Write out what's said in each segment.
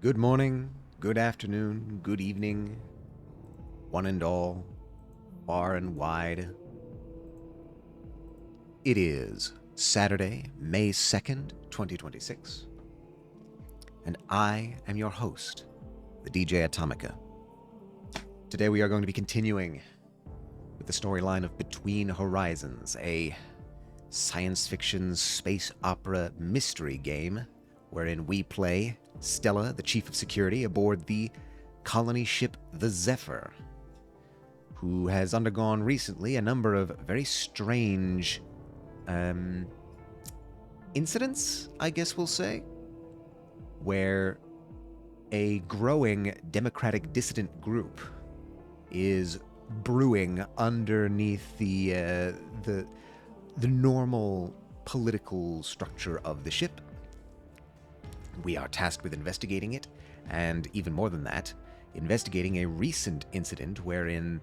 Good morning, good afternoon, good evening, one and all, far and wide. It is Saturday, May 2nd, 2026, and I am your host, the DJ Atomica. Today we are going to be continuing with the storyline of Between Horizons, a science fiction space opera mystery game wherein we play Stella, the chief of security aboard the colony ship the Zephyr, who has undergone recently a number of very strange incidents, I guess we'll say, where a growing democratic dissident group is brewing underneath the normal political structure of the ship. We are tasked with investigating it, and even more than that, investigating a recent incident wherein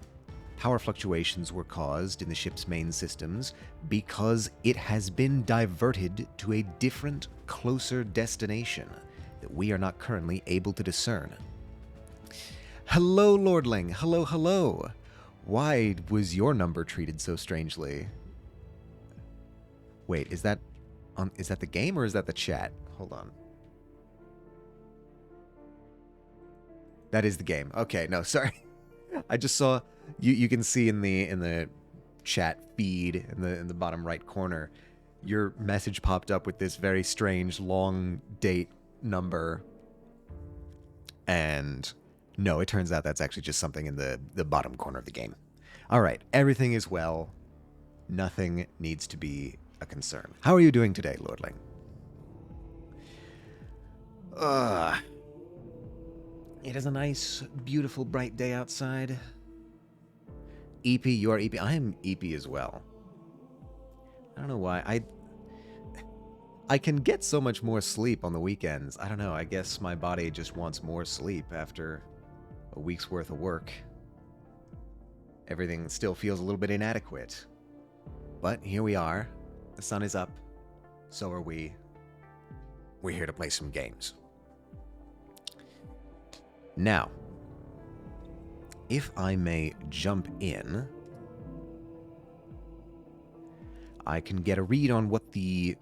power fluctuations were caused in the ship's main systems because it has been diverted to a different, closer destination that we are not currently able to discern. Hello, Lordling. Hello, hello. Why was your number treated so strangely? Wait, is that the game or is that the chat? Hold on. That is the game. Okay, no, sorry. I just saw you can see in the chat feed in the bottom right corner, your message popped up with this very strange long date number. And no, it turns out that's actually just something in the bottom corner of the game. All right, everything is well. Nothing needs to be a concern. How are you doing today, Lordling? It is a nice, beautiful, bright day outside. EP, you are EP. I am EP as well. I don't know why. I can get so much more sleep on the weekends. I don't know. I guess my body just wants more sleep after a week's worth of work. Everything still feels a little bit inadequate. But here we are. The sun is up. So are we. We're here to play some games. Now, if I may jump in, I can get a read on what the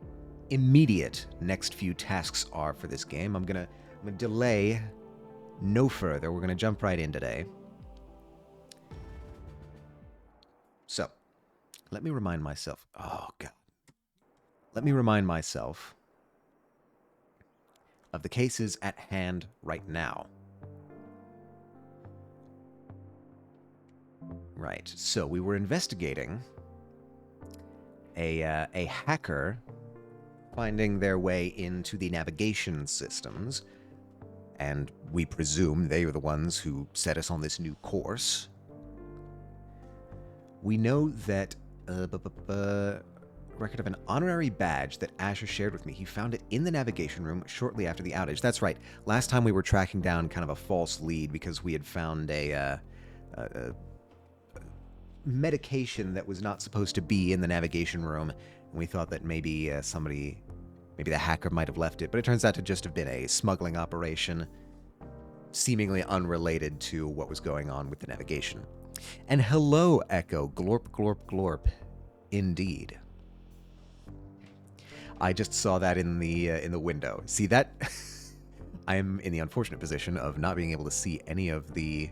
immediate next few tasks are for this game. I'm gonna delay no further. We're gonna jump right in today. So, let me remind myself. Oh, God. Let me remind myself of the cases at hand right now. Right, so we were investigating a hacker finding their way into the navigation systems, and we presume they are the ones who set us on this new course. We know that record of an honorary badge that Asher shared with me. He found it in the navigation room shortly after the outage. That's right. Last time we were tracking down kind of a false lead because we had found a medication that was not supposed to be in the navigation room, and we thought that maybe maybe the hacker might have left it, but it turns out to just have been a smuggling operation seemingly unrelated to what was going on with the navigation. And hello, Echo. Glorp, glorp, glorp. Indeed. I just saw that in the window. See that? I am in the unfortunate position of not being able to see any of the,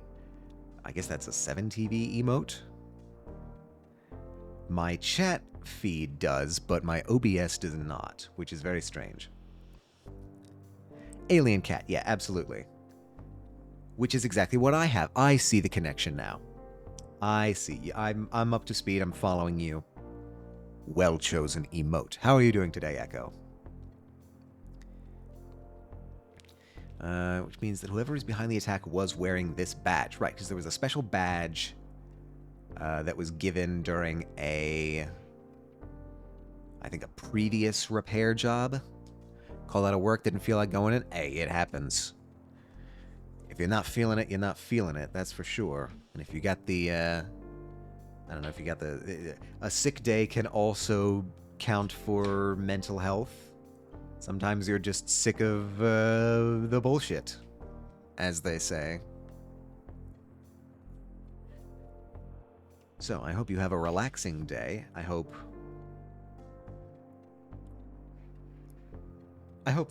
I guess that's a 7TV emote. My chat feed does, but my OBS does not, which is very strange. Alien Cat, yeah, absolutely. Which is exactly what I have. I see the connection now. I see. I'm up to speed. I'm following you. Well chosen emote. How are you doing today, Echo? Which means that whoever is behind the attack was wearing this badge. Right, because there was a special badge that was given during I think a previous repair job. Call out of work, didn't feel like going in. Hey, it happens. If you're not feeling it, you're not feeling it, that's for sure. And if you got the, I don't know if you got a sick day can also count for mental health. Sometimes you're just sick of the bullshit. as they say. So, I hope you have a relaxing day. I hope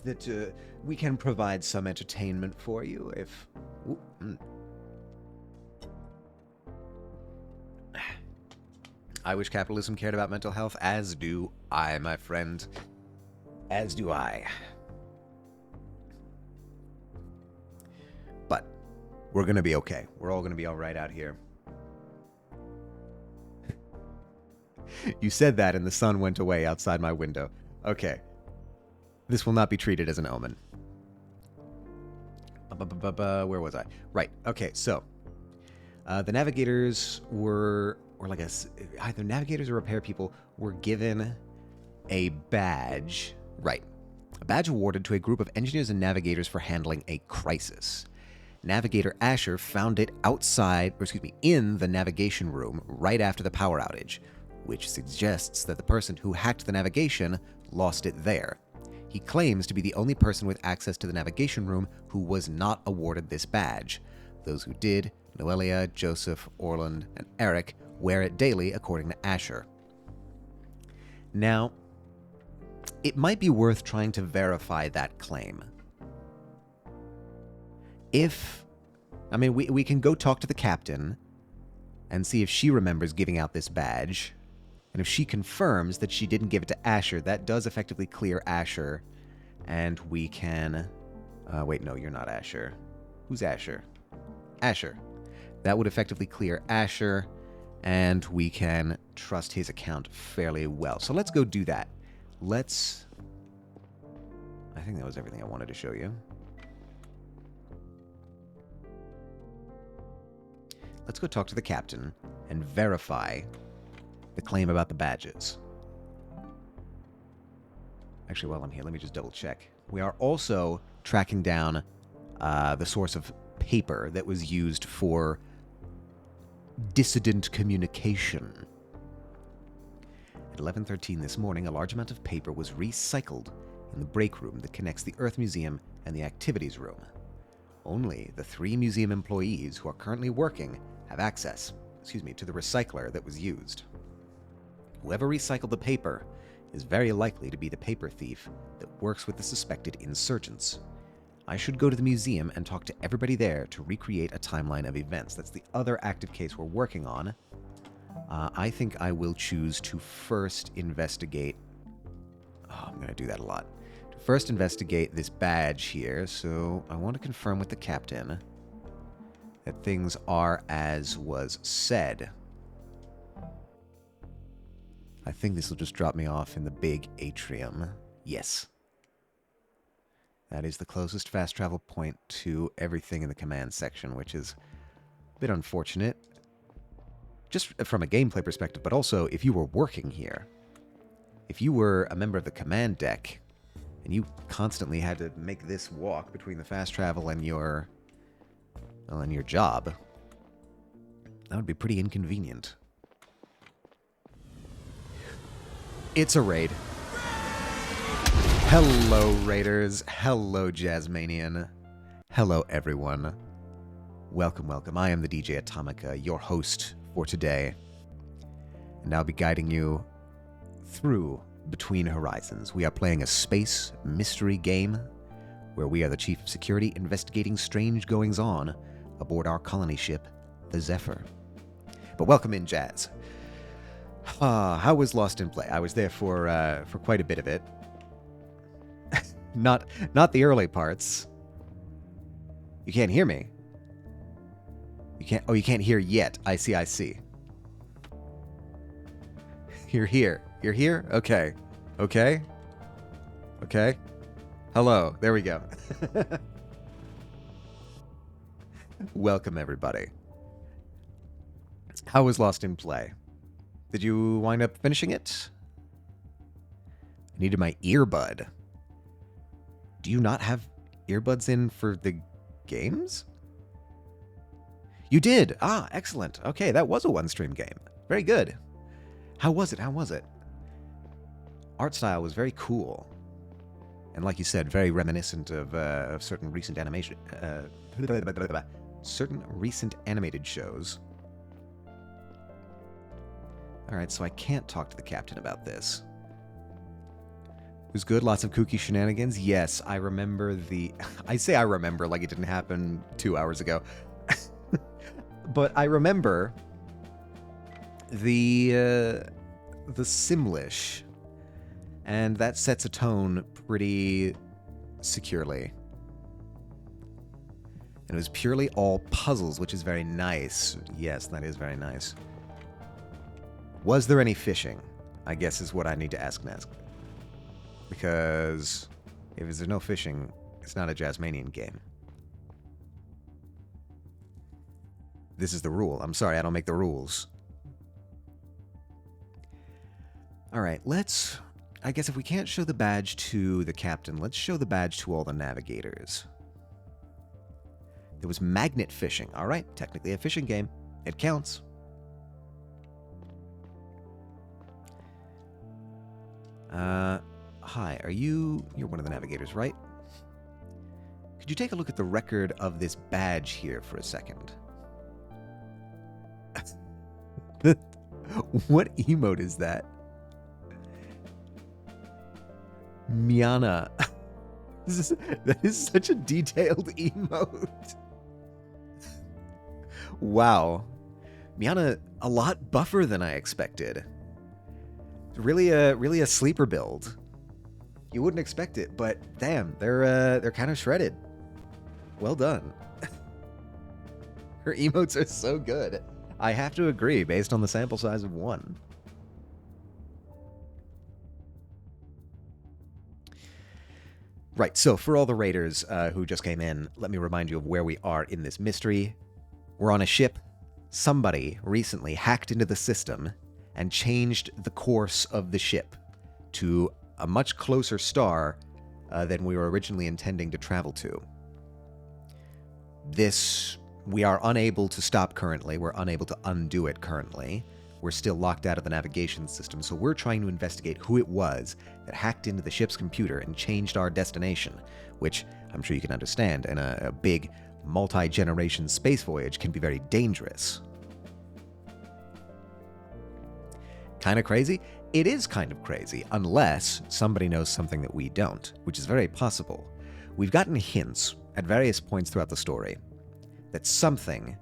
that we can provide some entertainment for you if... Ooh, I wish capitalism cared about mental health, as do I, my friend. As do I. But we're going to be okay. We're all going to be all right out here. You said that and the sun went away outside my window. Okay. This will not be treated as an omen. Where was I? Right. Okay, so the navigators were, or like either navigators or repair people were given a badge. Right. A badge awarded to a group of engineers and navigators for handling a crisis. Navigator Asher found it in the navigation room right after the power outage, which suggests that the person who hacked the navigation lost it there. He claims to be the only person with access to the navigation room who was not awarded this badge. Those who did, Noelia, Joseph, Orland, and Eric, wear it daily, according to Asher. Now, it might be worth trying to verify that claim. We can go talk to the captain and see if she remembers giving out this badge. And if she confirms that she didn't give it to Asher, that does effectively clear Asher. And we can... wait, no, you're not Asher. Who's Asher? Asher. That would effectively clear Asher, and we can trust his account fairly well. So let's go do that. I think that was everything I wanted to show you. Let's go talk to the captain and verify the claim about the badges. Actually, while I'm here, let me just double check. We are also tracking down the source of paper that was used for dissident communication. At 11:13 this morning, a large amount of paper was recycled in the break room that connects the Earth Museum and the activities room. Only the 3 museum employees who are currently working have access, to the recycler that was used. Whoever recycled the paper is very likely to be the paper thief that works with the suspected insurgents. I should go to the museum and talk to everybody there to recreate a timeline of events. That's the other active case we're working on. I think I will choose to first investigate... I'm going to do that a lot. To first investigate this badge here, so I want to confirm with the captain that things are as was said. I think this will just drop me off in the big atrium. Yes. That is the closest fast travel point to everything in the command section, which is a bit unfortunate. Just from a gameplay perspective, but also if you were working here. If you were a member of the command deck, and you constantly had to make this walk between the fast travel and your job, that would be pretty inconvenient. It's a raid. Hello, Raiders. Hello, Jazzmanian. Hello, everyone. Welcome, welcome. I am the DJ Atomica, your host for today. And I'll be guiding you through Between Horizons. We are playing a space mystery game where we are the Chief of Security investigating strange goings-on aboard our colony ship, the Zephyr. But welcome in, Jazz. How was Lost in Play? I was there for quite a bit of it. Not the early parts. You can't hear me. You can't hear yet. I see. You're here. You're here? Okay. Hello. There we go. Welcome, everybody. How was Lost in Play? Did you wind up finishing it? I needed my earbud. Do you not have earbuds in for the games? You did! Ah, excellent. Okay, that was a one-stream game. Very good. How was it? Art style was very cool. And like you said, very reminiscent of certain recent certain recent animated shows. Alright, so I can't talk to the captain about this. It was good, lots of kooky shenanigans. Yes, I remember the... I say I remember like it didn't happen 2 hours ago. But I remember the Simlish. And that sets a tone pretty securely. And it was purely all puzzles, which is very nice. Yes, that is very nice. Was there any fishing? I guess is what I need to ask next. Because if there's no fishing, it's not a Jasmanian game. This is the rule. I'm sorry, I don't make the rules. Alright, let's... I guess if we can't show the badge to the captain, let's show the badge to all the navigators. There was magnet fishing. Alright, technically a fishing game. It counts. Hi, you're one of the navigators, right? Could you take a look at the record of this badge here for a second? What emote is that? Miana. That is such a detailed emote. Wow. Miana, a lot buffer than I expected. Really a sleeper build. You wouldn't expect it, but damn, they're kind of shredded. Well done. Her emotes are so good. I have to agree, based on the sample size of 1. Right, so for all the raiders who just came in, let me remind you of where we are in this mystery. We're on a ship. Somebody recently hacked into the system and changed the course of the ship to a much closer star than we were originally intending to travel to. This, we are unable to stop currently. We're unable to undo it currently. We're still locked out of the navigation system, so we're trying to investigate who it was that hacked into the ship's computer and changed our destination, which I'm sure you can understand, and a big multi-generation space voyage can be very dangerous. Kind of crazy? It is kind of crazy, unless somebody knows something that we don't, which is very possible. We've gotten hints at various points throughout the story that something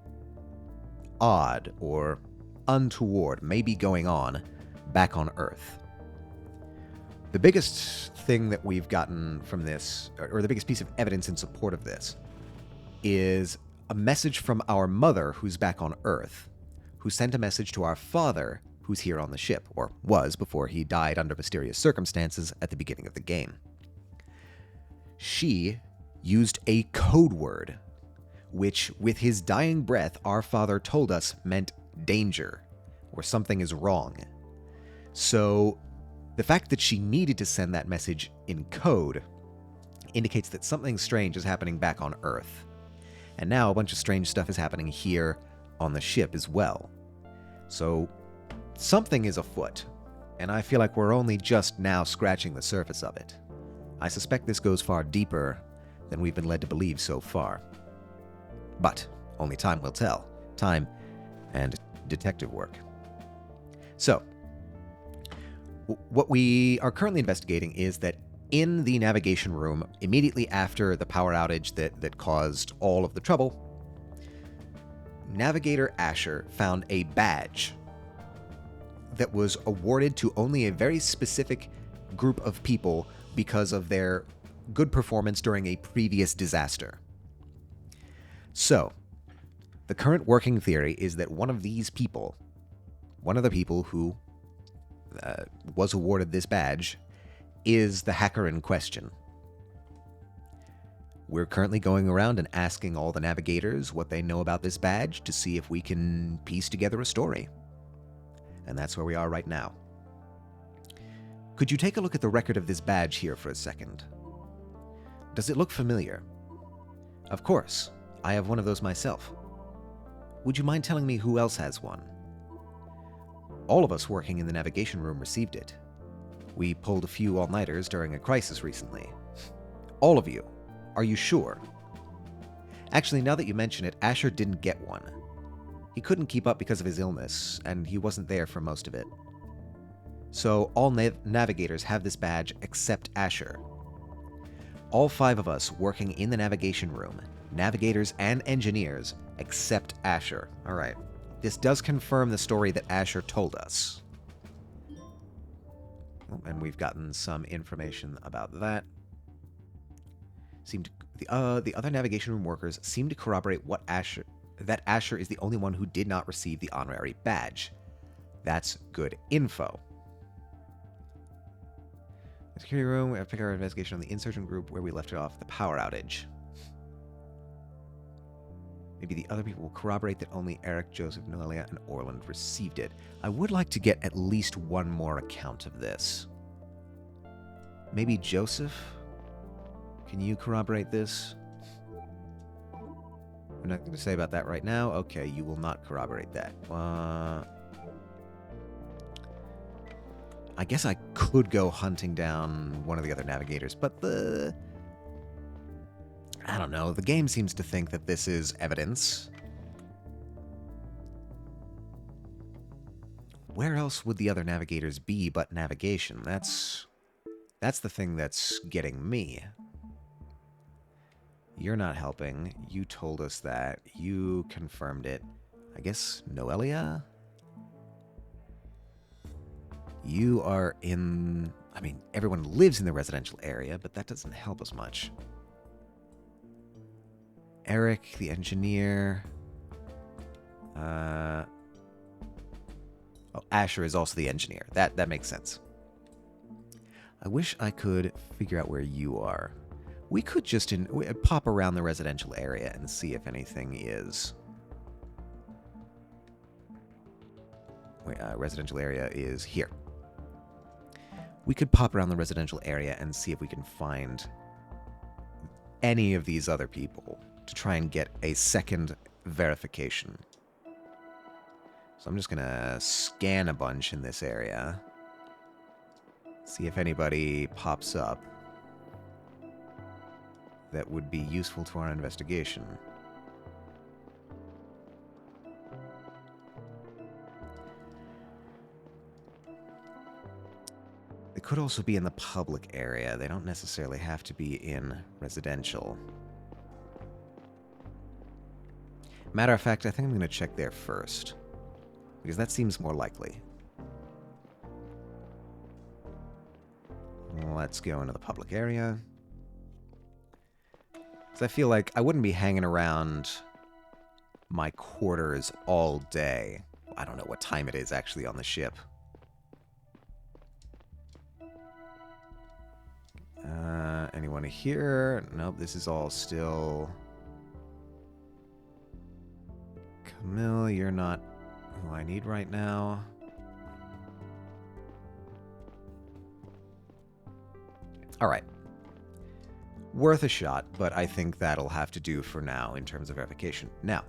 odd or untoward may be going on back on Earth. The biggest thing that we've gotten from this, or the biggest piece of evidence in support of this, is a message from our mother who's back on Earth, who sent a message to our father who's here on the ship, or was before he died under mysterious circumstances at the beginning of the game. She used a code word, which, with his dying breath, our father told us meant danger, or something is wrong. So, the fact that she needed to send that message in code indicates that something strange is happening back on Earth. And now a bunch of strange stuff is happening here on the ship as well. So, something is afoot, and I feel like we're only just now scratching the surface of it. I suspect this goes far deeper than we've been led to believe so far. But only time will tell. Time and detective work. So, what we are currently investigating is that in the navigation room, immediately after the power outage that caused all of the trouble, Navigator Asher found a badge that was awarded to only a very specific group of people because of their good performance during a previous disaster. So, the current working theory is that one of these people, one of the people who was awarded this badge, is the hacker in question. We're currently going around and asking all the navigators what they know about this badge to see if we can piece together a story. And that's where we are right now. Could you take a look at the record of this badge here for a second? Does it look familiar? Of course, I have one of those myself. Would you mind telling me who else has one? All of us working in the navigation room received it. We pulled a few all-nighters during a crisis recently. All of you. Are you sure? Actually, now that you mention it, Asher didn't get one. He couldn't keep up because of his illness, and he wasn't there for most of it. So all navigators have this badge except Asher. All 5 of us working in the navigation room, navigators and engineers, except Asher. Alright. This does confirm the story that Asher told us. Oh, and we've gotten some information about that. The other navigation room workers seem to corroborate that Asher is the only one who did not receive the honorary badge. That's good info. The security room, we have to pick our investigation on the insurgent group where we left it off, the power outage. Maybe the other people will corroborate that only Eric, Joseph, Noelia, and Orland received it. I would like to get at least one more account of this. Maybe Joseph? Can you corroborate this? I'm not going to say about that right now. Okay, you will not corroborate that. I guess I could go hunting down one of the other navigators, but I don't know. The game seems to think that this is evidence. Where else would the other navigators be but navigation? That's the thing that's getting me. You're not helping. You told us that. You confirmed it. I guess Noelia? You are in... I mean, everyone lives in the residential area, but that doesn't help us much. Eric, the engineer... Oh, Asher is also the engineer. That makes sense. I wish I could figure out where you are. We could just pop around the residential area and see if anything is... Wait, residential area is here. We could pop around the residential area and see if we can find any of these other people to try and get a second verification. So I'm just going to scan a bunch in this area. See if anybody pops up that would be useful to our investigation. They could also be in the public area. They don't necessarily have to be in residential. Matter of fact, I think I'm going to check there first, because that seems more likely. Let's go into the public area. Because I feel like I wouldn't be hanging around my quarters all day. I don't know what time it is actually on the ship. Anyone here? Nope, this is all still... Camille, you're not who I need right now. Alright. Worth a shot, but I think that'll have to do for now in terms of verification. Now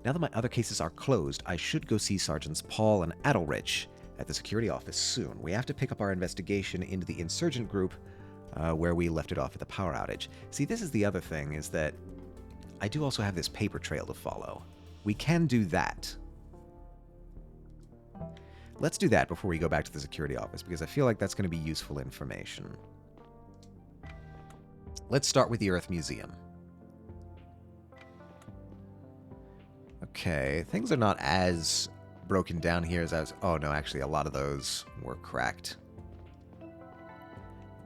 that my other cases are closed, I should go see Sergeants Paul and Adelrich at the security office soon. We have to pick up our investigation into the insurgent group where we left it off at the power outage. See, this is the other thing, is that I do also have this paper trail to follow. We can do that. Let's do that before we go back to the security office, because I feel like that's going to be useful information. Let's start with the Earth Museum. Okay, things are not as broken down here as I was... Oh, no, actually, a lot of those were cracked.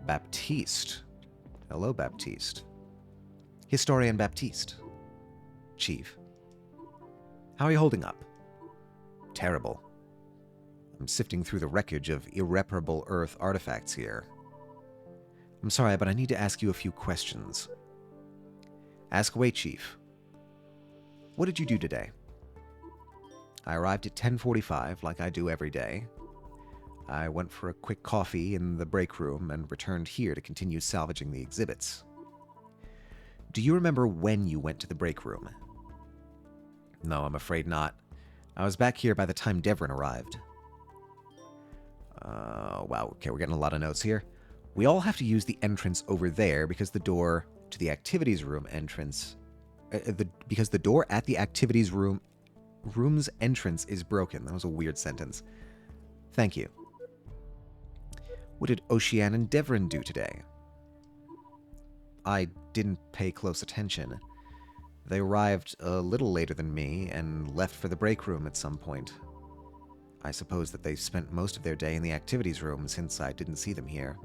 Baptiste. Hello, Baptiste. Historian Baptiste. Chief. How are you holding up? Terrible. I'm sifting through the wreckage of irreparable Earth artifacts here. I'm sorry, but I need to ask you a few questions. Ask away, Chief. What did you do today? I arrived at 10:45, like I do every day. I went for a quick coffee in the break room and returned here to continue salvaging the exhibits. Do you remember when you went to the break room? No, I'm afraid not. I was back here by the time Devrin arrived. Wow, okay, we're getting a lot of notes here. We all have to use the entrance over there because the door to the activities room entrance... because the door at the activities room's entrance is broken. That was a weird sentence. Thank you. What did Ocean and Devrin do today? I didn't pay close attention. They arrived a little later than me and left for the break room at some point. I suppose that they spent most of their day in the activities room since I didn't see them here.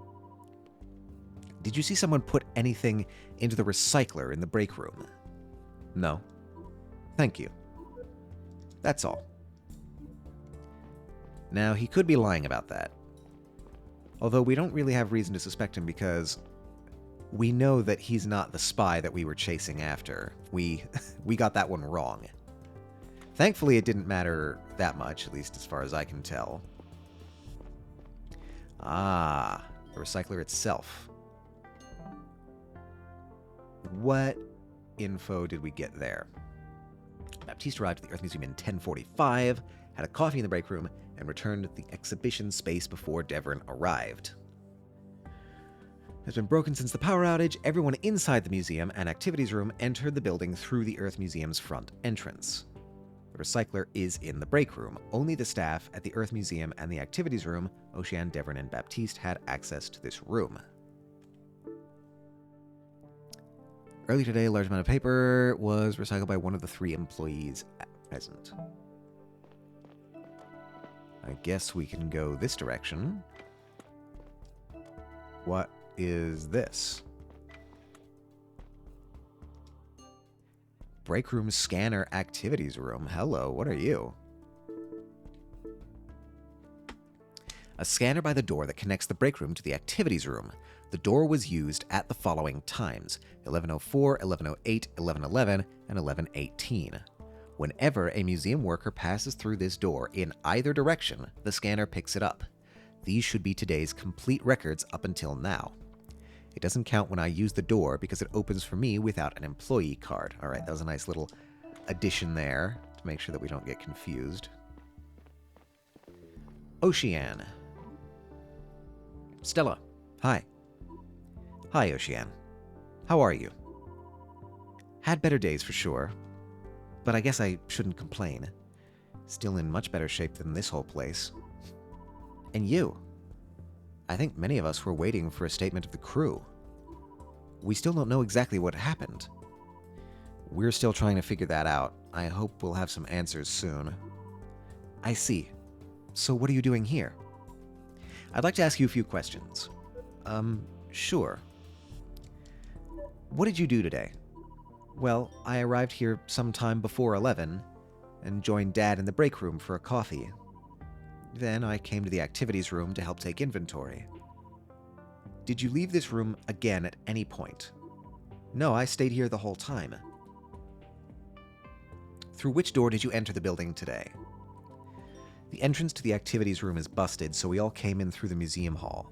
Did you see someone put anything into the recycler in the break room? No. Thank you. That's all. Now, he could be lying about that. Although we don't really have reason to suspect him because we know that he's not the spy that we were chasing after. We got that one wrong. Thankfully, it didn't matter that much, at least as far as I can tell. Ah, the recycler itself. What info did we get there? Baptiste arrived at the Earth Museum in 1045, had a coffee in the break room, and returned to the exhibition space before Devrin arrived. Has been broken since the power outage. Everyone inside the museum and activities room entered the building through the Earth Museum's front entrance. The recycler is in the break room. Only the staff at the Earth Museum and the activities room, Ocean, Devrin, and Baptiste, had access to this room. Early today, a large amount of paper was recycled by one of the 3 employees at present. I guess we can go this direction. What is this? Break room scanner activities room. Hello, what are you? A scanner by the door that connects the break room to the activities room. The door was used at the following times: 1104, 1108, 1111, and 1118. Whenever a museum worker passes through this door in either direction, the scanner picks it up. These should be today's complete records up until now. It doesn't count when I use the door because it opens for me without an employee card. All right, that was a nice little addition there to make sure that we don't get confused. Ocean. Stella. Hi. Hi, Ocean. How are you? Had better days for sure, but I guess I shouldn't complain. Still in much better shape than this whole place. And you? I think many of us were waiting for a statement of the crew. We still don't know exactly what happened. We're still trying to figure that out. I hope we'll have some answers soon. I see. So what are you doing here? I'd like to ask you a few questions. Sure. What did you do today? Well, I arrived here sometime before 11 and joined Dad in the break room for a coffee. Then I came to the activities room to help take inventory. Did you leave this room again at any point? No, I stayed here the whole time. Through which door did you enter the building today? The entrance to the activities room is busted, so we all came in through the museum hall.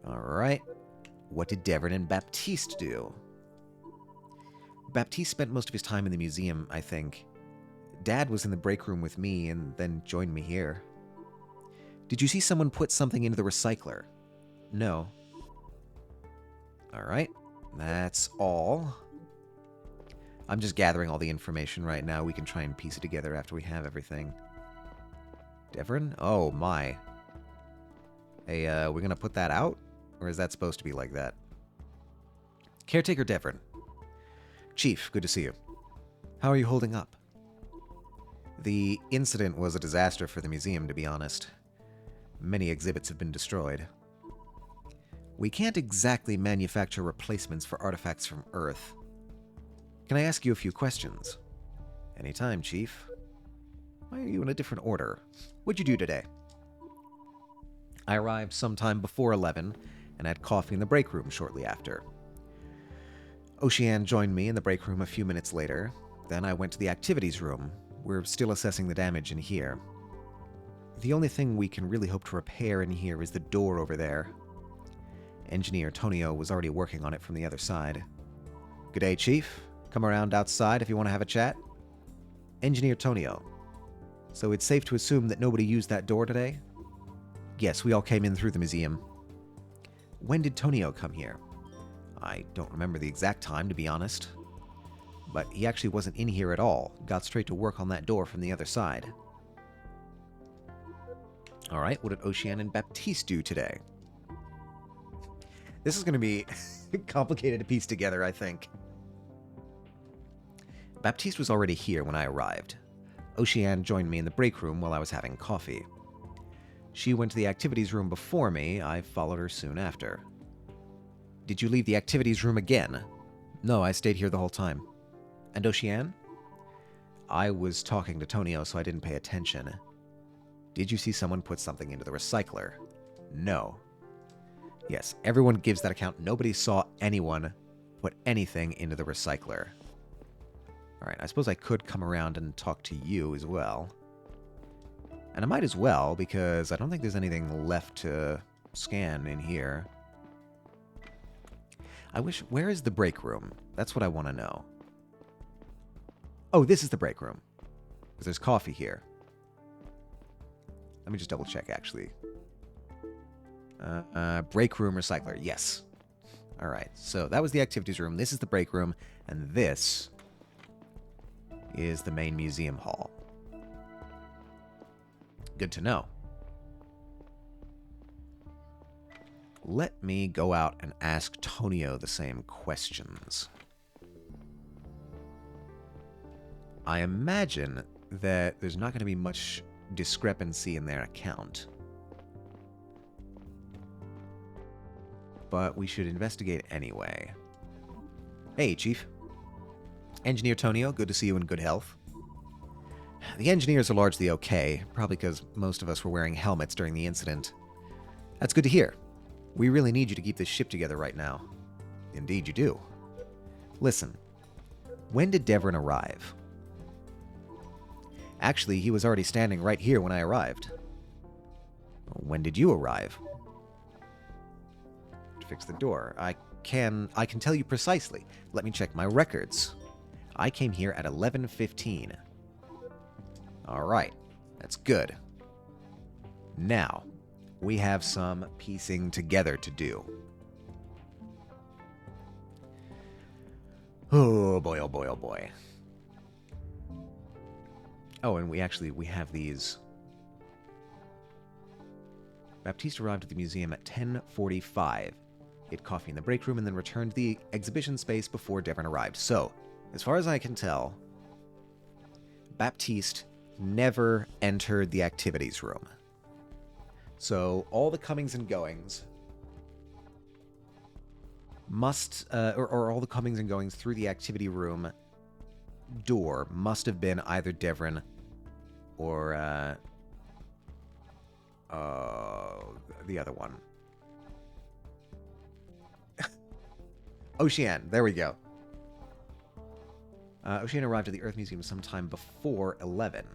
Alright. What did Devrin and Baptiste do? Baptiste spent most of his time in the museum, I think. Dad was in the break room with me and then joined me here. Did you see someone put something into the recycler? No. Alright. That's all. I'm just gathering all the information right now. We can try and piece it together after we have everything. Devrin? Oh, my. Hey, we're gonna put that out? Or is that supposed to be like that? Caretaker Devrin. Chief, good to see you. How are you holding up? The incident was a disaster for the museum, to be honest. Many exhibits have been destroyed. We can't exactly manufacture replacements for artifacts from Earth. Can I ask you a few questions? Anytime, Chief. Why are you in a different order? What'd you do today? I arrived sometime before 11 and had coffee in the break room shortly after. Ocean joined me in the break room a few minutes later. Then I went to the activities room. We're still assessing the damage in here. The only thing we can really hope to repair in here is the door over there. Engineer Tonio was already working on it from the other side. Good day, Chief. Come around outside if you want to have a chat. Engineer Tonio. So it's safe to assume that nobody used that door today? Yes, we all came in through the museum. when did Tonio come here? I don't remember the exact time, to be honest. But he actually wasn't in here at all. Got straight to work on that door from the other side. Alright, what did Ocean and Baptiste do today? This is going to be complicated to piece together, I think. Baptiste was already here when I arrived. Ocean joined me in the break room while I was having coffee. She went to the activities room before me. I followed her soon after. Did you leave the activities room again? No, I stayed here the whole time. And Ocean? I was talking to Tonio, so I didn't pay attention. Did you see someone put something into the recycler? No. Yes, everyone gives that account. Nobody saw anyone put anything into the recycler. Alright, I suppose I could come around and talk to you as well. And I might as well, because I don't think there's anything left to scan in here. Where is the break room? That's what I want to know. Oh, this is the break room. Because there's coffee here. Let me just double check, actually. Break room recycler, yes. Alright, so that was the activities room. This is the break room. And this is the main museum hall. Good to know. Let me go out and ask Tonio the same questions. I imagine that there's not going to be much discrepancy in their account. But we should investigate anyway. Hey, Chief. Engineer Tonio, good to see you in good health. The engineers are largely okay, probably because most of us were wearing helmets during the incident. That's good to hear. We really need you to keep this ship together right now. Indeed you do. Listen, when did Devrin arrive? Actually, he was already standing right here when I arrived. When did you arrive? To fix the door. I can tell you precisely. Let me check my records. I came here at 11:15. Alright, that's good. Now, we have some piecing together to do. Oh boy, oh boy, oh boy. Oh, and we have these. Baptiste arrived at the museum at 10:45. He had coffee in the break room and then returned to the exhibition space before Devrin arrived. So, as far as I can tell, Baptiste never entered the activities room. So, all the comings and goings must, or all the comings and goings through the activity room door must have been either Devrin or, the other one. Ocean, there we go. Ocean arrived at the Earth Museum sometime before 11.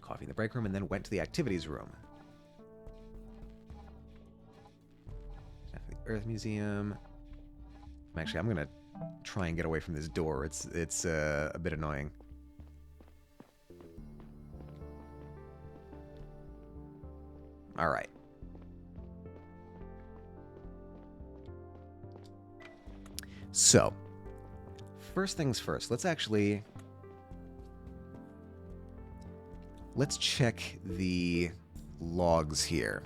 Coffee in the break room and then went to the activities room. The Earth Museum. Actually, I'm gonna try and get away from this door. It's a bit annoying. All right. So, first things first. Let's check the logs here.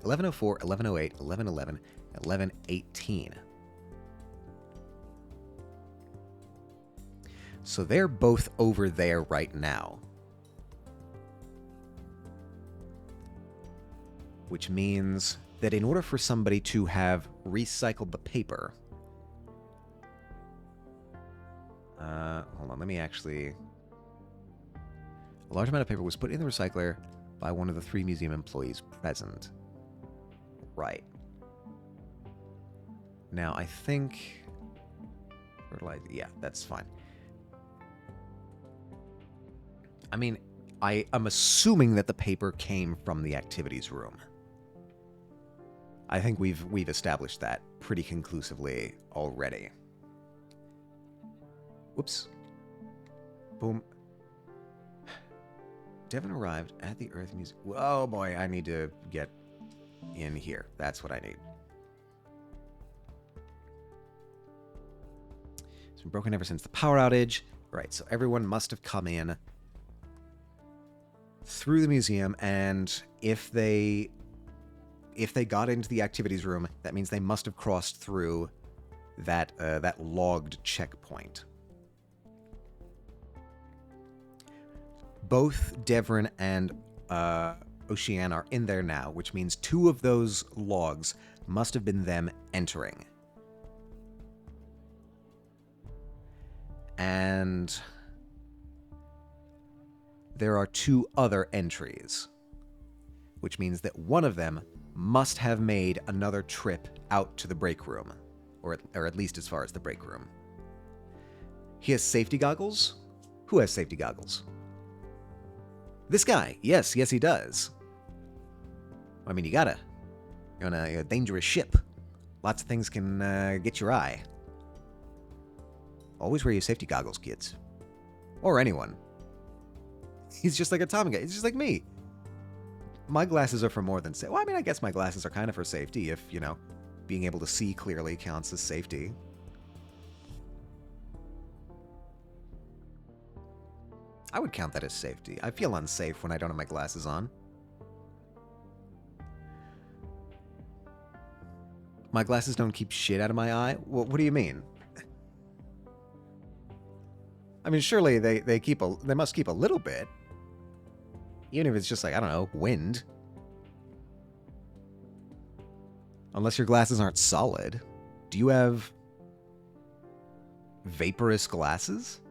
11:04, 11:08, 11:11, 11:18. So they're both over there right now. Which means that in order for somebody to have recycled the paper... hold on, let me actually... A large amount of paper was put in the recycler by one of the 3 museum employees present. Right. Now, I think... Fertilizer, yeah, that's fine. I mean, I'm assuming that the paper came from the activities room. I think we've established that pretty conclusively already. Whoops. Boom. Devin arrived at the Earth Museum. Oh boy, I need to get in here. That's what I need. been broken ever since the power outage. Right, so everyone must have come in through the museum, and if they got into the activities room, that means they must have crossed through that logged checkpoint. Both Devrin and Ocean are in there now, which means 2 of those logs must have been them entering. And there are 2 other entries, which means that one of them must have made another trip out to the break room, or at least as far as the break room. He has safety goggles? Who has safety goggles? This guy. Yes, he does. I mean, you're on a dangerous ship. Lots of things can get your eye. Always wear your safety goggles, kids. Or anyone. He's just like a Tommy guy. He's just like me. My glasses are for more than safety. Well, I mean, I guess my glasses are kind of for safety if, being able to see clearly counts as safety. I would count that as safety. I feel unsafe when I don't have my glasses on. My glasses don't keep shit out of my eye? What do you mean? I mean, surely they must keep a little bit. Even if it's just like, I don't know, wind. Unless your glasses aren't solid. Do you have vaporous glasses?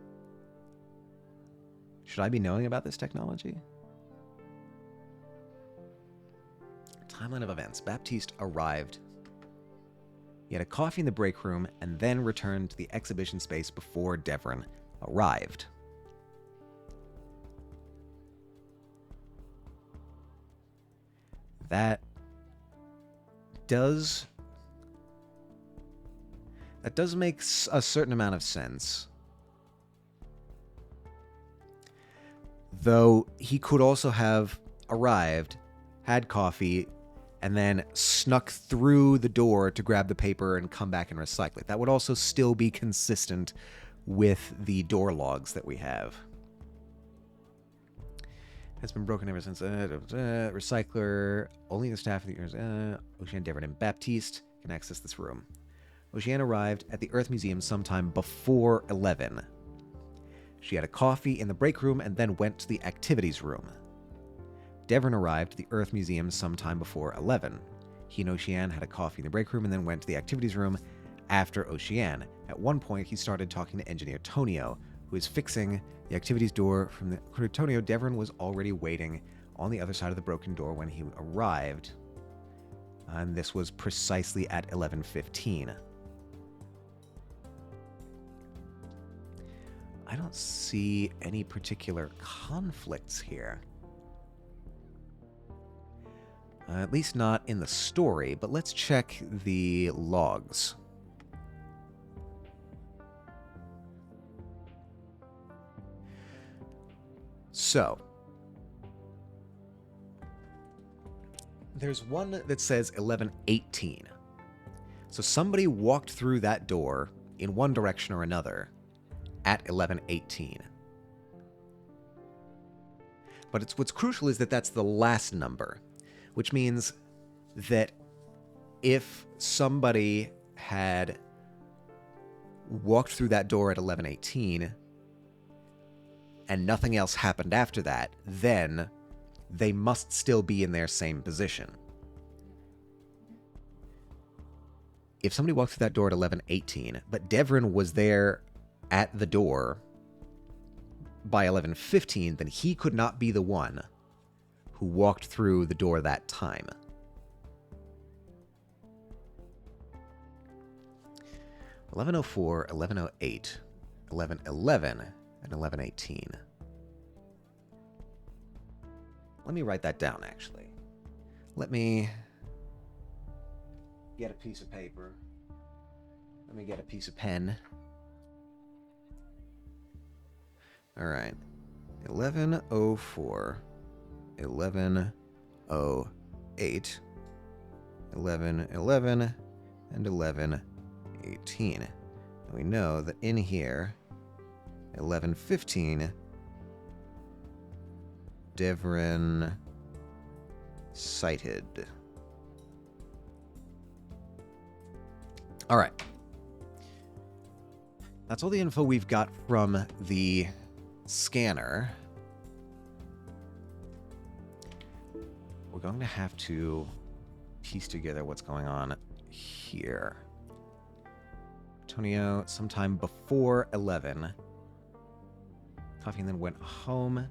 Should I be knowing about this technology? Timeline of events. Baptiste arrived. He had a coffee in the break room and then returned to the exhibition space before Devrin arrived. That does make a certain amount of sense. Though he could also have arrived, had coffee, and then snuck through the door to grab the paper and come back and recycle it. That would also still be consistent with the door logs that we have. Has been broken ever since. Recycler. Only the staff of the Ocean, Devrin, and Baptiste can access this room. Ocean arrived at the Earth Museum sometime before 11. She had a coffee in the break room and then went to the activities room. Devrin arrived at the Earth Museum sometime before 11. He and Ocean had a coffee in the break room and then went to the activities room after Ocean. At one point, he started talking to Engineer Tonio, who is fixing the activities door from the Tonio. Devrin was already waiting on the other side of the broken door when he arrived. And this was precisely at 11:15. I don't see any particular conflicts here. At least not in the story, but let's check the logs. So, there's one that says 11:18. So somebody walked through that door in one direction or another at 11:18. But what's crucial is that that's the last number, which means that if somebody had walked through that door at 11:18 and nothing else happened after that, then they must still be in their same position. If somebody walked through that door at 11:18, but Devrin was there at the door by 11:15, then he could not be the one who walked through the door that time. 11:04, 11:08, 11:11, and 11:18. Let me write that down, actually. Let me get a piece of paper. Let me get a piece of pen. All right. 11:04, 11:08, 11:11, and 11:18. we know that in here, 11:15, Devrin sighted. All right. That's all the info we've got from the scanner. We're going to have to piece together what's going on here. Antonio, sometime before 11. Coffee and then went home.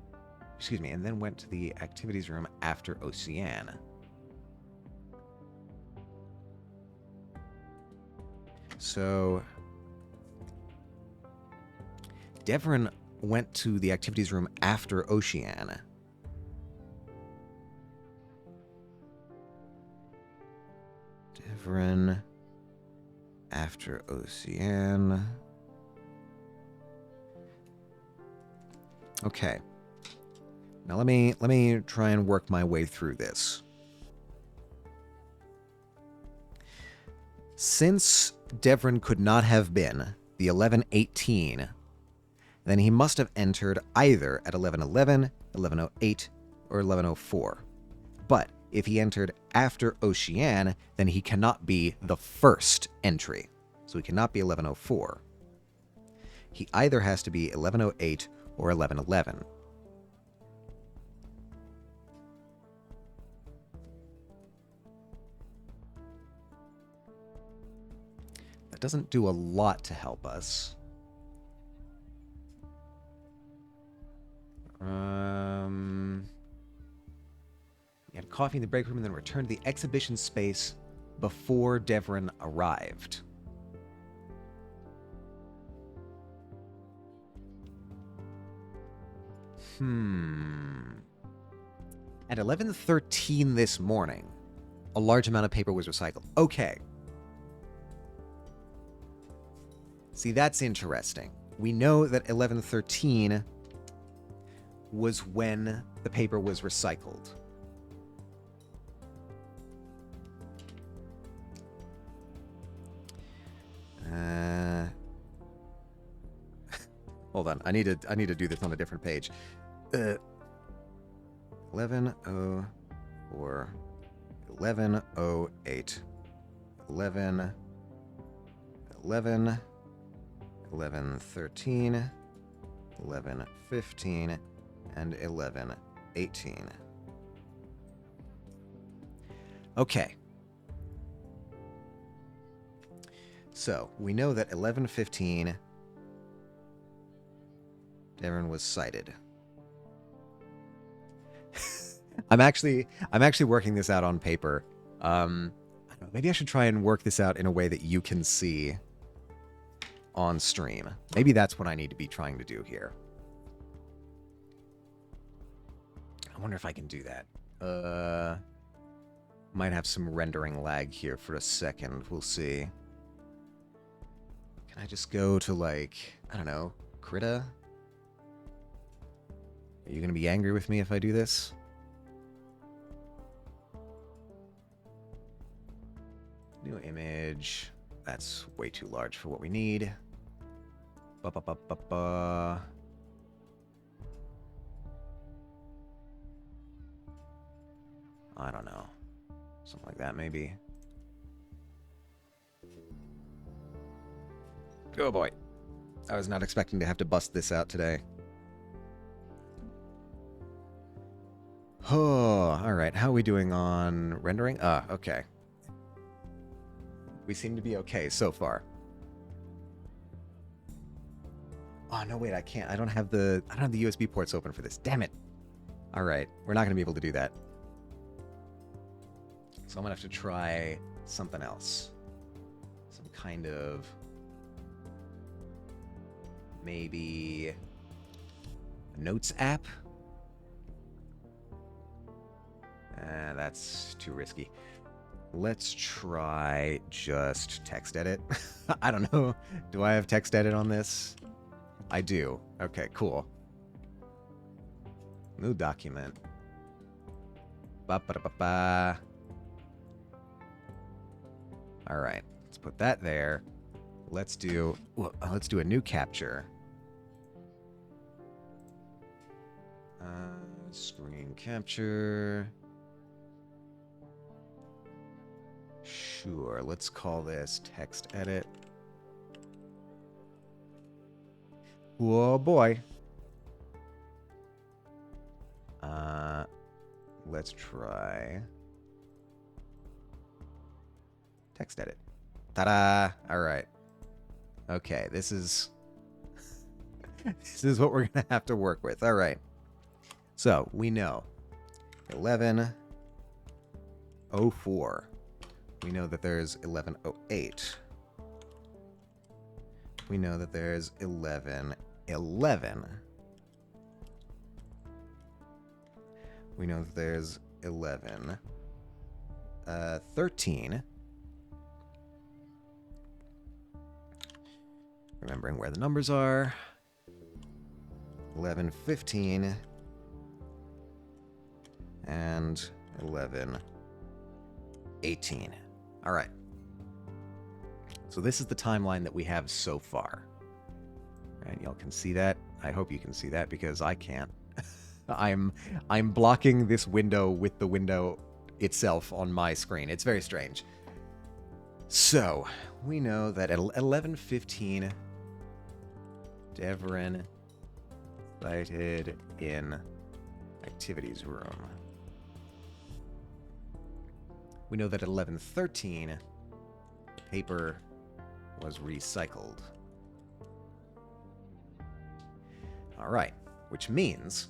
Excuse me, and then went to the activities room after Ocean. So Devrin went to the activities room after Ocean. Devrin after Ocean. Okay. Now let me try and work my way through this. Since Devrin could not have been the 11:18, then he must have entered either at 11:11, 11:08, or 11:04. But if he entered after Ocean, then he cannot be the first entry. So he cannot be 11:04. He either has to be 11:08 or 11:11. That doesn't do a lot to help us. He had coffee in the break room and then returned to the exhibition space before Devrin arrived. At 11:13 this morning, a large amount of paper was recycled. Okay. See, that's interesting. We know that 11:13 was when the paper was recycled. Hold on. I need to do this on a different page. 11:04, 11:08, 11:11, 11:13, 11:15, and 11:18. Okay. So, we know that 11:15 Devrin was sighted. I'm actually working this out on paper. I don't know, maybe I should try and work this out in a way that you can see on stream. Maybe that's what I need to be trying to do here. I wonder if I can do that. Might have some rendering lag here for a second. We'll see. Can I just go to, like, I don't know, Krita? Are you going to be angry with me if I do this? New image. That's way too large for what we need. Ba-ba-ba-ba-ba. I don't know. Something like that, maybe. Oh boy. I was not expecting to have to bust this out today. Oh, alright. How are we doing on rendering? Okay. We seem to be okay so far. Oh, no, wait, I can't. I don't have the USB ports open for this. Damn it. Alright, we're not going to be able to do that. So I'm going to have to try something else. Some kind of... maybe... a notes app? That's too risky. Let's try just text edit. I don't know. Do I have text edit on this? I do. Okay, cool. New document. Ba-ba-da-ba-ba. All right, let's put that there. let's do a new capture. Screen capture. Sure, let's call this text edit. Oh boy. Let's try text edit. Ta-da! All right. Okay, this is what we're gonna have to work with. All right. So we know 11:04. We know that there's 11:08. We know that there's 11:11. We know that there's 11:13. Remembering where the numbers are. 11:15. And 11:18. All right. So this is the timeline that we have so far. Right, y'all can see that. I hope you can see that because I can't. I'm blocking this window with the window itself on my screen. It's very strange. So, we know that at 11:15 Devrin sighted in activities room. We know that at 11:13 paper was recycled. All right, which means,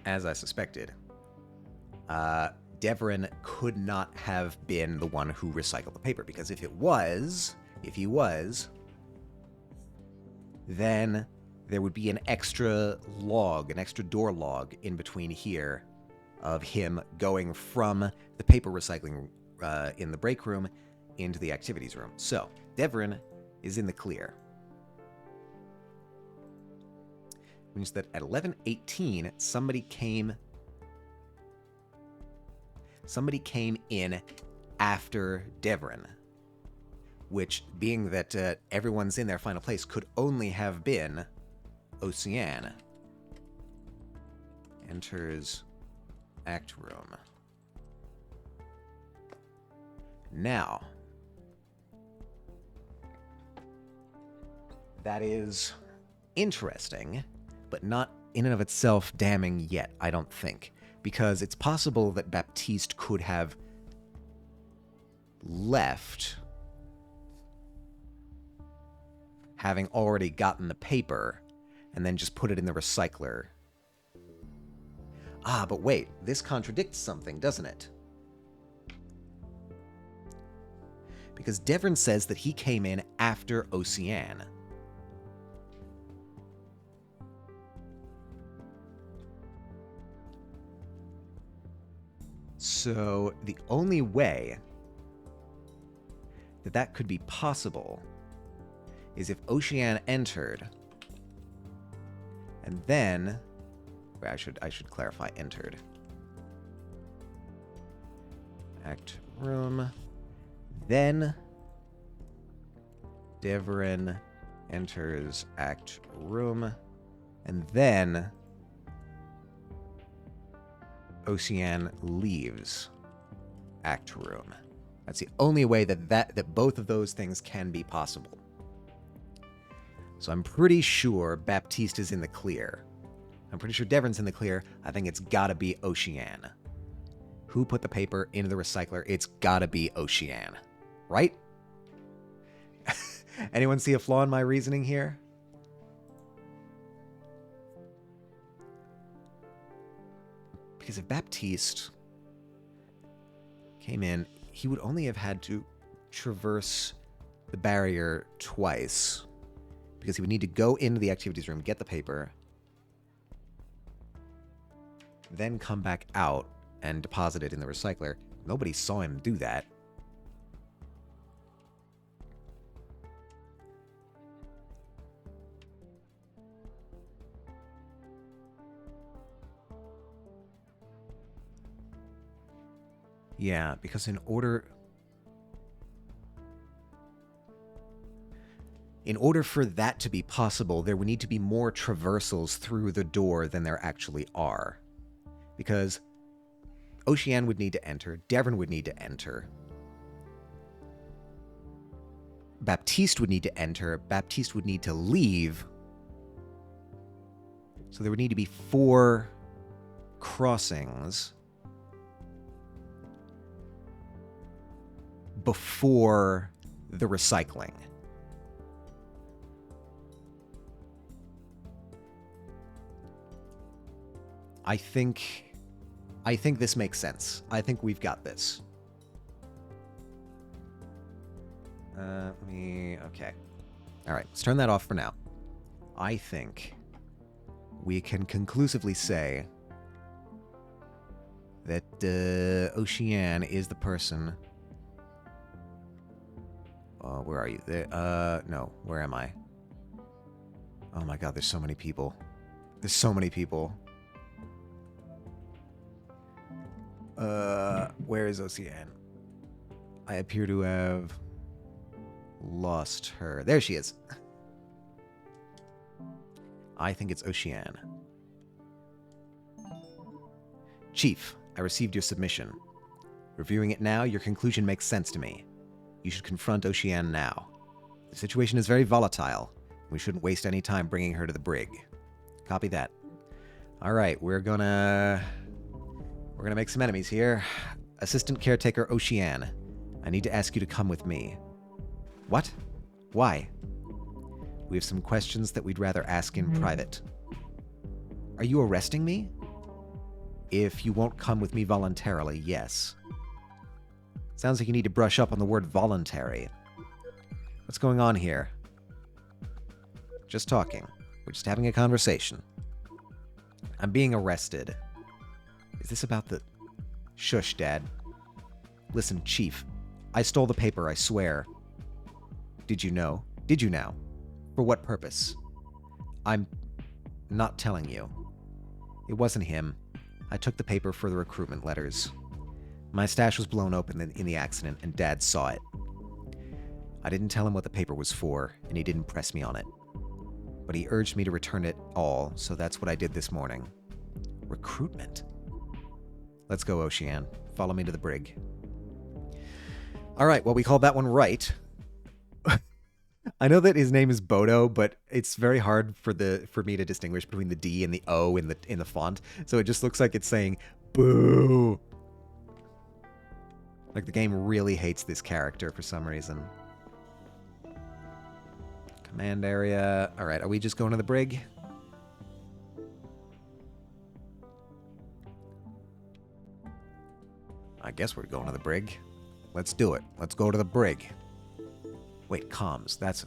as I suspected, Devrin could not have been the one who recycled the paper, because if he was, then there would be an extra log, an extra door log in between here of him going from the paper recycling in the break room into the activities room. So, Devrin is in the clear. Means that at 11:18, somebody came in after Devrin, which, being that everyone's in their final place, could only have been Ocean. Enters act room. Now, that is interesting, but not in and of itself damning yet, I don't think. Because it's possible that Baptiste could have left having already gotten the paper and then just put it in the recycler. Ah, but wait, this contradicts something, doesn't it? Because Devrin says that he came in after Ocean. So the only way that that could be possible is if Ocean entered, and then I should clarify entered. Act room. Then Devrin enters act room, and then Ocean leaves act room. That's the only way that both of those things can be possible. So I'm pretty sure Baptiste is in the clear. I'm pretty sure Devrin's in the clear. I think it's gotta be Ocean. Who put the paper into the recycler? It's gotta be Ocean. Right? Anyone see a flaw in my reasoning here? Because if Baptiste came in, he would only have had to traverse the barrier twice. Because he would need to go into the activities room, get the paper, then come back out and deposit it in the recycler. Nobody saw him do that. Yeah, because in order In order for that to be possible, there would need to be more traversals through the door than there actually are. Because Oceane would need to enter, Devon would need to enter, Baptiste would need to enter, Baptiste would need to leave. So there would need to be 4 crossings before the recycling. I think this makes sense. I think we've got this. Okay. All right, let's turn that off for now. I think we can conclusively say that Oceane is the person. Where are you? No, where am I? Oh my god, there's so many people. There's so many people. Where is Oceane? I appear to have lost her. There she is. I think it's Oceane. Chief, I received your submission. Reviewing it now, your conclusion makes sense to me. You should confront Oceane now. The situation is very volatile. We shouldn't waste any time bringing her to the brig. Copy that. All right, we're gonna make some enemies here. Assistant Caretaker Oceane, I need to ask you to come with me. What? Why? We have some questions that we'd rather ask in private. Are you arresting me? If you won't come with me voluntarily, yes. Sounds like you need to brush up on the word voluntary. What's going on here? Just talking. We're just having a conversation. I'm being arrested. Is this about the... Shush, Dad. Listen, Chief. I stole the paper, I swear. Did you know? Did you now? For what purpose? I'm not telling you. It wasn't him. I took the paper for the recruitment letters. My stash was blown open in the accident, and Dad saw it. I didn't tell him what the paper was for, and he didn't press me on it. But he urged me to return it all, so that's what I did this morning. Recruitment? Let's go, Oceane. Follow me to the brig. All right, well, we called that one right. I know that his name is Bodo, but it's very hard for me to distinguish between the D and the O in the font. So it just looks like it's saying boo. Like the game really hates this character for some reason. Command area. All right, are we just going to the brig? I guess we're going to the brig. Let's do it. Let's go to the brig. Wait, comms. That's...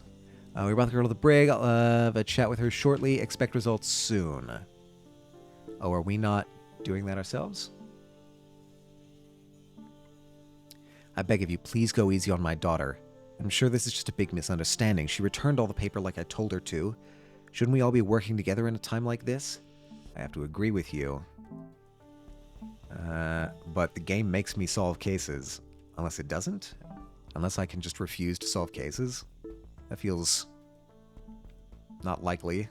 we're about to go to the brig. I'll have a chat with her shortly. Expect results soon. Oh, are we not doing that ourselves? I beg of you, please go easy on my daughter. I'm sure this is just a big misunderstanding. She returned all the paper like I told her to. Shouldn't we all be working together in a time like this? I have to agree with you. But the game makes me solve cases. Unless it doesn't? Unless I can just refuse to solve cases? That feels not likely.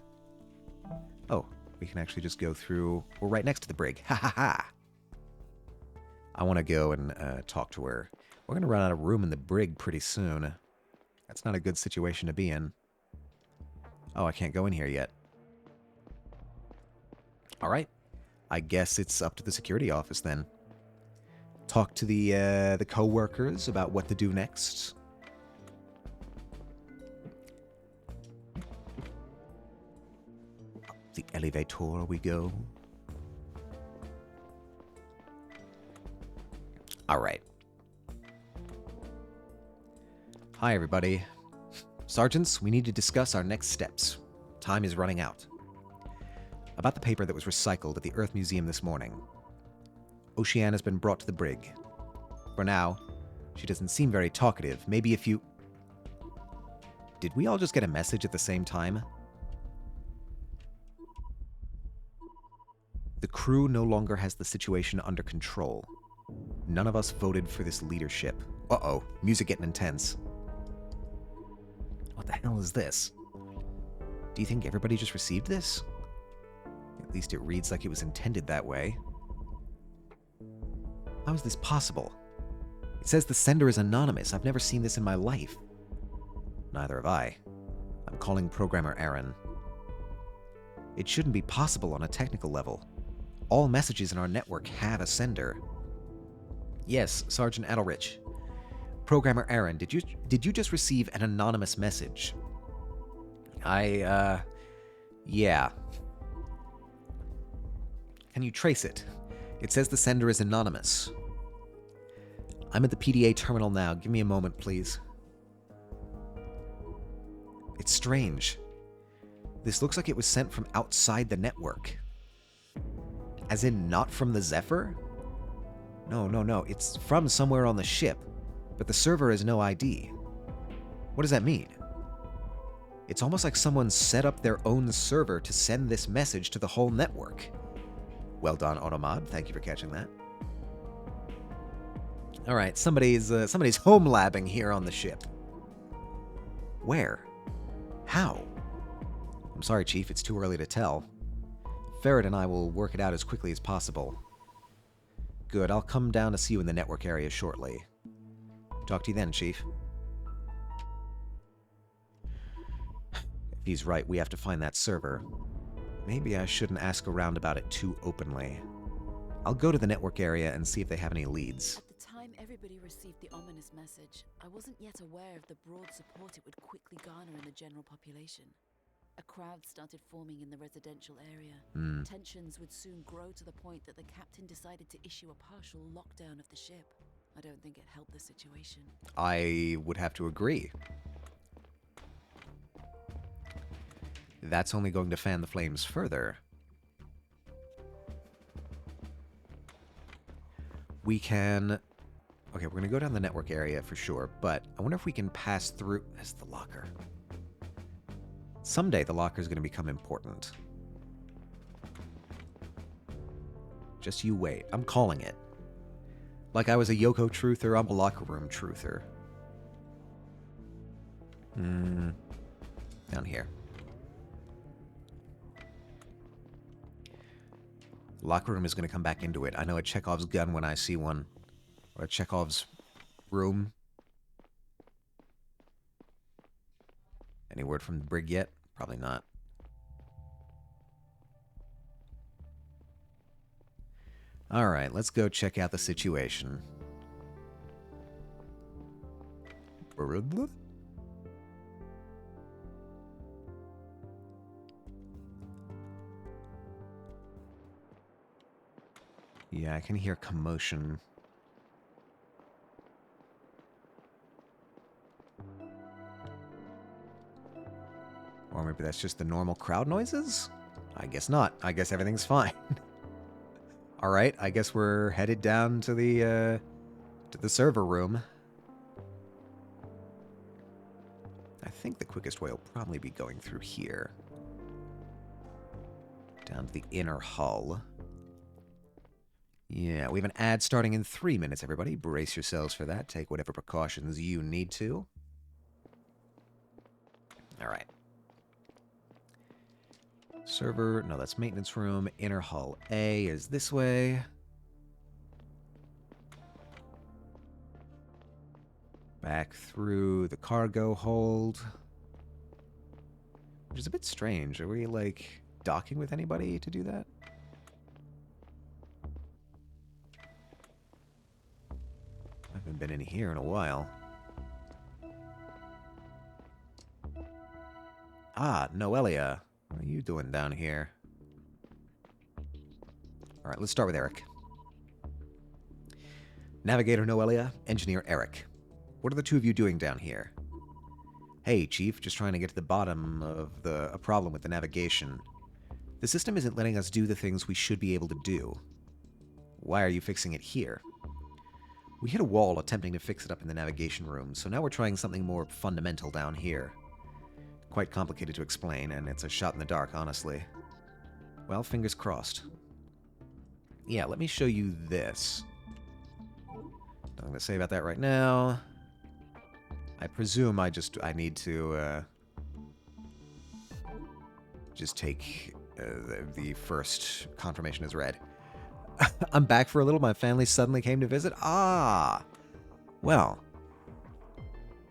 Oh, we can actually just go through... We're right next to the brig. Ha ha ha! I want to go and talk to her. We're going to run out of room in the brig pretty soon. That's not a good situation to be in. Oh, I can't go in here yet. All right. I guess it's up to the security office then. Talk to the co-workers about what to do next. Up the elevator we go. All right. Hi, everybody. Sergeants, we need to discuss our next steps. Time is running out. About the paper that was recycled at the Earth Museum this morning. Oceane has been brought to the brig. For now, she doesn't seem very talkative. Maybe if you... Did we all just get a message at the same time? The crew no longer has the situation under control. None of us voted for this leadership. Uh-oh, music getting intense. the hell is this? Do you think everybody just received this? At least it reads like it was intended that way. How is this possible? It says the sender is anonymous. I've never seen this in my life. Neither have I. I'm calling Programmer Aaron. It shouldn't be possible on a technical level. All messages in our network have a sender. Yes, Sergeant Adelrich. Programmer Aaron, did you just receive an anonymous message? Yeah. Can you trace it? It says the sender is anonymous. I'm at the PDA terminal now. Give me a moment, please. It's strange. This looks like it was sent from outside the network. As in, not from the Zephyr? No. It's from somewhere on the ship, but the server has no ID. What does that mean? It's almost like someone set up their own server to send this message to the whole network. Well done, Automod. Thank you for catching that. All right, somebody's home labbing here on the ship. Where? How? I'm sorry, Chief. It's too early to tell. Ferret and I will work it out as quickly as possible. Good. I'll come down to see you in the network area shortly. Talk to you then, Chief. If he's right, we have to find that server. Maybe I shouldn't ask around about it too openly. I'll go to the network area and see if they have any leads. At the time everybody received the ominous message, I wasn't yet aware of the broad support it would quickly garner in the general population. A crowd started forming in the residential area. Tensions would soon grow to the point that the captain decided to issue a partial lockdown of the ship. I don't think it helped the situation. I would have to agree. That's only going to fan the flames further. We can... Okay, we're going to go down the network area for sure, but I wonder if we can pass through... That's the locker. Someday the locker is going to become important. Just you wait. I'm calling it. Like I was a Yoko truther, I'm a locker room truther. Down here. Locker room is going to come back into it. I know a Chekhov's gun when I see one. Or a Chekhov's room. Any word from the brig yet? Probably not. Alright, let's go check out the situation. Yeah, I can hear commotion. Or maybe that's just the normal crowd noises? I guess not. I guess everything's fine. Alright, I guess we're headed down to the server room. I think the quickest way will probably be going through here. Down to the inner hull. Yeah, we have an ad starting in 3 minutes, everybody. Brace yourselves for that. Take whatever precautions you need to. Alright. Server, no, that's maintenance room. Inner hull A is this way. Back through the cargo hold. Which is a bit strange. Are we, like, docking with anybody to do that? I haven't been in here in a while. Ah, Noelia. What are you doing down here? Alright, let's start with Eric. Navigator Noelia, Engineer Eric. What are the two of you doing down here? Hey, Chief, just trying to get to the bottom of a problem with the navigation. The system isn't letting us do the things we should be able to do. Why are you fixing it here? We hit a wall attempting to fix it up in the navigation room, so now we're trying something more fundamental down here. Quite complicated to explain, and it's a shot in the dark, honestly. Well, fingers crossed. Yeah, let me show you this. Nothing to say about that right now. I presume I need to just take the first confirmation as read. I'm back for a little. My family suddenly came to visit. Ah, well,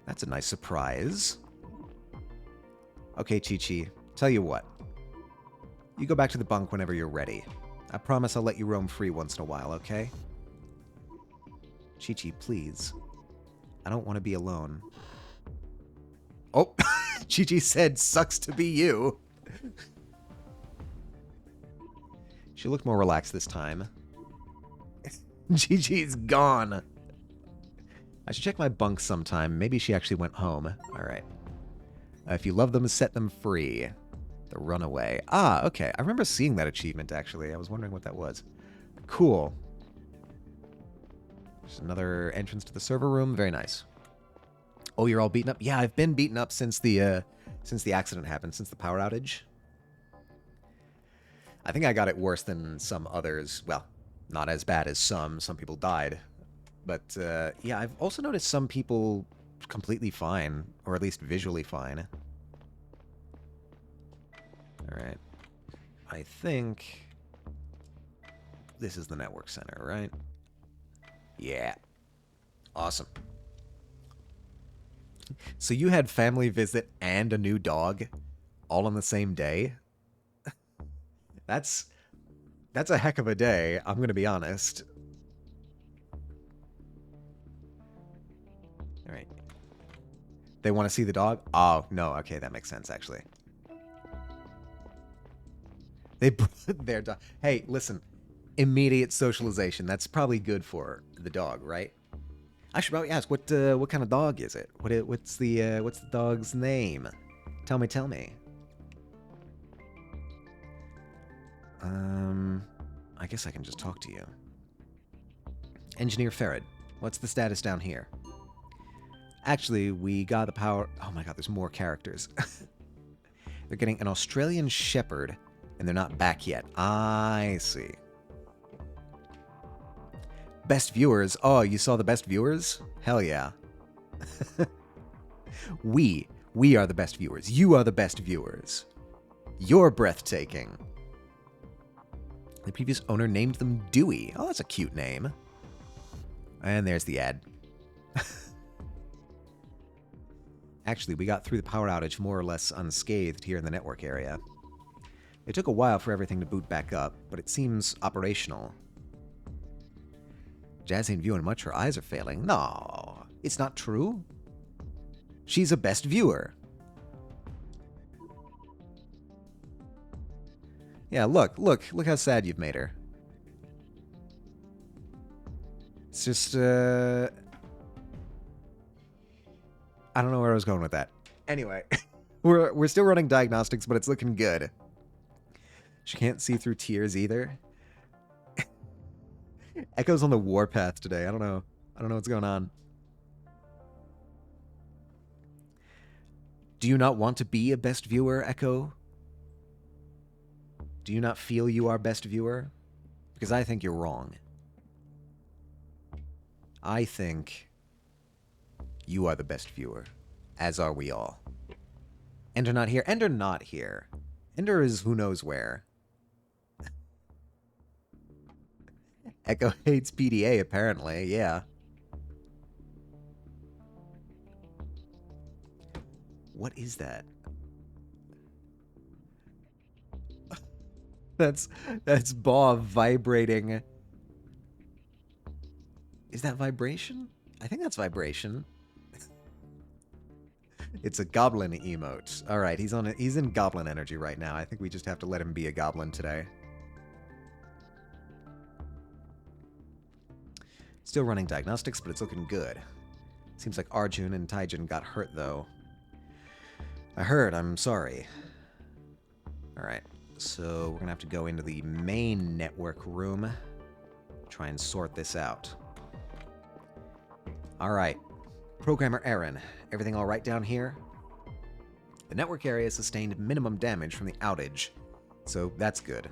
that's a nice surprise. Okay, Chi-Chi, tell you what. You go back to the bunk whenever you're ready. I promise I'll let you roam free once in a while, okay? Chi-Chi, please. I don't want to be alone. Oh, Chi-Chi said, sucks to be you. She looked more relaxed this time. Chi-Chi's gone. I should check my bunk sometime. Maybe she actually went home. All right. If you love them, set them free. The runaway. Ah, okay. I remember seeing that achievement, actually. I was wondering what that was. Cool. There's another entrance to the server room. Very nice. Oh, you're all beaten up? Yeah, I've been beaten up since the accident happened, since the power outage. I think I got it worse than some others. Well, not as bad as some. Some people died. But, yeah, I've also noticed some people completely fine, or at least visually fine. Alright. I think this is the network center, right? Yeah. Awesome. So you had family visit and a new dog all on the same day? That's a heck of a day, I'm going to be honest. All right. They want to see the dog? Oh, no. Okay, that makes sense, actually. They brought their dog. Hey, listen. Immediate socialization. That's probably good for the dog, right? I should probably ask, what kind of dog is it? What's the dog's name? Tell me. I guess I can just talk to you. Engineer Farad, what's the status down here? Actually, we got the power... Oh my god, there's more characters. They're getting an Australian Shepherd, and they're not back yet. I see. Best viewers. Oh, you saw the best viewers? Hell yeah. We are the best viewers. You are the best viewers. You're breathtaking. The previous owner named them Dewey. Oh, that's a cute name. And there's the ad. Actually, we got through the power outage more or less unscathed here in the network area. It took a while for everything to boot back up, but it seems operational. Jazz ain't viewing much, her eyes are failing. No, it's not true. She's a best viewer. Yeah, look how sad you've made her. It's just, I don't know where I was going with that. Anyway, we're still running diagnostics, but it's looking good. She can't see through tears either. Echo's on the warpath today. I don't know what's going on. Do you not want to be a best viewer, Echo? Do you not feel you are best viewer? Because I think you're wrong. I think you are the best viewer, as are we all. Ender not here. Ender not here. Ender is who knows where. Echo hates PDA, apparently. Yeah. What is that? That's Bob vibrating. Is that vibration? I think that's vibration. It's a goblin emote. All right, he's in goblin energy right now. I think we just have to let him be a goblin today. Still running diagnostics, but it's looking good. Seems like Arjun and Taijin got hurt, though. I heard. I'm sorry. Alright, so we're gonna have to go into the main network room. Try and sort this out. Alright. Programmer Aaron, everything alright down here? The network area sustained minimum damage from the outage, so that's good.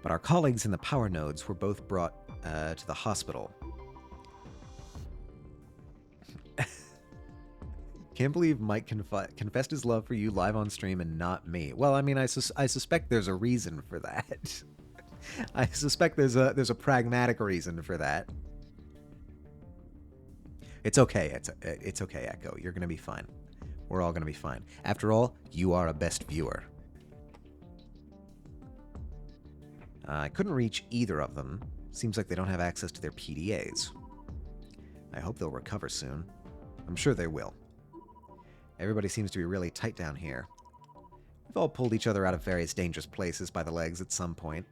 But our colleagues in the power nodes were both brought to the hospital. Can't believe Mike confessed his love for you live on stream and not me. Well, I mean, I suspect there's a reason for that. I suspect there's a pragmatic reason for that. It's okay. It's okay, Echo. You're gonna be fine. We're all gonna be fine. After all, you are a best viewer. I couldn't reach either of them. Seems like they don't have access to their PDAs. I hope they'll recover soon. I'm sure they will. Everybody seems to be really tight down here. We've all pulled each other out of various dangerous places by the legs at some point.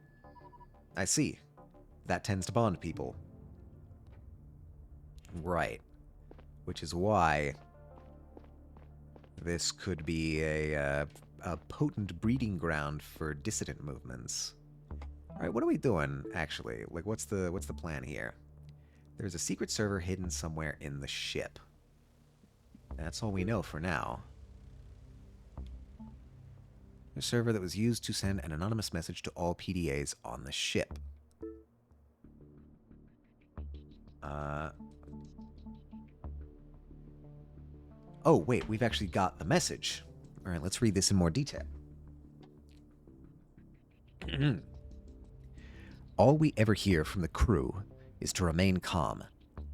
I see. That tends to bond people. Right. Which is why this could be a potent breeding ground for dissident movements. All right, what are we doing, actually? Like, what's the plan here? There's a secret server hidden somewhere in the ship. That's all we know for now. A server that was used to send an anonymous message to all PDAs on the ship. Oh, wait, we've actually got the message. All right, let's read this in more detail. All we ever hear from the crew is to remain calm,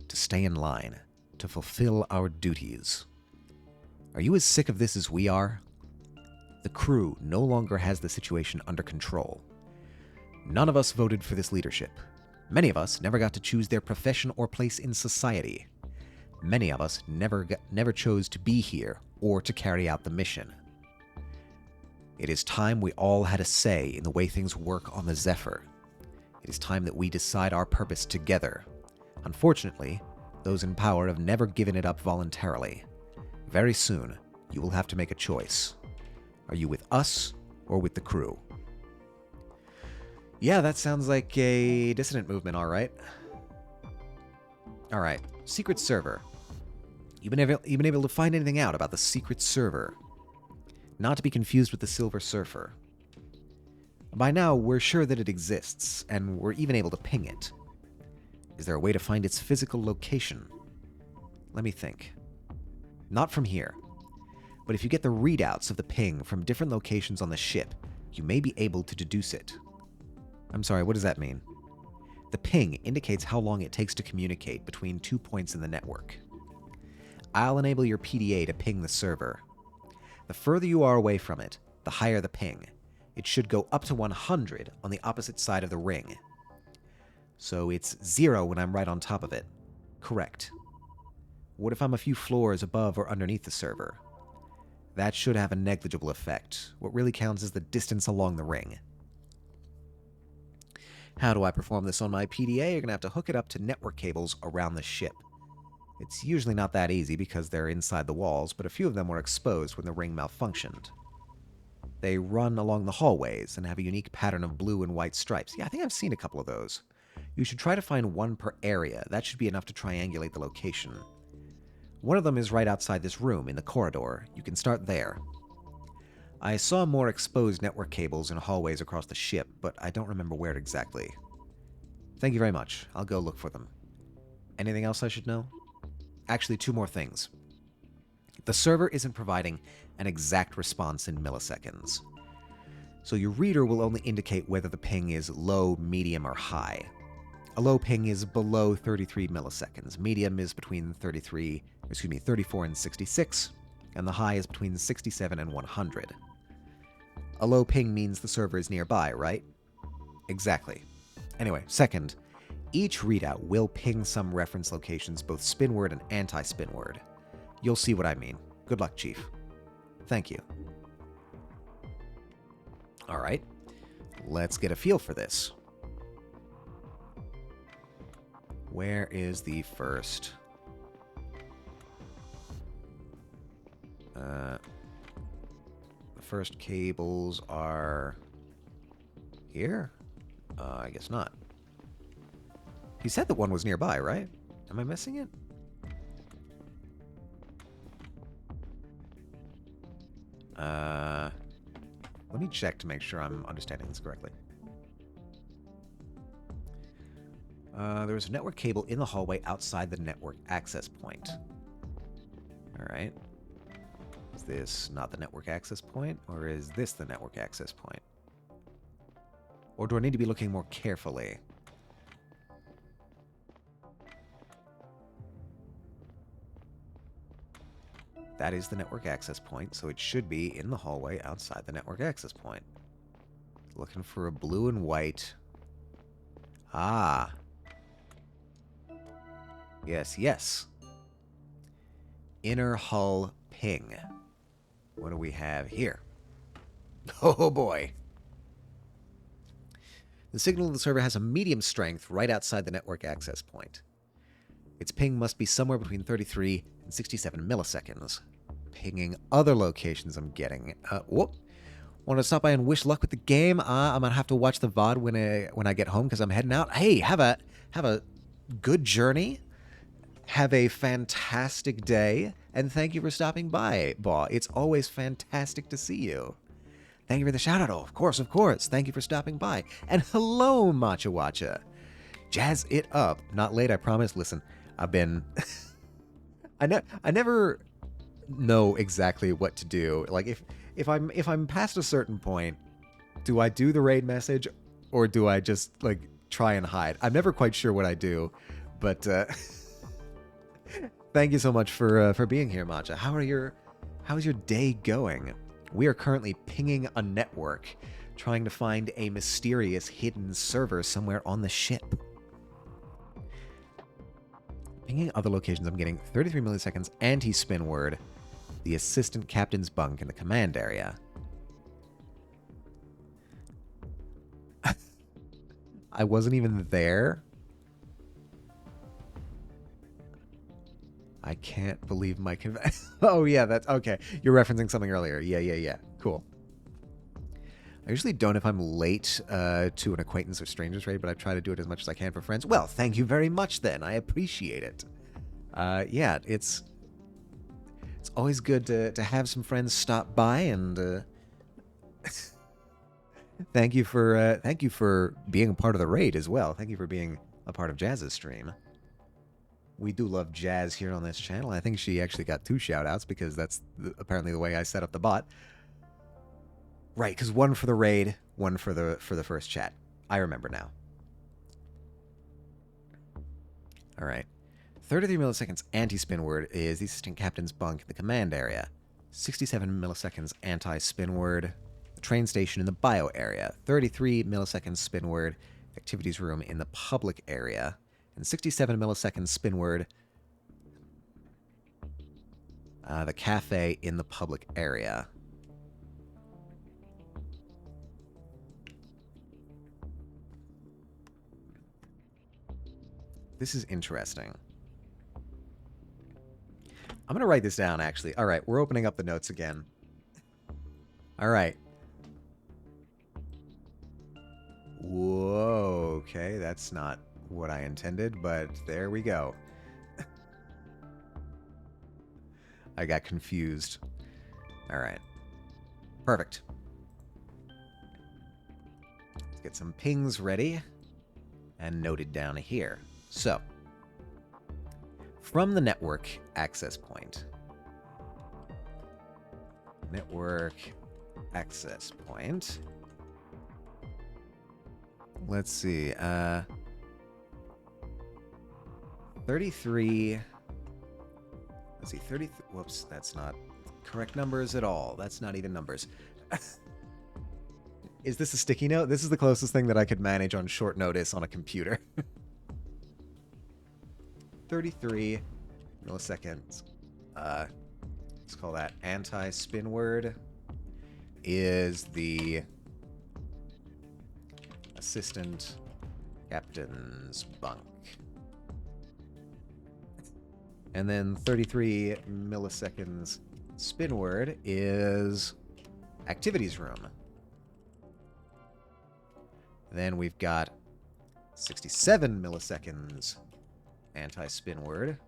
to stay in line, to fulfill our duties. Are you as sick of this as we are? The crew no longer has the situation under control. None of us voted for this leadership. Many of us never got to choose their profession or place in society. Many of us never chose to be here or to carry out the mission. It is time we all had a say in the way things work on the Zephyr. It is time that we decide our purpose together. Unfortunately, those in power have never given it up voluntarily. Very soon, you will have to make a choice. Are you with us or with the crew? Yeah, that sounds like a dissident movement, all right. All right, secret server. You been able to find anything out about the secret server? Not to be confused with the Silver Surfer. By now, we're sure that it exists, and we're even able to ping it. Is there a way to find its physical location? Let me think. Not from here. But if you get the readouts of the ping from different locations on the ship, you may be able to deduce it. I'm sorry, what does that mean? The ping indicates how long it takes to communicate between 2 points in the network. I'll enable your PDA to ping the server. The further you are away from it, the higher the ping. It should go up to 100 on the opposite side of the ring. So it's 0 when I'm right on top of it. Correct. What if I'm a few floors above or underneath the server? That should have a negligible effect. What really counts is the distance along the ring. How do I perform this on my PDA? You're going to have to hook it up to network cables around the ship. It's usually not that easy because they're inside the walls, but a few of them were exposed when the ring malfunctioned. They run along the hallways and have a unique pattern of blue and white stripes. Yeah, I think I've seen a couple of those. You should try to find one per area. That should be enough to triangulate the location. One of them is right outside this room in the corridor. You can start there. I saw more exposed network cables in hallways across the ship, but I don't remember where exactly. Thank you very much. I'll go look for them. Anything else I should know? Actually, 2 more things. The server isn't providing an exact response in milliseconds. So your reader will only indicate whether the ping is low, medium, or high. A low ping is below 33 milliseconds. Medium is between 34 and 66, and the high is between 67 and 100. A low ping means the server is nearby, right? Exactly. Anyway, second, each readout will ping some reference locations, both spinward and anti-spinward. You'll see what I mean. Good luck, Chief. Thank you. All right, let's get a feel for this. Where is the first? The first cables are here? I guess not. He said that one was nearby, right? Am I missing it? Let me check to make sure I'm understanding this correctly. There was a network cable in the hallway outside the network access point. All right. Is this not the network access point, or is this the network access point? Or do I need to be looking more carefully? That is the network access point, so it should be in the hallway outside the network access point. Looking for a blue and white. Ah. Yes, yes. Inner hull ping. What do we have here? Oh boy. The signal of the server has a medium strength right outside the network access point. Its ping must be somewhere between 33 and 67 milliseconds. Pinging other locations I'm getting. Whoop. Want to stop by and wish luck with the game? I'm going to have to watch the VOD when I get home because I'm heading out. Hey, have a good journey. Have a fantastic day. And thank you for stopping by, Baw. It's always fantastic to see you. Thank you for the shout-out. Oh, of course, of course. Thank you for stopping by. And hello, Matcha Watcha. Jazz it up. Not late, I promise. Listen, I've been... I never know exactly what to do. Like, if I'm past a certain point, do I do the raid message, or do I just, like, try and hide? I'm never quite sure what I do, but thank you so much for being here, Matcha. How's your day going? We are currently pinging a network, trying to find a mysterious hidden server somewhere on the ship. Pinging other locations, I'm getting 33 milliseconds anti-spin word, the assistant captain's bunk in the command area. I wasn't even there. I can't believe my Oh yeah, that's okay. You're referencing something earlier. Yeah. Cool. I usually don't if I'm late to an acquaintance or strangers raid, but I try to do it as much as I can for friends. Well, thank you very much then. I appreciate it. Yeah, it's always good to have some friends stop by, and thank you for being a part of the raid as well. Thank you for being a part of Jazz's stream. We do love Jazz here on this channel. I think she actually got 2 shout-outs because that's apparently the way I set up the bot. Right, because one for the raid, one for the first chat. I remember now. All right. 33 milliseconds anti-spin word is the assistant captain's bunk in the command area. 67 milliseconds anti-spin word, the train station in the bio area. 33 milliseconds spin word, activities room in the public area. And 67 milliseconds spin word, the cafe in the public area. This is interesting. I'm going to write this down, actually. All right, we're opening up the notes again. All right. Whoa, okay, that's not what I intended, but there we go. I got confused. All right. Perfect. Let's get some pings ready and noted down here. So, from the network access point. Network access point. Let's see. 33. Let's see. 30. Whoops, that's not correct numbers at all. That's not even numbers. Is this a sticky note? This is the closest thing that I could manage on short notice on a computer. 33 milliseconds. Let's call that anti-spin word. Is the assistant captain's bunk. And then 33 milliseconds spin word is activities room. Then we've got 67 milliseconds anti-spin word.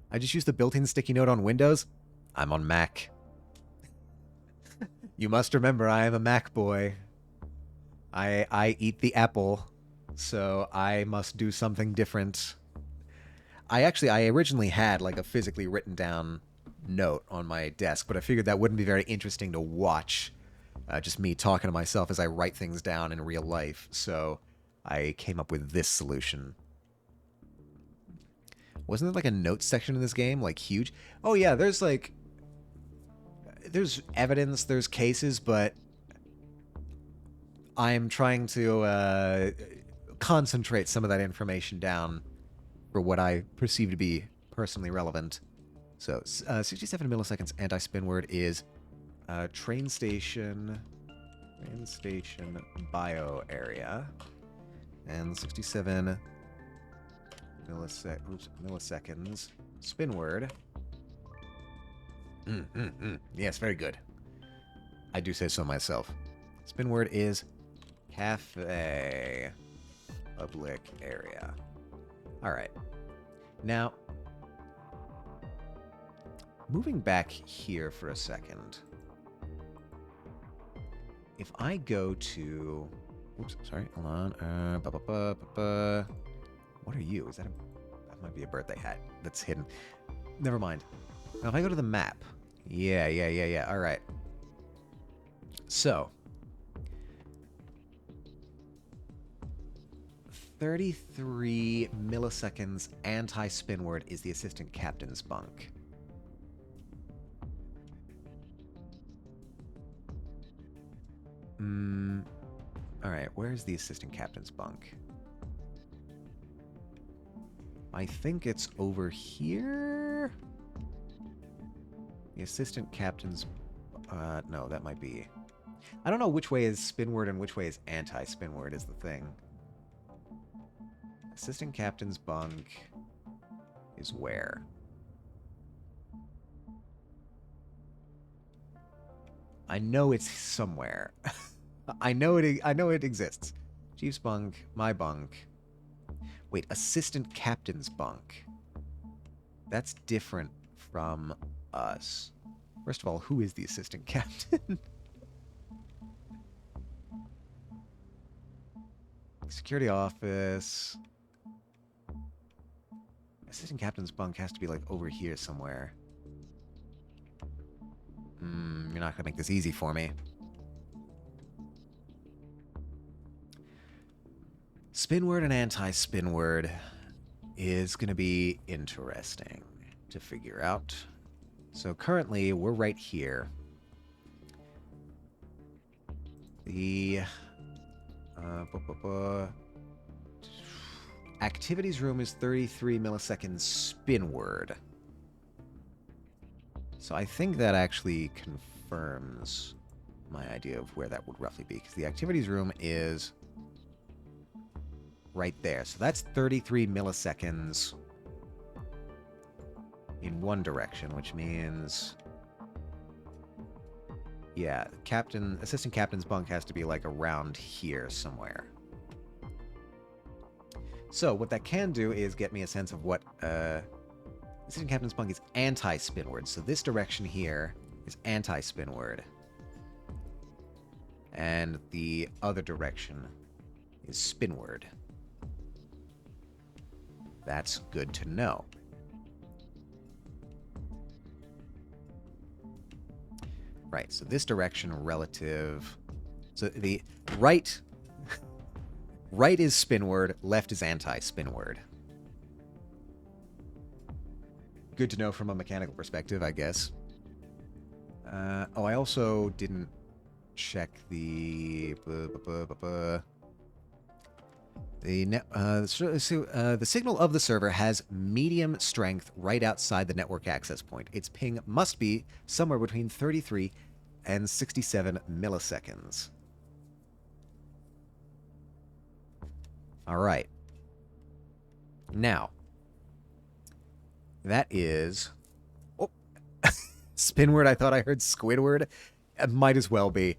I just used the built-in sticky note on Windows. I'm on Mac. You must remember I am a Mac boy. I eat the apple, so I must do something different. I originally had like a physically written down note on my desk, but I figured that wouldn't be very interesting to watch. Just me talking to myself as I write things down in real life. So I came up with this solution. Wasn't there like a notes section in this game? Like huge? Oh yeah, there's evidence, there's cases, but I'm trying to concentrate some of that information down for what I perceive to be personally relevant. So 67 milliseconds anti-spin word is train station bio area, and 67 milliseconds spin word. Yes, very good. I do say so myself. Spin word is cafe public area. All right. Now, moving back here for a second. If I go to... Oops, sorry, hold on. What are you? Is that a... That might be a birthday hat that's hidden. Never mind. Now, if I go to the map... Yeah. All right. So... 33 milliseconds anti-spin word is the assistant captain's bunk. Alright, where's the assistant captain's bunk? I think it's over here? The assistant captain's... no, that might be... I don't know which way is spin word and which way is anti-spin word is the thing. Assistant captain's bunk is where? I know it's somewhere. I know it exists. Chief's bunk, my bunk. Wait, assistant captain's bunk. That's different from us. First of all, who is the assistant captain? Security office. Assistant captain's bunk has to be like over here somewhere. You're not gonna make this easy for me. Spin word and anti-spin word is gonna be interesting to figure out. So currently we're right here. The activities room is 33 milliseconds spin word. So I think that actually confirms my idea of where that would roughly be, because the activities room is right there. So that's 33 milliseconds in one direction, which means... Yeah, assistant captain's bunk has to be like around here somewhere. So what that can do is get me a sense of what assistant captain's bunk is anti-spin word. So this direction here is anti-spin word. And the other direction is spin word. That's good to know. Right, so this direction relative... So the right... right is spin word, left is anti-spin word. Good to know from a mechanical perspective, I guess. Oh, I also didn't check the... The signal of the server has medium strength right outside the network access point. Its ping must be somewhere between 33 and 67 milliseconds. All right. Now, that is... Oh, Spinward, I thought I heard Squidward. It might as well be.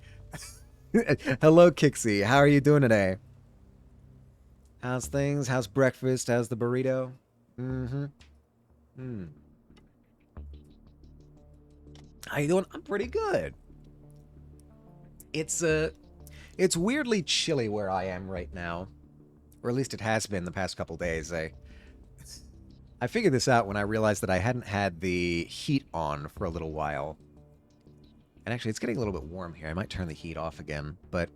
Hello, Kixie. How are you doing today? How's things? How's breakfast? How's the burrito? How you doing? I'm pretty good. It's weirdly chilly where I am right now. Or at least it has been the past couple days. I figured this out when I realized that I hadn't had the heat on for a little while. And actually, it's getting a little bit warm here. I might turn the heat off again, but...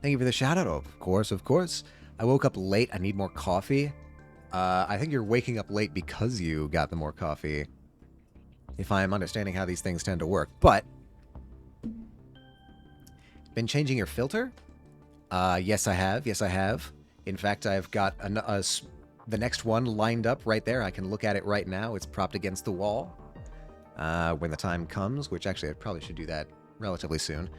Thank you for the shout-out. Of course, of course. I woke up late. I need more coffee. I think you're waking up late because you got the more coffee. If I'm understanding how these things tend to work. But... Been changing your filter? Yes, I have. Yes, I have. In fact, I've got the next one lined up right there. I can look at it right now. It's propped against the wall. When the time comes, which actually I probably should do that relatively soon.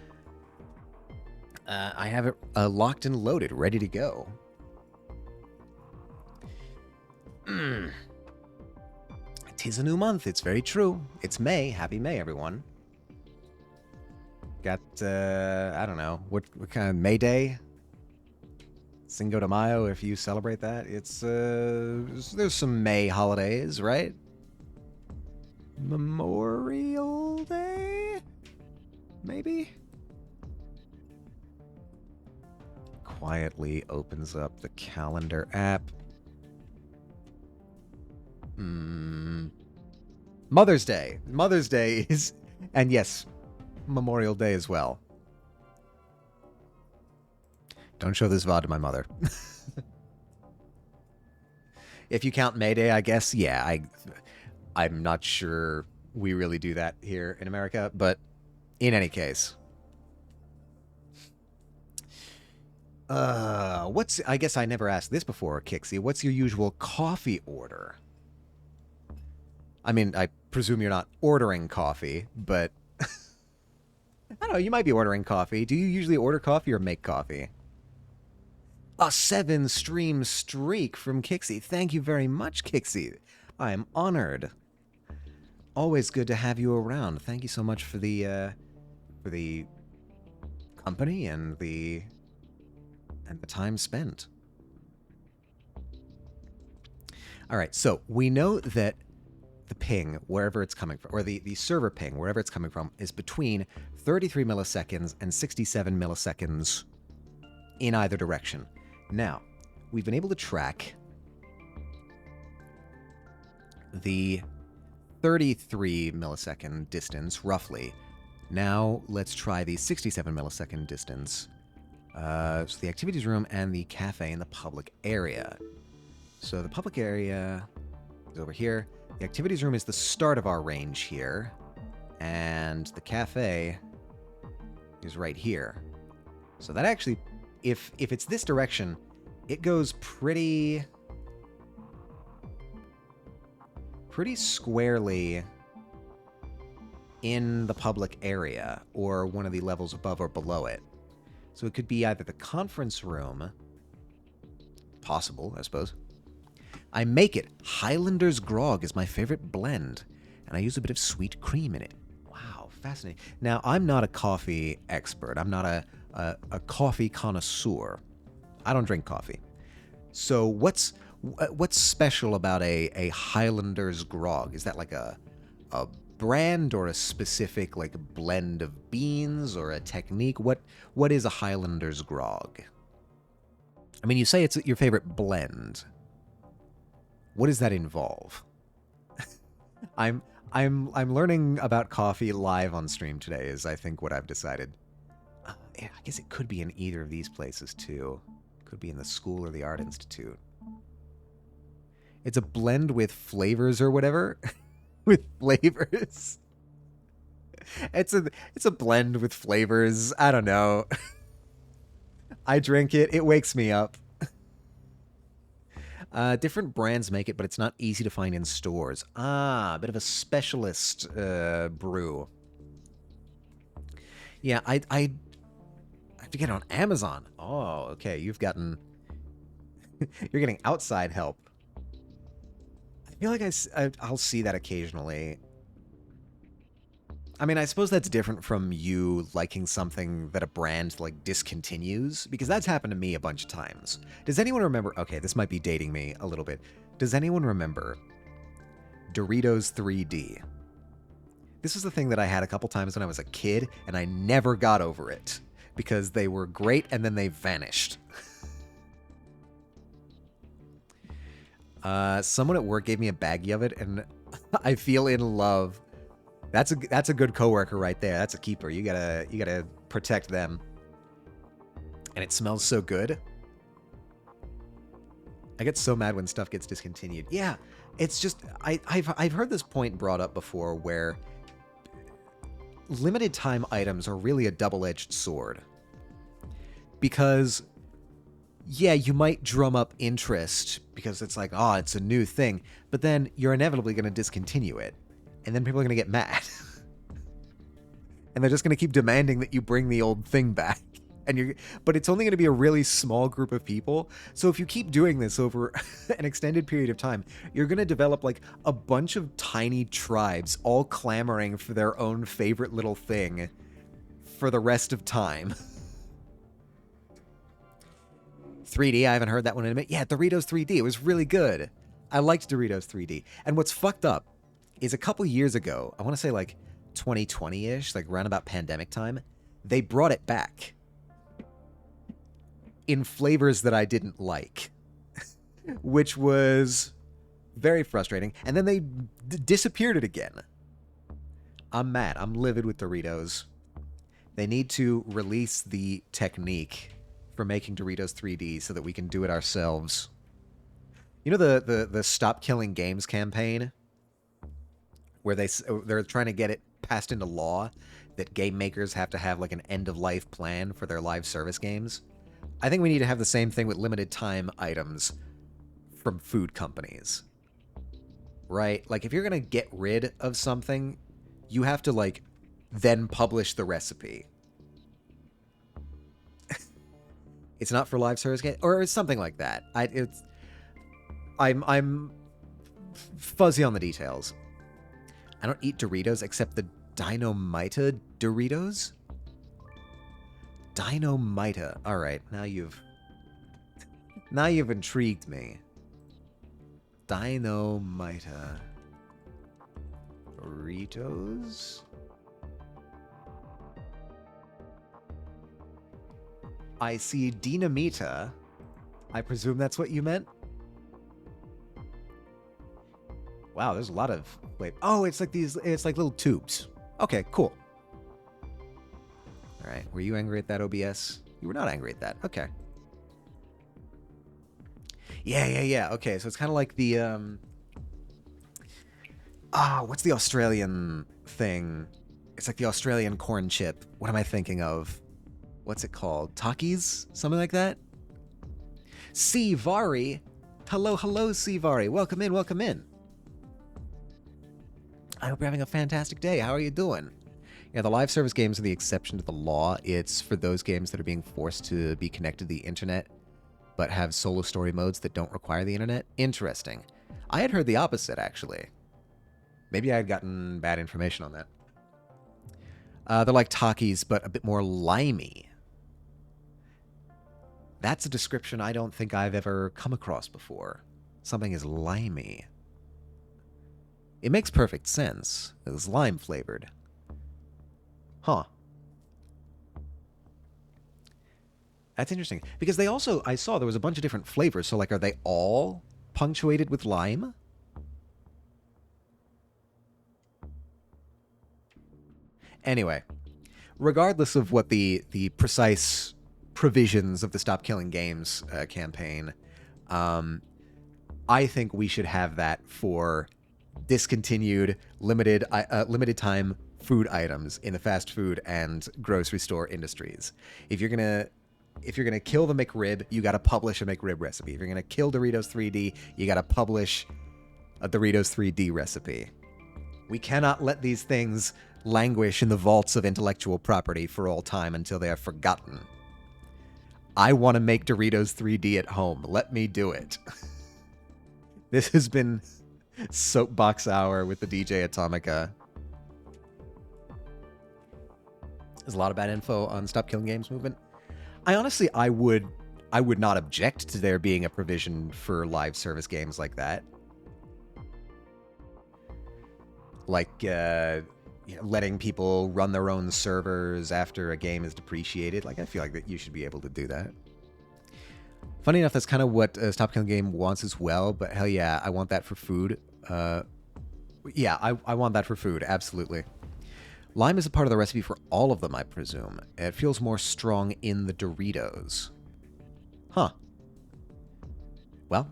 I have it locked and loaded, ready to go. 'Tis a new month. It's very true. It's May. Happy May, everyone. Got, I don't know, what kind of May Day? Cinco de Mayo, if you celebrate that. It's, there's some May holidays, right? Memorial Day? Maybe? Quietly opens up the calendar app. Mother's Day. Mother's Day is... And yes, Memorial Day as well. Don't show this VOD to my mother. If you count May Day, I guess, yeah, I'm not sure we really do that here in America, but in any case. I guess I never asked this before, Kixie. What's your usual coffee order? I mean, I presume you're not ordering coffee, but... I don't know, you might be ordering coffee. Do you usually order coffee or make coffee? A 7-stream streak from Kixie. Thank you very much, Kixie. I am honored. Always good to have you around. Thank you so much for the company and the time spent. All right, so we know that the ping, wherever it's coming from, or the server ping, wherever it's coming from, is between 33 milliseconds and 67 milliseconds in either direction. Now, we've been able to track the 33 millisecond distance, roughly. Now, let's try the 67 millisecond distance. So the activities room and the cafe in the public area. So the public area is over here. The activities room is the start of our range here. And the cafe is right here. So that actually, if it's this direction, it goes pretty squarely in the public area, or one of the levels above or below it. So it could be either the conference room, possible, I suppose. I make it. Highlander's Grog is my favorite blend, and I use a bit of sweet cream in it. Wow, fascinating. Now, I'm not a coffee expert. I'm not a coffee connoisseur. I don't drink coffee. So what's special about a Highlander's Grog? Is that like a brand or a specific like blend of beans or a technique? What is a Highlander's Grog? I mean, you say it's your favorite blend. What does that involve? I'm learning about coffee live on stream today, is I think what I've decided. I guess it could be in either of these places too. Could be in the school or the art institute. It's a blend with flavors or whatever. With flavors. It's a blend with flavors. I don't know. I drink it. It wakes me up. Different brands make it, but it's not easy to find in stores. A bit of a specialist brew. Yeah, I have to get it on Amazon. Oh, okay. You're getting outside help. I feel like I'll see that occasionally. I mean, I suppose that's different from you liking something that a brand like discontinues, because that's happened to me a bunch of times. Does anyone remember? Okay, this might be dating me a little bit. Does anyone remember Doritos 3D? This was the thing that I had a couple times when I was a kid, and I never got over it because they were great and then they vanished. Someone at work gave me a baggie of it, and I feel in love. That's a good coworker right there. That's a keeper. You gotta protect them. And it smells so good. I get so mad when stuff gets discontinued. Yeah, it's just I've heard this point brought up before where limited time items are really a double-edged sword. Because yeah, you might drum up interest because it's like, oh, it's a new thing, but then you're inevitably going to discontinue it. And then people are going to get mad. And they're just going to keep demanding that you bring the old thing back. But it's only going to be a really small group of people. So if you keep doing this over an extended period of time, you're going to develop like a bunch of tiny tribes all clamoring for their own favorite little thing for the rest of time. 3D, I haven't heard that one in a minute. Yeah, Doritos 3D, it was really good. I liked Doritos 3D. And what's fucked up is a couple years ago, I want to say like 2020-ish, like around about pandemic time, they brought it back in flavors that I didn't like, which was very frustrating. And then they disappeared it again. I'm mad. I'm livid with Doritos. They need to release the technique for making Doritos 3D so that we can do it ourselves. You know the Stop Killing Games campaign? Where they're trying to get it passed into law that game makers have to have like an end-of-life plan for their live service games. I think we need to have the same thing with limited time items from food companies. Right? Like if you're going to get rid of something, you have to like then publish the recipe. It's not for live service game, or it's something like that. I'm fuzzy on the details. I don't eat Doritos except the Dynamita Doritos. Dynamita. All right, now you've intrigued me. Dynamita Doritos. I see Dynamita. I presume that's what you meant? Wow, there's a lot of... Wait. Oh, it's like these... It's like little tubes. Okay, cool. Alright, were you angry at that, OBS? You were not angry at that. Okay. Yeah. Okay, so it's kind of like the... what's the Australian thing? It's like the Australian corn chip. What am I thinking of? What's it called? Takis? Something like that? Sivari. Hello, Sivari. Welcome in. I hope you're having a fantastic day. How are you doing? Yeah, the live service games are the exception to the law. It's for those games that are being forced to be connected to the internet, but have solo story modes that don't require the internet. Interesting. I had heard the opposite, actually. Maybe I had gotten bad information on that. They're like Takis, but a bit more limey. That's a description I don't think I've ever come across before. Something is limey. It makes perfect sense. It's lime flavored. Huh. That's interesting. Because they also, I saw there was a bunch of different flavors. So, like, are they all punctuated with lime? Anyway, regardless of what the precise provisions of the Stop Killing Games campaign, I think we should have that for discontinued limited time food items in the fast food and grocery store industries. If you're gonna kill the McRib, you got to publish a McRib recipe. If you're gonna kill Doritos 3D, you got to publish a Doritos 3D recipe. We cannot let these things languish in the vaults of intellectual property for all time until they are forgotten. I want to make Doritos 3D at home. Let me do it. This has been Soapbox Hour with the DJ Atomica. There's a lot of bad info on Stop Killing Games movement. I would not object to there being a provision for live service games like that. Like, letting people run their own servers after a game is depreciated. Like, I feel like that you should be able to do that. Funny enough, that's kind of what Stop Killing Game wants as well, but hell yeah, I want that for food. Yeah, I want that for food, absolutely. Lime is a part of the recipe for all of them, I presume. It feels more strong in the Doritos. Huh. Well,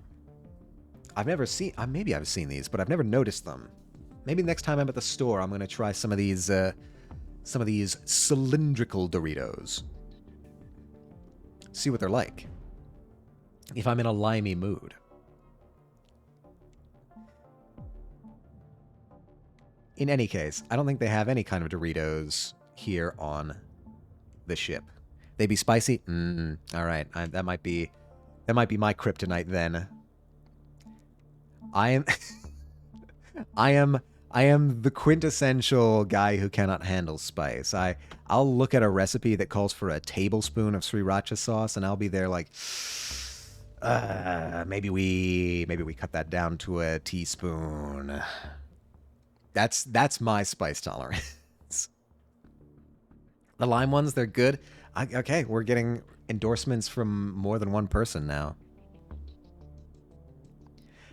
I've never seen... maybe I've seen these, but I've never noticed them. Maybe next time I'm at the store, I'm going to try some of these cylindrical Doritos. See what they're like. If I'm in a limey mood. In any case, I don't think they have any kind of Doritos here on the ship. They be spicy? All right, that might be my kryptonite then. I am the quintessential guy who cannot handle spice. I'll look at a recipe that calls for a tablespoon of sriracha sauce, and I'll be there like, maybe we cut that down to a teaspoon. That's my spice tolerance. The lime ones, they're good. Okay, we're getting endorsements from more than one person now.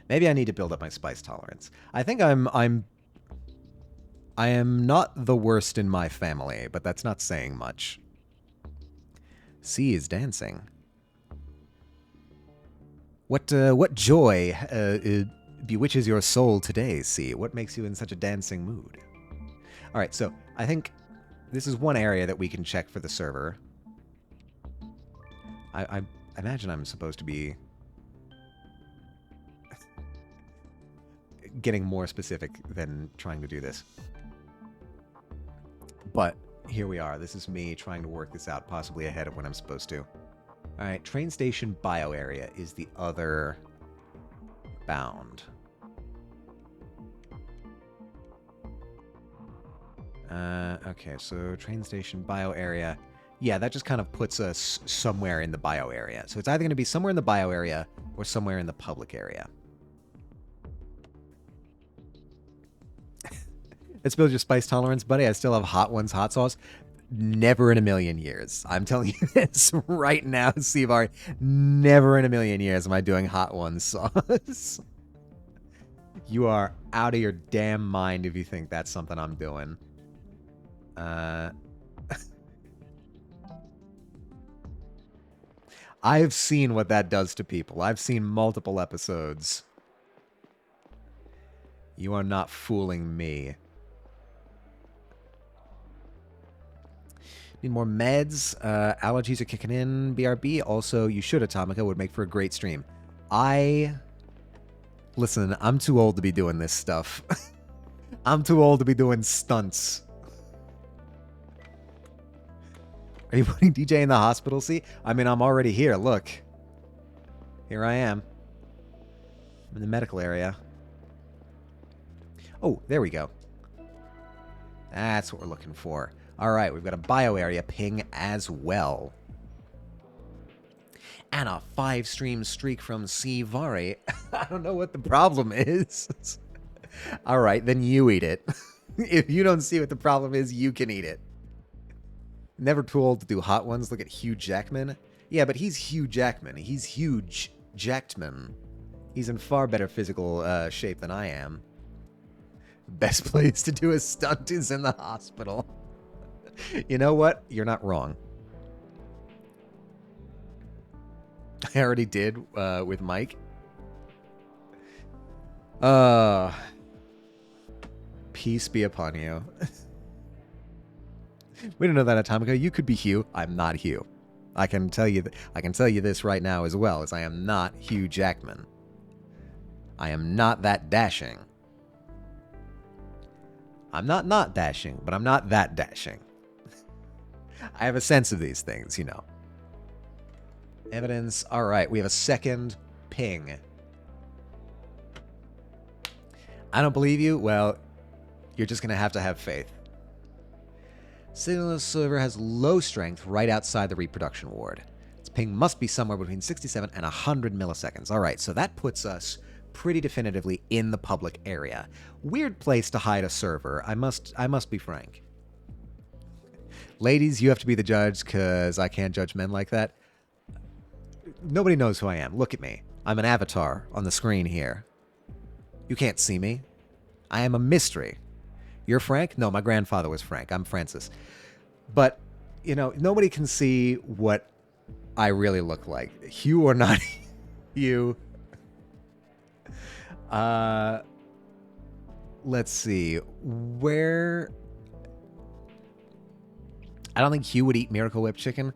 Maybe I need to build up my spice tolerance. I think I am not the worst in my family, but that's not saying much. C is dancing. What joy bewitches your soul today, C? What makes you in such a dancing mood? All right, so I think this is one area that we can check for the server. I imagine I'm supposed to be getting more specific than trying to do this. But here we are. This is me trying to work this out, possibly ahead of when I'm supposed to. All right, train station bio area is the other bound. Okay, so train station bio area. Yeah, that just kind of puts us somewhere in the bio area. So it's either going to be somewhere in the bio area or somewhere in the public area. Let's build your spice tolerance, buddy. I still have hot ones, hot sauce. Never in a million years. I'm telling you this right now, Sivari. Never in a million years am I doing hot ones sauce. You are out of your damn mind if you think that's something I'm doing. I've seen what that does to people. I've seen multiple episodes. You are not fooling me. Need more meds. Allergies are kicking in. BRB. Also, you should, Atomica. Would make for a great stream. Listen, I'm too old to be doing this stuff. I'm too old to be doing stunts. Are you putting DJ in the hospital seat? I mean, I'm already here. Look. Here I am. I'm in the medical area. Oh, there we go. That's what we're looking for. All right, we've got a bio area ping as well. And a 5-stream streak from Sivari. I don't know what the problem is. All right, then you eat it. If you don't see what the problem is, you can eat it. Never too old to do hot ones. Look at Hugh Jackman. Yeah, but he's Hugh Jackman. He's huge Jackman. He's in far better physical shape than I am. Best place to do a stunt is in the hospital. You know what? You're not wrong. I already did with Mike. Peace be upon you. We don't know that, Atomica. You could be Hugh. I'm not Hugh. I can tell you this right now as well, as I am not Hugh Jackman. I am not that dashing. I'm not dashing, but I'm not that dashing. I have a sense of these things, you know. Evidence. All right, we have a second ping. I don't believe you. Well, you're just going to have faith. Signal server has low strength right outside the reproduction ward. Its ping must be somewhere between 67 and 100 milliseconds. All right, so that puts us pretty definitively in the public area. Weird place to hide a server. I must be frank. Ladies, you have to be the judge because I can't judge men like that. nobody knows who I am. Look at me. I'm an avatar on the screen here. You can't see me. I am a mystery. You're Frank? No, my grandfather was Frank. I'm Francis. But, nobody can see what I really look like. Hugh or not Hugh. Let's see. Where... I don't think Hugh would eat Miracle Whip chicken.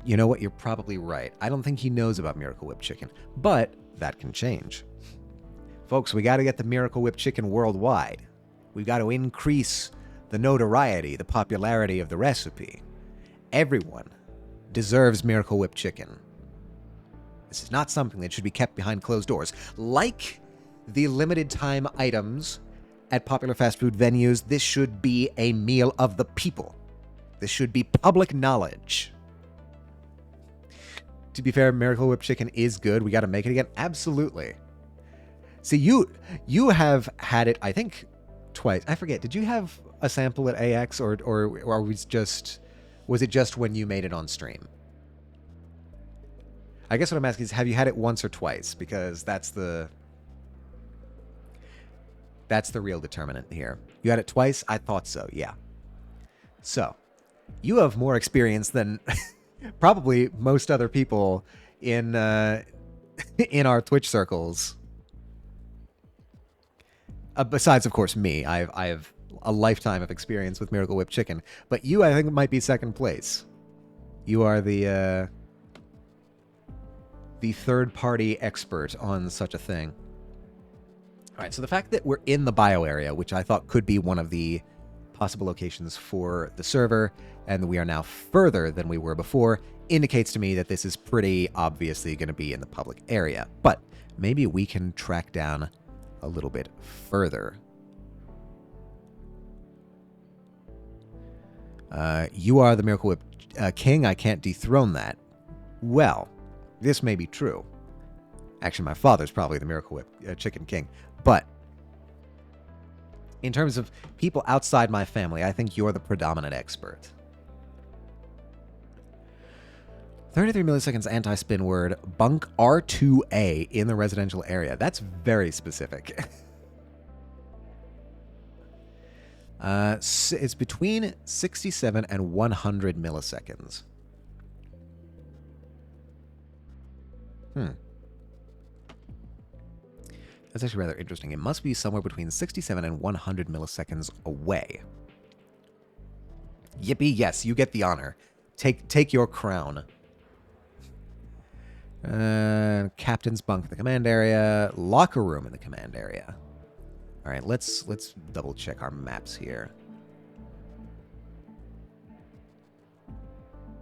You know what? You're probably right. I don't think he knows about Miracle Whip chicken. But that can change. Folks, we got to get the Miracle Whip chicken worldwide. We've got to increase the notoriety, the popularity of the recipe. Everyone deserves Miracle Whip chicken. This is not something that should be kept behind closed doors. Like the limited time items at popular fast food venues, this should be a meal of the people. This should be public knowledge. To be fair, Miracle Whip chicken is good. We got to make it again. Absolutely. See, you have had it, I think, twice. I forget. Did you have a sample at AX, or was it just when you made it on stream? I guess what I'm asking is, have you had it once or twice? Because that's the real determinant here. You had it twice? I thought so, yeah. So, you have more experience than probably most other people in our Twitch circles. Besides, of course, me. I have a lifetime of experience with Miracle Whip chicken. But you, I think, might be second place. You are the third-party expert on such a thing. All right, so the fact that we're in the bio area, which I thought could be one of the possible locations for the server, and we are now further than we were before, indicates to me that this is pretty obviously going to be in the public area. But maybe we can track down a little bit further. You are the Miracle Whip King. I can't dethrone that. Well, this may be true. Actually, my father's probably the Miracle Whip Chicken King. But in terms of people outside my family, I think you're the predominant expert. 33 milliseconds anti-spin word, bunk R2A in the residential area. That's very specific. It's between 67 and 100 milliseconds. That's actually rather interesting. It must be somewhere between 67 and 100 milliseconds away. Yippee, yes, you get the honor. Take your crown. Captain's bunk in the command area. Locker room in the command area. All right, let's double check our maps here.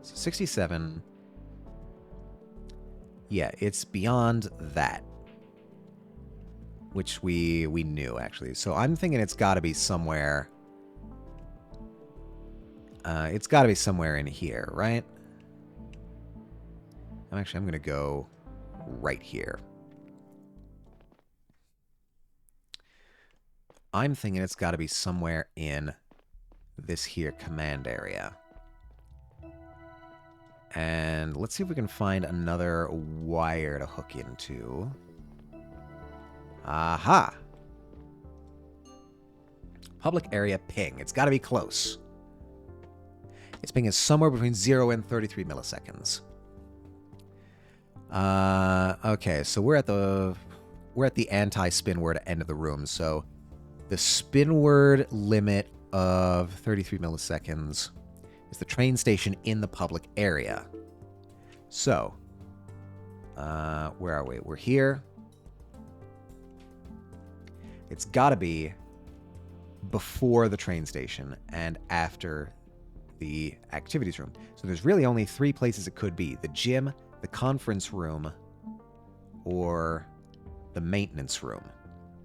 So 67. Yeah, it's beyond that. Which we knew, actually. So I'm thinking it's got to be somewhere... it's got to be somewhere in here, right? I'm going to go right here. I'm thinking it's got to be somewhere in this here command area. And let's see if we can find another wire to hook into. Aha! Public area ping. It's got to be close. Its ping is somewhere between 0 and 33 milliseconds. Okay, so we're at the anti-spin word end of the room. So the spin word limit of 33 milliseconds is the train station in the public area. So, where are we? We're here. It's got to be before the train station and after the activities room. So there's really only 3 places it could be. The gym, the conference room, or the maintenance room.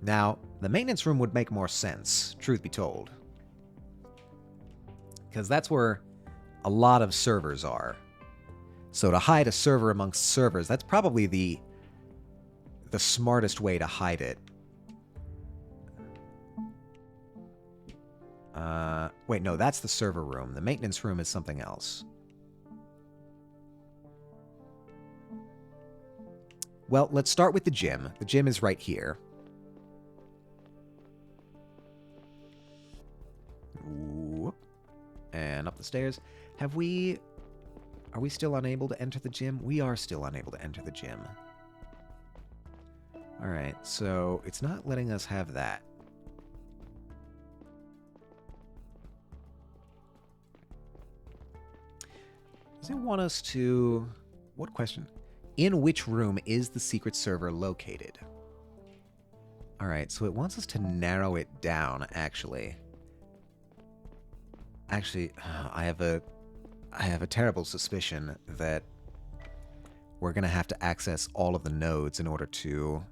Now, the maintenance room would make more sense, truth be told. Because that's where a lot of servers are. So to hide a server amongst servers, that's probably the smartest way to hide it. Wait, no, that's the server room. The maintenance room is something else. Well, let's start with the gym. The gym is right here. Ooh. And up the stairs. Are we still unable to enter the gym? We are still unable to enter the gym. Alright, so it's not letting us have that. Does it want us to... What question? In which room is the secret server located? Alright, so it wants us to narrow it down, actually. Actually, I have a terrible suspicion that we're going to have to access all of the nodes in order to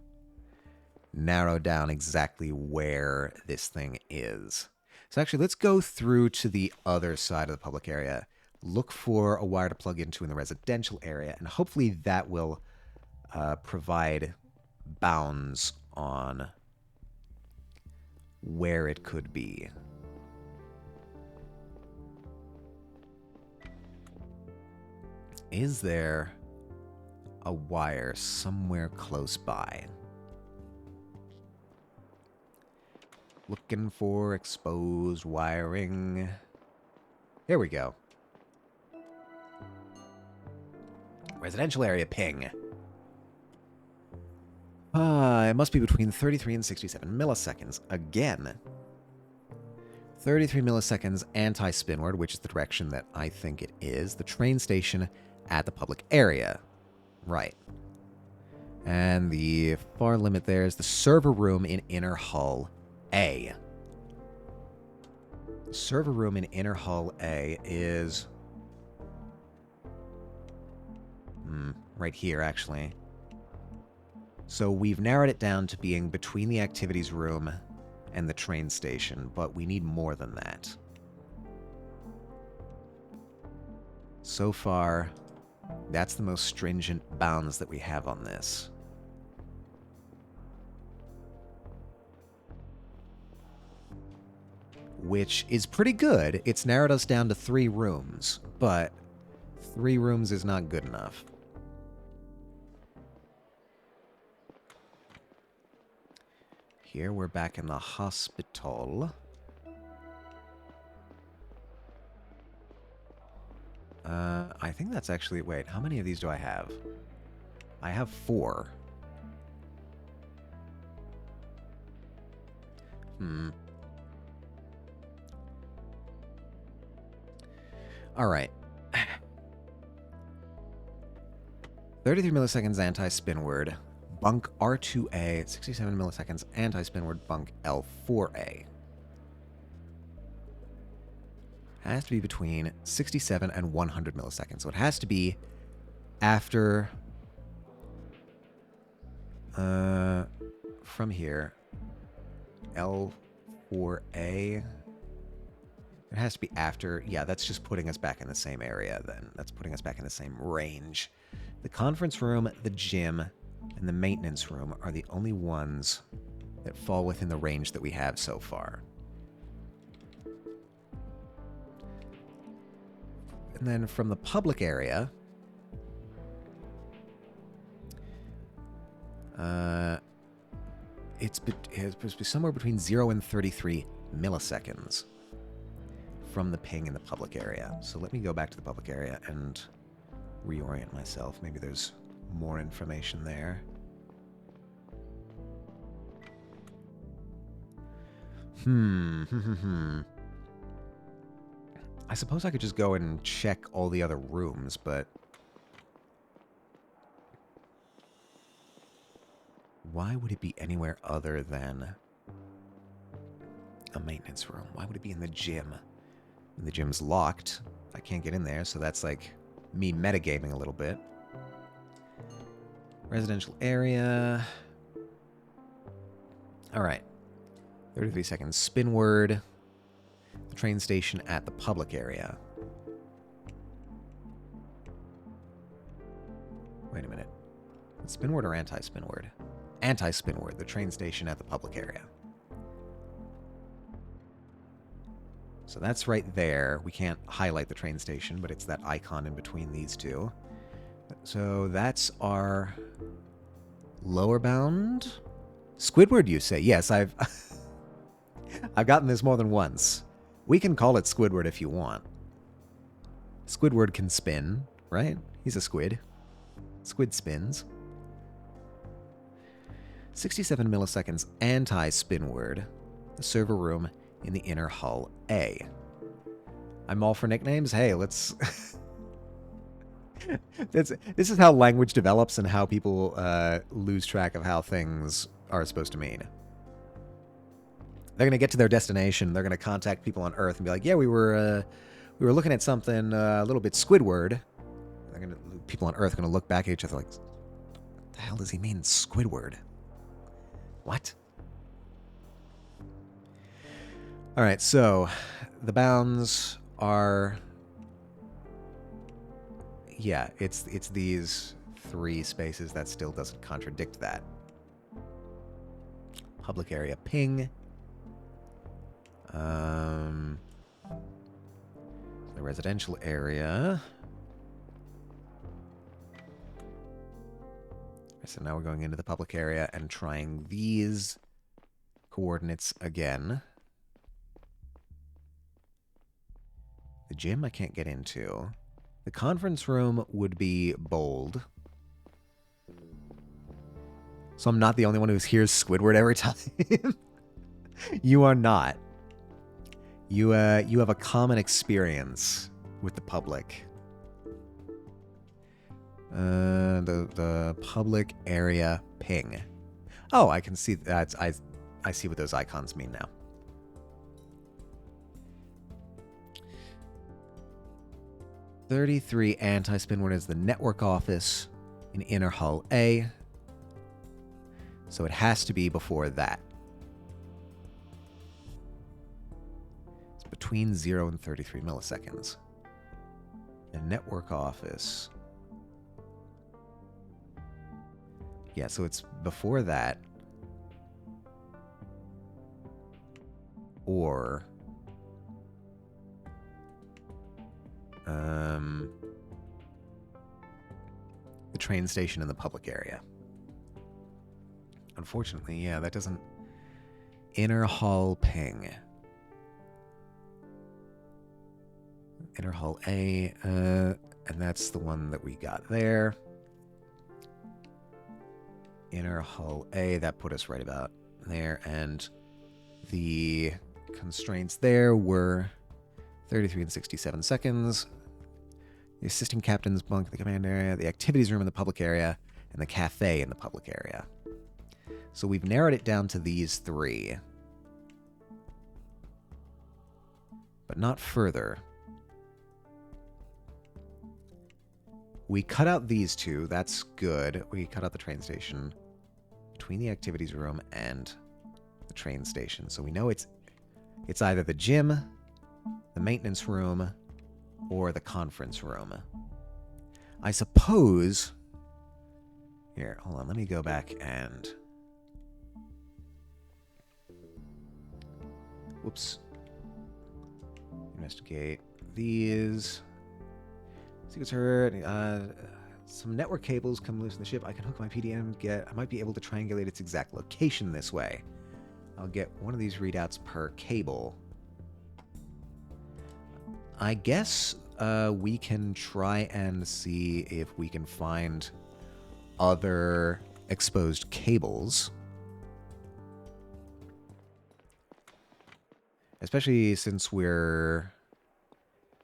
narrow down exactly where this thing is. So actually, let's go through to the other side of the public area. Look for a wire to plug into in the residential area, and hopefully that will provide bounds on where it could be. Is there a wire somewhere close by? Looking for exposed wiring. Here we go. Residential area ping. It must be between 33 and 67 milliseconds. Again. 33 milliseconds anti-spinward, which is the direction that I think it is. The train station at the public area. Right. And the far limit there is the server room in Inner Hull A. The server room in Inner Hull A is... right here, actually. So we've narrowed it down to being between the activities room and the train station, but we need more than that. So far, that's the most stringent bounds that we have on this. Which is pretty good. It's narrowed us down to 3 rooms, but 3 rooms is not good enough. Here we're back in the hospital. I think that's actually... Wait, how many of these do I have? I have 4. Alright. 33 milliseconds anti-spinward. Bunk R2A, 67 milliseconds anti-spinward. Bunk L4A. Has to be between 67 and 100 milliseconds. So it has to be after... from here. L4A... It has to be after... Yeah, that's just putting us back in the same area, then. That's putting us back in the same range. The conference room, the gym, and the maintenance room are the only ones that fall within the range that we have so far. And then from the public area... it's supposed to be somewhere between 0 and 33 milliseconds from the ping in the public area. So let me go back to the public area and reorient myself. Maybe there's more information there. I suppose I could just go and check all the other rooms, but... why would it be anywhere other than a maintenance room? Why would it be in the gym? And the gym's locked. I can't get in there, so that's like me metagaming a little bit. Residential area. Alright. 33 seconds. Spinward. The train station at the public area. Wait a minute. Spinward or anti-spinward? Anti-spinward. The train station at the public area. So that's right there. We can't highlight the train station, but it's that icon in between these two. So that's our Lower bound? Squidward, you say? Yes, I've gotten this more than once. We can call it Squidward if you want. Squidward can spin, right? He's a squid. Squid spins. 67 milliseconds anti-spin word. The server room in the inner hull A. I'm all for nicknames. Hey, let's... this is how language develops and how people lose track of how things are supposed to mean. They're going to get to their destination. They're going to contact people on Earth and be like, yeah, we were looking at something a little bit Squidward. People on Earth are going to look back at each other like, what the hell does he mean, Squidward? What? All right, so the bounds are... Yeah, it's these 3 spaces. That still doesn't contradict that. Public area ping. The residential area. So now we're going into the public area and trying these coordinates again. The gym I can't get into. The conference room would be bold. So I'm not the only one who hears Squidward every time. You are not. You have a common experience with the public. The public area ping. Oh, I can see that. I see what those icons mean now. $33 anti-spin word is the network office in inner hull A. So it has to be before that. It's between 0 and 33 milliseconds. The network office. Yeah, so it's before that. Or... the train station in the public area. Unfortunately, yeah, that doesn't... Inner hull ping. Inner hull A, and that's the one that we got there. Inner hull A, that put us right about there, and the constraints there were 33 and 67 seconds. The assistant captain's bunk in the command area, the activities room in the public area, and the cafe in the public area. So we've narrowed it down to these 3. But not further. We cut out these 2. That's good. We cut out the train station between the activities room and the train station. So we know it's either the gym, the maintenance room, or the conference room. I suppose... Here, hold on. Let me go back and... Whoops. Investigate these. See what's heard. Some network cables come loose in the ship. I can hook my PDM. I might be able to triangulate its exact location this way. I'll get one of these readouts per cable. I guess we can try and see if we can find other exposed cables. Especially since we're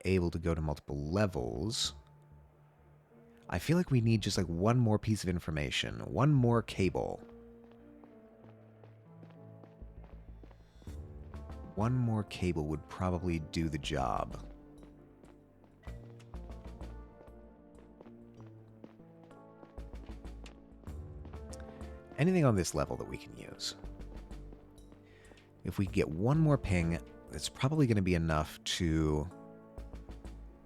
able to go to multiple levels. I feel like we need just like one more piece of information. One more cable. One more cable would probably do the job. Anything on this level that we can use. If we get one more ping, it's probably going to be enough to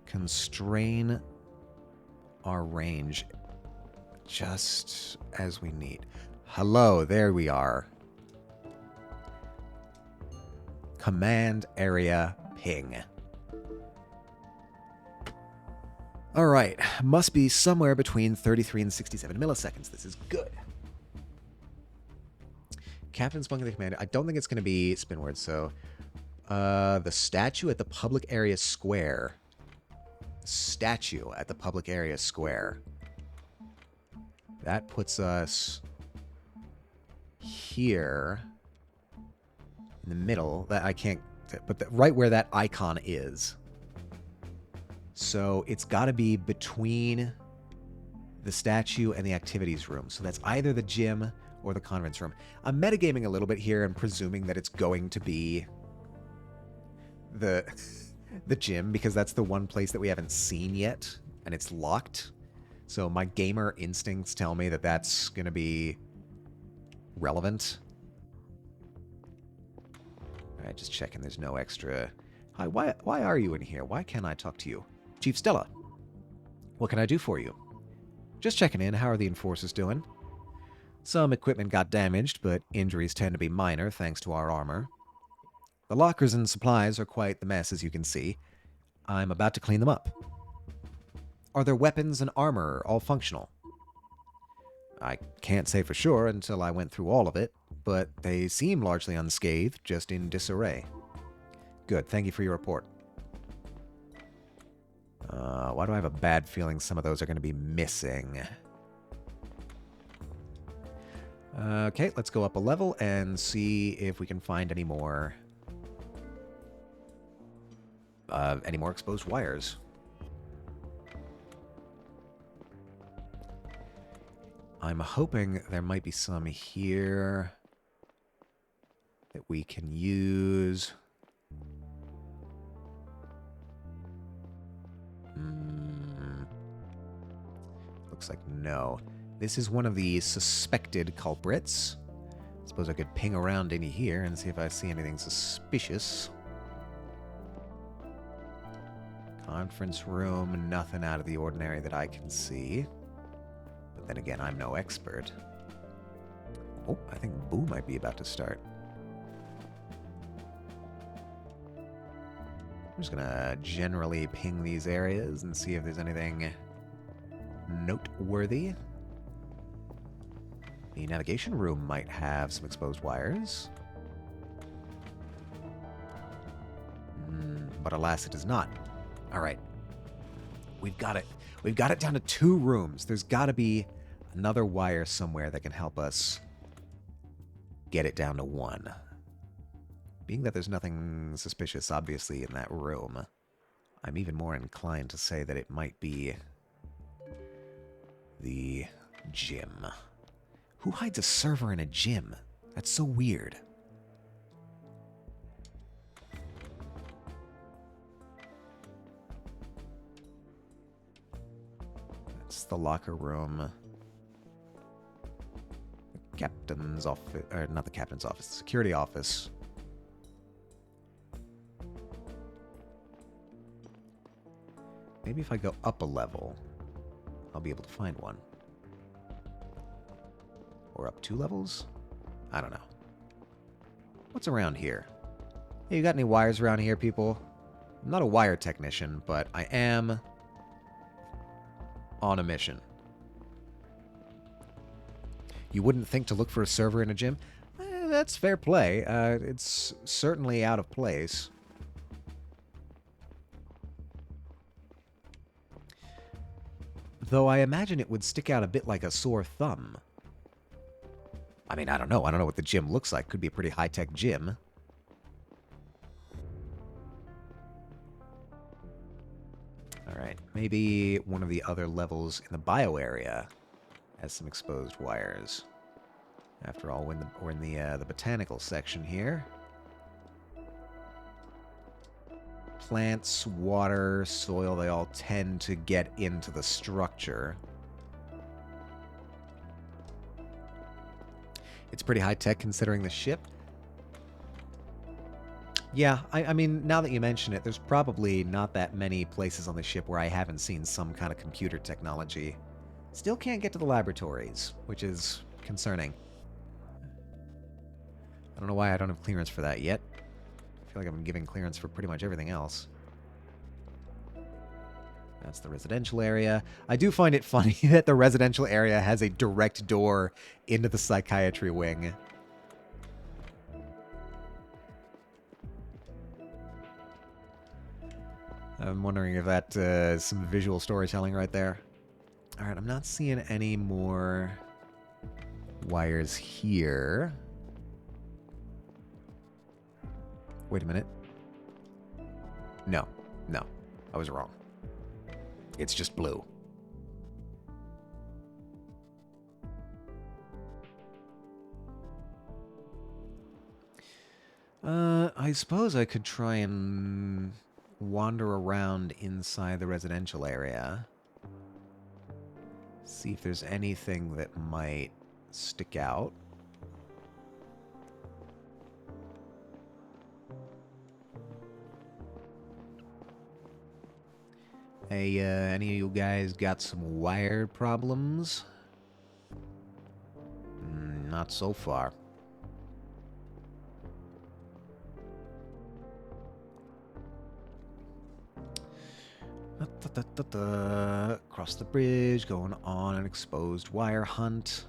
constrain our range just as we need. Hello, there we are. Command area ping. All right, must be somewhere between 33 and 67 milliseconds. This is good. Captain's bunk of the commander. I don't think it's going to be Spinward, so... the statue at the public area square. Statue at the public area square. That puts us... here... in the middle. That I can't... but right where that icon is. So it's got to be between the statue and the activities room. So that's either the gym or the conference room. I'm metagaming a little bit here and presuming that it's going to be the gym, because that's the one place that we haven't seen yet, and it's locked. So my gamer instincts tell me that that's going to be relevant. All right, just checking there's no extra... Hi, why are you in here? Why can't I talk to you? Chief Stella, what can I do for you? Just checking in. How are the enforcers doing? Some equipment got damaged, but injuries tend to be minor thanks to our armor. The lockers and supplies are quite the mess, as you can see. I'm about to clean them up. Are their weapons and armor all functional? I can't say for sure until I went through all of it, but they seem largely unscathed, just in disarray. Good, thank you for your report. Why do I have a bad feeling some of those are going to be missing? Okay, let's go up a level and see if we can find any more exposed wires. I'm hoping there might be some here that we can use. Looks like no. This is one of the suspected culprits. Suppose I could ping around in here and see if I see anything suspicious. Conference room, nothing out of the ordinary that I can see. But then again, I'm no expert. Oh, I think Boo might be about to start. I'm just gonna generally ping these areas and see if there's anything noteworthy. The navigation room might have some exposed wires. But alas, it does not. All right. We've got it. We've got it down to 2 rooms. There's got to be another wire somewhere that can help us get it down to 1. Being that there's nothing suspicious, obviously, in that room, I'm even more inclined to say that it might be the gym. Who hides a server in a gym? That's so weird. That's the locker room. The captain's office, or not the captain's office, the security office. Maybe if I go up a level, I'll be able to find one. Or up 2 levels? I don't know. What's around here? Hey, you got any wires around here, people? I'm not a wire technician, but I am on a mission. You wouldn't think to look for a server in a gym? That's fair play. It's certainly out of place. Though I imagine it would stick out a bit like a sore thumb. I mean, I don't know. I don't know what the gym looks like. Could be a pretty high-tech gym. Alright, maybe one of the other levels in the bio area has some exposed wires. After all, we're in the botanical section here. Plants, water, soil, they all tend to get into the structure. It's pretty high-tech considering the ship. Yeah, I mean, now that you mention it, there's probably not that many places on the ship where I haven't seen some kind of computer technology. Still can't get to the laboratories, which is concerning. I don't know why I don't have clearance for that yet. I feel like I've been giving clearance for pretty much everything else. That's the residential area. I do find it funny that the residential area has a direct door into the psychiatry wing. I'm wondering if that is some visual storytelling right there. All right, I'm not seeing any more wires here. Wait a minute. No, I was wrong. It's just blue. I suppose I could try and wander around inside the residential area. See if there's anything that might stick out. Hey, any of you guys got some wired problems? Not so far. Across the bridge, going on an exposed wire hunt.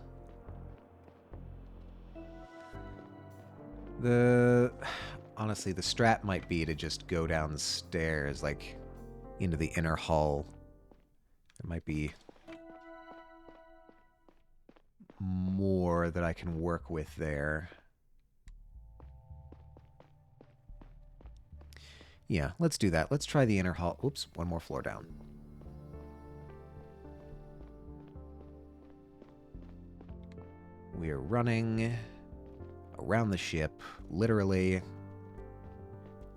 Honestly, the strat might be to just go down the stairs, like, into the inner hull. There might be more that I can work with there. Yeah, let's do that. Let's try the inner hull. Oops, one more floor down. We're running around the ship, literally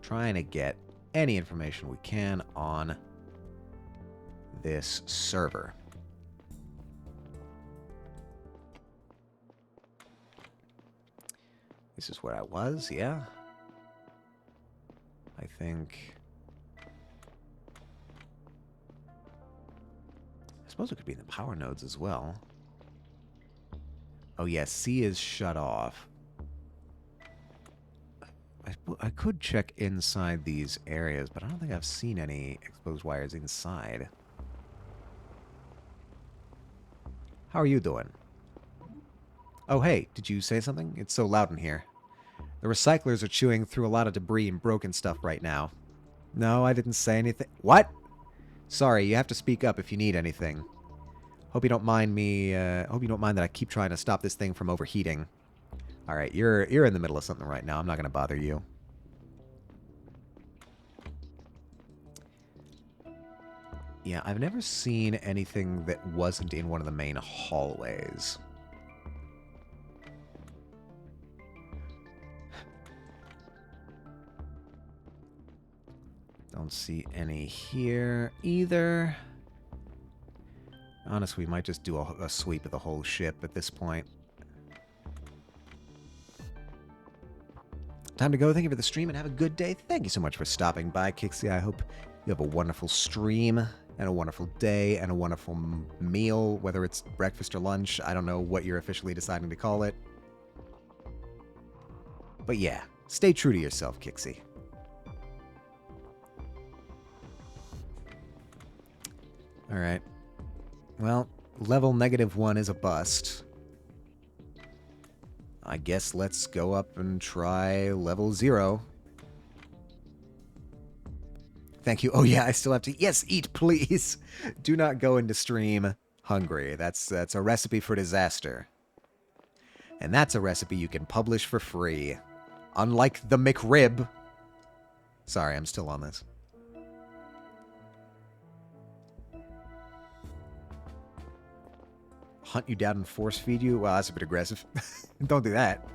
trying to get any information we can on this server. This is where I was, yeah. I think... I suppose it could be in the power nodes as well. Oh yeah, C is shut off. I could check inside these areas, but I don't think I've seen any exposed wires inside. How are you doing? Oh hey, did you say something? It's so loud in here. The recyclers are chewing through a lot of debris and broken stuff right now. No, I didn't say anything. What? Sorry, you have to speak up if you need anything. Hope you don't mind me, hope you don't mind that I keep trying to stop this thing from overheating. Alright, you're in the middle of something right now. I'm not going to bother you. Yeah, I've never seen anything that wasn't in one of the main hallways. Don't see any here either. Honestly, we might just do a sweep of the whole ship at this point. Time to go. Thank you for the stream and have a good day. Thank you so much for stopping by, Kixie. I hope you have a wonderful stream and a wonderful day and a wonderful meal, whether it's breakfast or lunch. I don't know what you're officially deciding to call it. But yeah, stay true to yourself, Kixie. Alright. Well, level -1 is a bust. I guess let's go up and try level 0. Thank you. Oh yeah, I still have to... Yes, eat, please! Do not go into stream hungry. That's a recipe for disaster. And that's a recipe you can publish for free. Unlike the McRib. Sorry, I'm still on this. Hunt you down and force feed you? Well, that's a bit aggressive. Don't do that.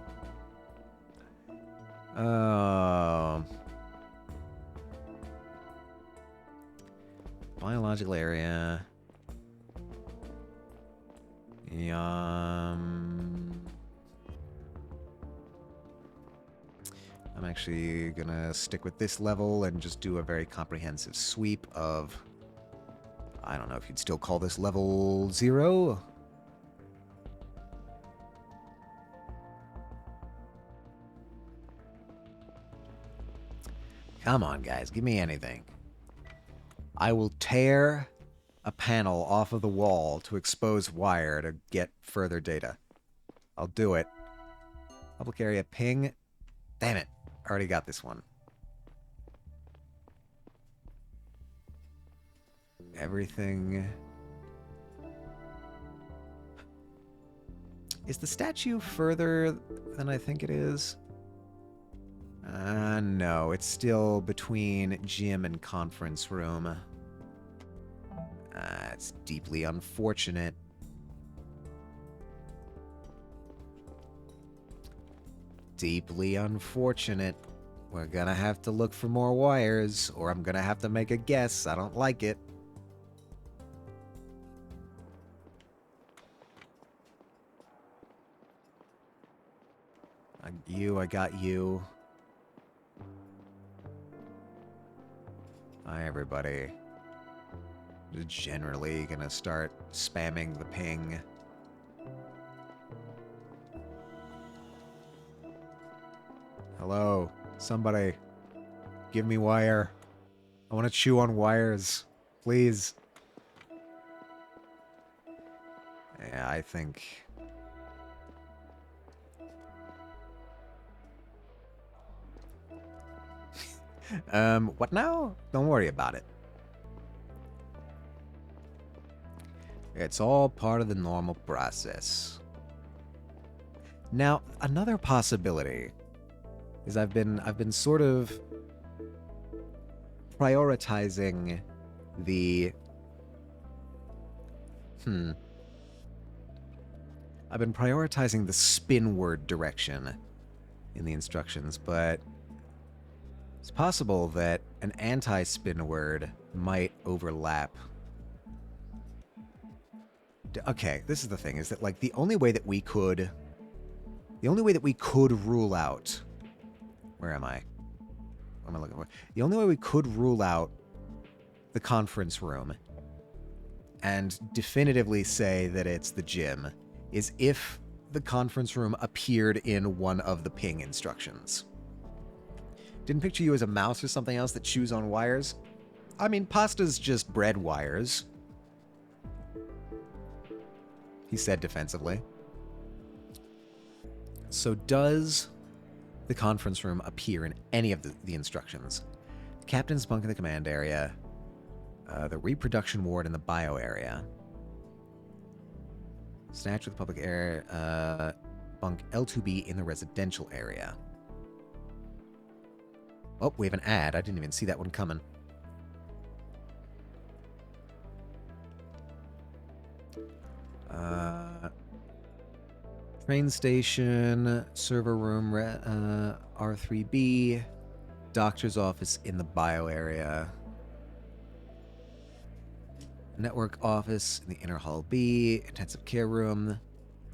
Biological area. I'm actually gonna stick with this level and just do a very comprehensive sweep of... I don't know if you'd still call this level 0. Come on, guys. Give me anything. I will tear a panel off of the wall to expose wire to get further data. I'll do it. Public area ping. Damn it. Already got this one. everything... Is the statue further than I think it is? No, it's still between gym and conference room. It's deeply unfortunate. Deeply unfortunate. We're gonna have to look for more wires, or I'm gonna have to make a guess. I don't like it. I got you. Hi, everybody. Just generally gonna start spamming the ping. Hello, somebody. Give me wire. I want to chew on wires. Please. Yeah, I think... what now? Don't worry about it. It's all part of the normal process. Now, another possibility is I've been sort of prioritizing the... I've been prioritizing the spin word direction in the instructions, but it's possible that an anti-spin word might overlap. Okay, this is the thing, is that, like, the only way that we could rule out... Where am I? What am I looking for? The only way we could rule out the conference room and definitively say that it's the gym is if the conference room appeared in one of the ping instructions. Didn't picture you as a mouse or something else that chews on wires. I mean, pasta's just bread wires. He said defensively. So does the conference room appear in any of the instructions? The captain's bunk in the command area, the reproduction ward in the bio area, snatch with the public area, bunk L2B in the residential area. Oh, we have an ad. I didn't even see that one coming. Train station, server room, R3B, doctor's office in the bio area, network office in the inner hall B, intensive care room,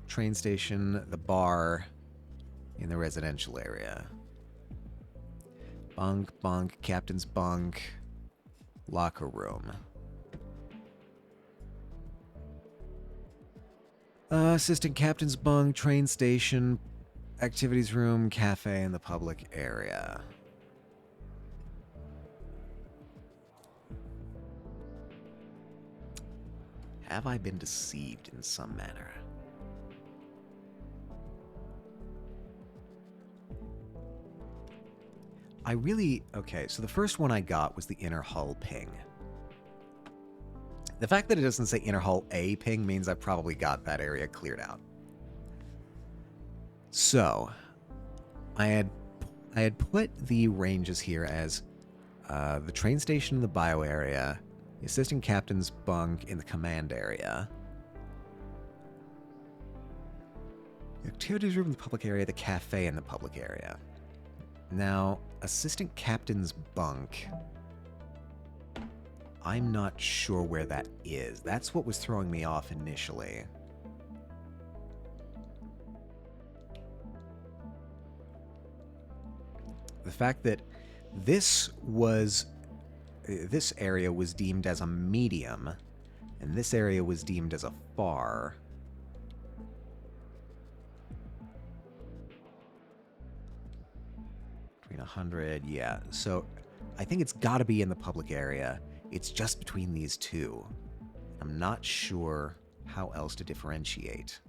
train station, the bar in the residential area. Bunk, captain's bunk, locker room. Assistant captain's bunk, train station, activities room, cafe in the public area. Have I been deceived in some manner? Okay, so the first one I got was the inner hull ping. The fact that it doesn't say inner hull A ping means I probably got that area cleared out. So, I had put the ranges here as the train station in the bio area, the assistant captain's bunk in the command area, the activities room in the public area, the cafe in the public area. Now, assistant captain's bunk, I'm not sure where that is. That's what was throwing me off initially. The fact that this area was deemed as a medium, and this area was deemed as a far. Between 100, yeah. So I think it's got to be in the public area. It's just between these two. I'm not sure how else to differentiate.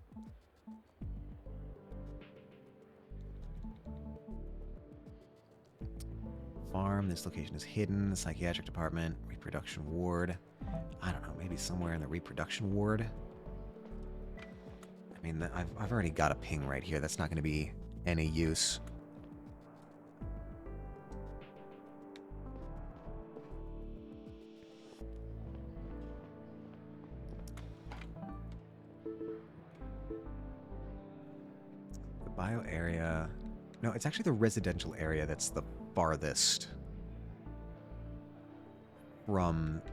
Farm, this location is hidden. Psychiatric department, reproduction ward. I be somewhere in the reproduction ward. I mean, I've already got a ping right here. That's not going to be any use. The bio area... No, it's actually the residential area that's the farthest from...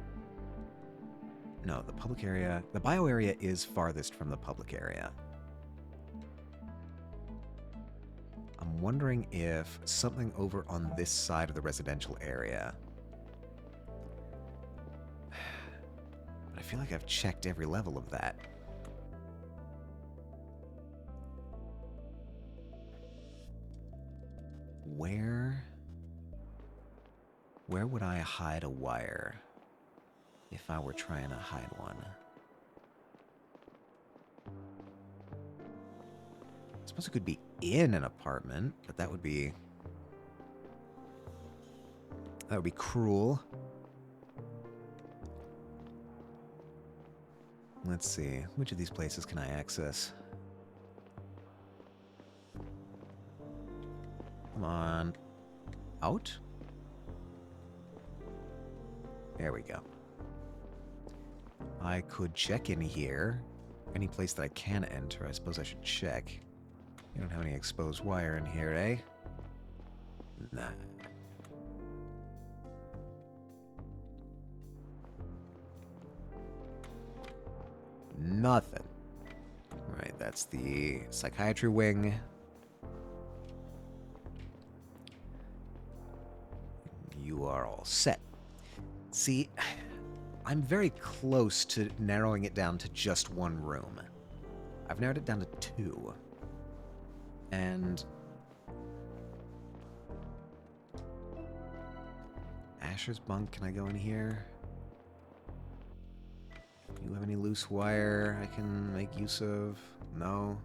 No, the public area... The bio area is farthest from the public area. I'm wondering if something over on this side of the residential area... But I feel like I've checked every level of that. Where would I hide a wire if I were trying to hide one? I suppose it could be in an apartment, but that would be cruel. Let's see, which of these places can I access? Come on. Out? There we go. I could check in here. Any place that I can enter, I suppose I should check. You don't have any exposed wire in here, eh? Nah. Nothing. Right, that's the psychiatry wing. You are all set. See, I'm very close to narrowing it down to just one room. I've narrowed it down to 2. And... Asher's bunk, can I go in here? You have any loose wire I can make use of? No?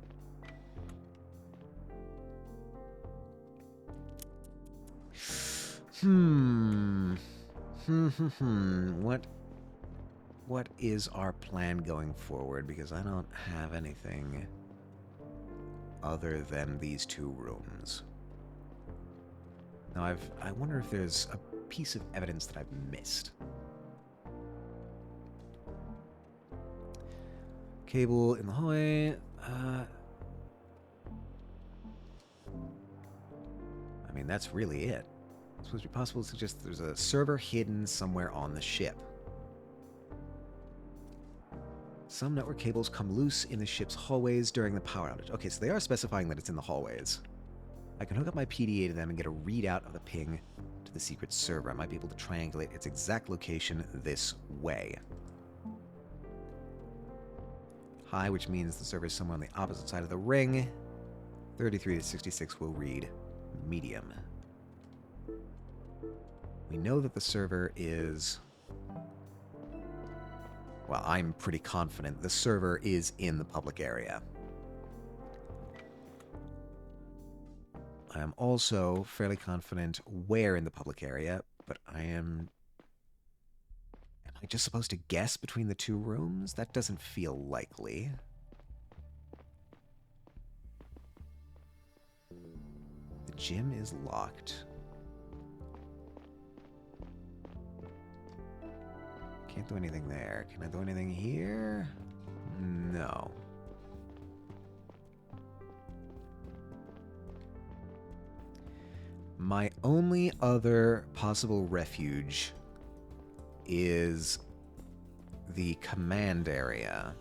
What is our plan going forward? Because I don't have anything other than these 2 rooms. Now I wonder if there's a piece of evidence that I've missed. Cable in the hallway. I mean, that's really it. It's supposed to be possible to suggest there's a server hidden somewhere on the ship. Some network cables come loose in the ship's hallways during the power outage. Okay, so they are specifying that it's in the hallways. I can hook up my PDA to them and get a readout of the ping to the secret server. I might be able to triangulate its exact location this way. High, which means the server is somewhere on the opposite side of the ring. 33 to 66 will read medium. We know that the server is... Well, I'm pretty confident the server is in the public area. I am also fairly confident where in the public area, but am I just supposed to guess between the 2 rooms? That doesn't feel likely. The gym is locked. Can't do anything there. Can I do anything here? No. My only other possible refuge is the command area.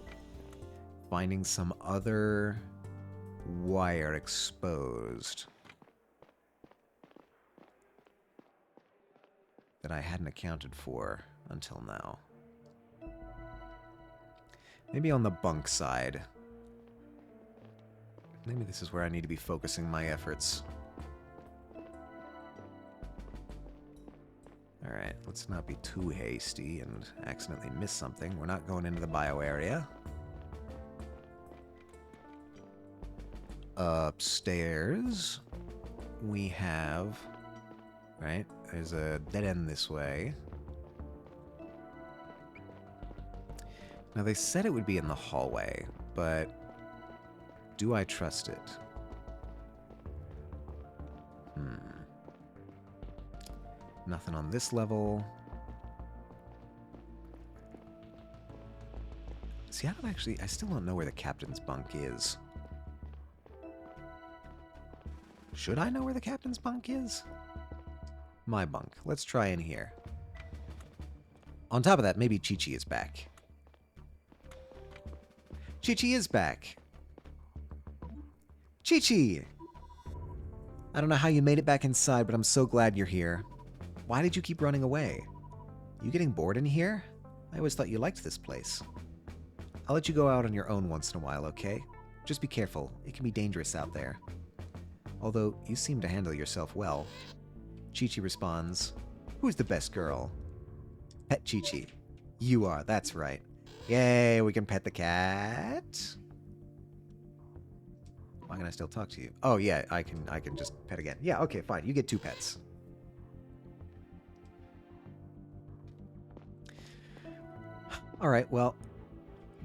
Finding some other wire exposed that I hadn't accounted for until now. Maybe on the bunk side. Maybe this is where I need to be focusing my efforts. Alright, let's not be too hasty and accidentally miss something. We're not going into the bio area. Upstairs, we have... Right, there's a dead end this way. Now, they said it would be in the hallway, but do I trust it? Nothing on this level. See, I still don't know where the captain's bunk is. Should I know where the captain's bunk is? My bunk. Let's try in here. On top of that, maybe Chi-Chi is back. Chi-Chi is back. Chi-Chi! I don't know how you made it back inside, but I'm so glad you're here. Why did you keep running away? You getting bored in here? I always thought you liked this place. I'll let you go out on your own once in a while, okay? Just be careful. It can be dangerous out there. Although, you seem to handle yourself well. Chi-Chi responds, "Who's the best girl?" Pet Chi-Chi. You are, that's right. Yay, we can pet the cat. Why can I still talk to you? Oh yeah, I can just pet again. Yeah, okay, fine. You get 2 pets. Alright, well,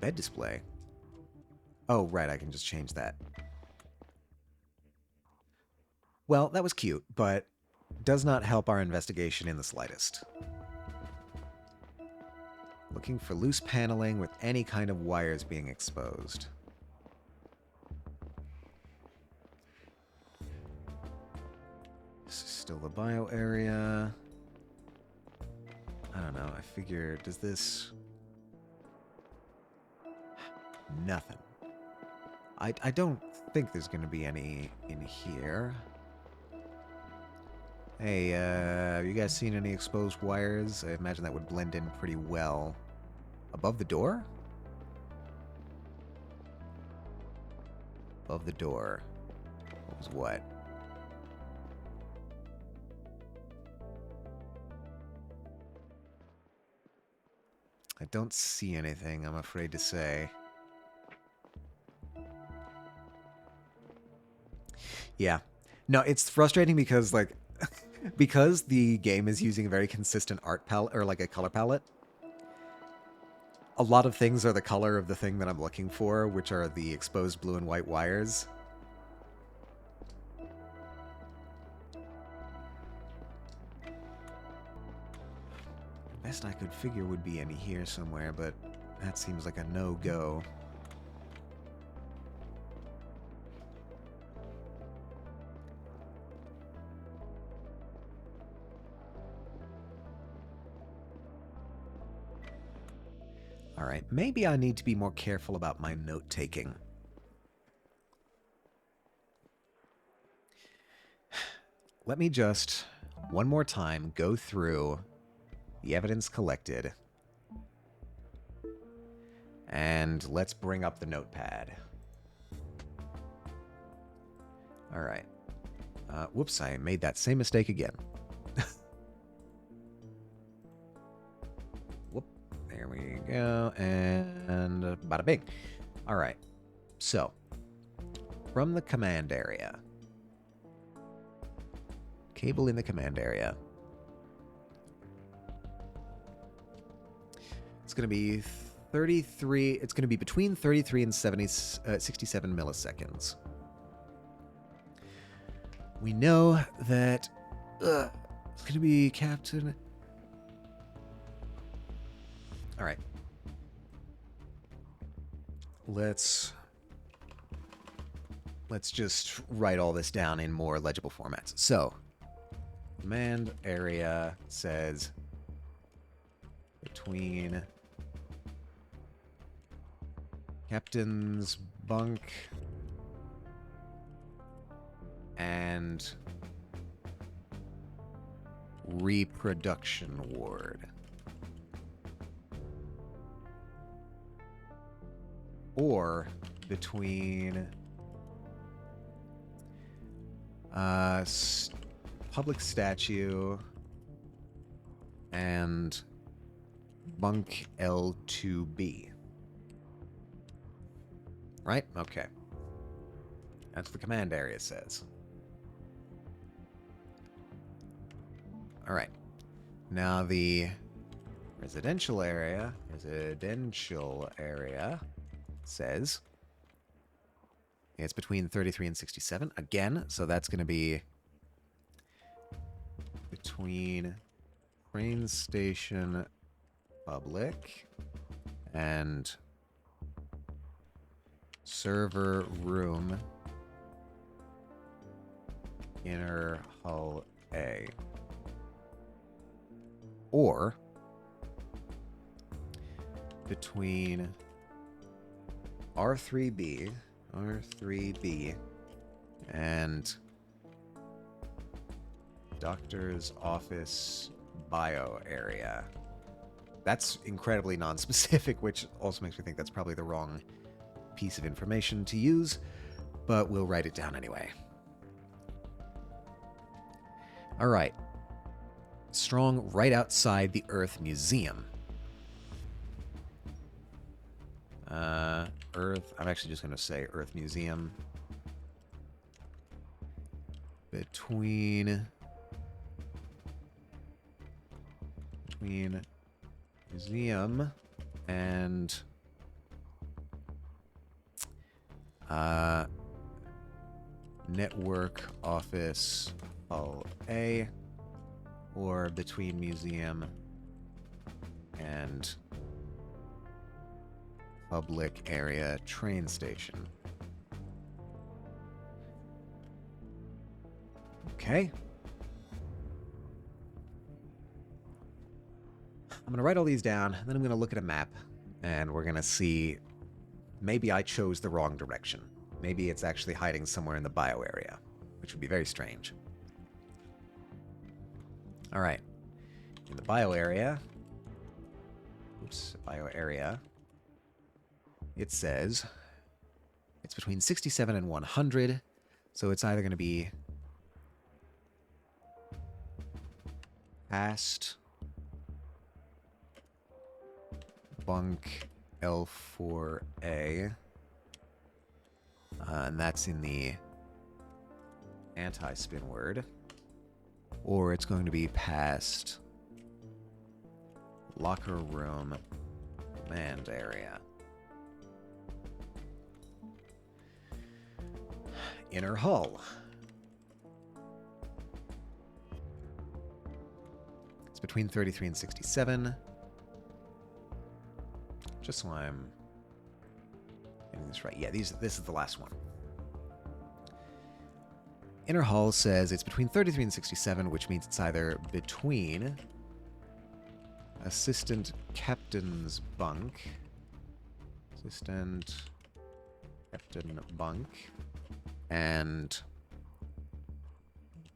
bed display. Oh, right, I can just change that. Well, that was cute, but does not help our investigation in the slightest. Looking for loose paneling with any kind of wires being exposed. This is still the bio area. I don't know, I figure, does this... Nothing. I don't think there's going to be any in here. Hey, have you guys seen any exposed wires? I imagine that would blend in pretty well. Above the door? Above the door. What was what? I don't see anything, I'm afraid to say. Yeah. No, it's frustrating because, like, because the game is using a very consistent art palette, or like a color palette, a lot of things are the color of the thing that I'm looking for, which are the exposed blue and white wires. Best I could figure would be in here somewhere, but that seems like a no-go. Alright, maybe I need to be more careful about my note-taking. Let me just, one more time, go through the evidence collected. And let's bring up the notepad. Alright. Whoops, I made that same mistake again. Whoop. There we go. And bada bing. Alright. So, from the command area. Cable in the command area. It's going to be 33... It's going to be between 33 and 67 milliseconds. We know that... it's going to be Captain... Alright. Let's just write all this down in more legible formats. So, command area says between Captain's bunk and reproduction ward. Or between public statue and bunk L2B. Right? Okay. That's what the command area says. Alright. Now the Residential area says it's between 33 and 67. Again, so that's going to be between train station public and server room inner hull A. Or between R3B and doctor's office bio area. That's incredibly non-specific, which also makes me think that's probably the wrong piece of information to use, but we'll write it down anyway. All right. Strong right outside the Earth Museum. Earth, I'm actually just going to say Earth Museum. Between museum and network office hull A, or between museum and public area train station. Okay. I'm going to write all these down, then I'm going to look at a map, and we're going to see, maybe I chose the wrong direction. Maybe it's actually hiding somewhere in the bio area, which would be very strange. All right. In the bio area, it says it's between 67 and 100, so it's either going to be past bunk L4A, and that's in the anti-spin word, or it's going to be past locker room command area. Inner hull. It's between 33 and 67. Just so I'm getting this right. Yeah, this is the last one. Inner hull says it's between 33 and 67, which means it's either between assistant captain's bunk, assistant captain bunk, and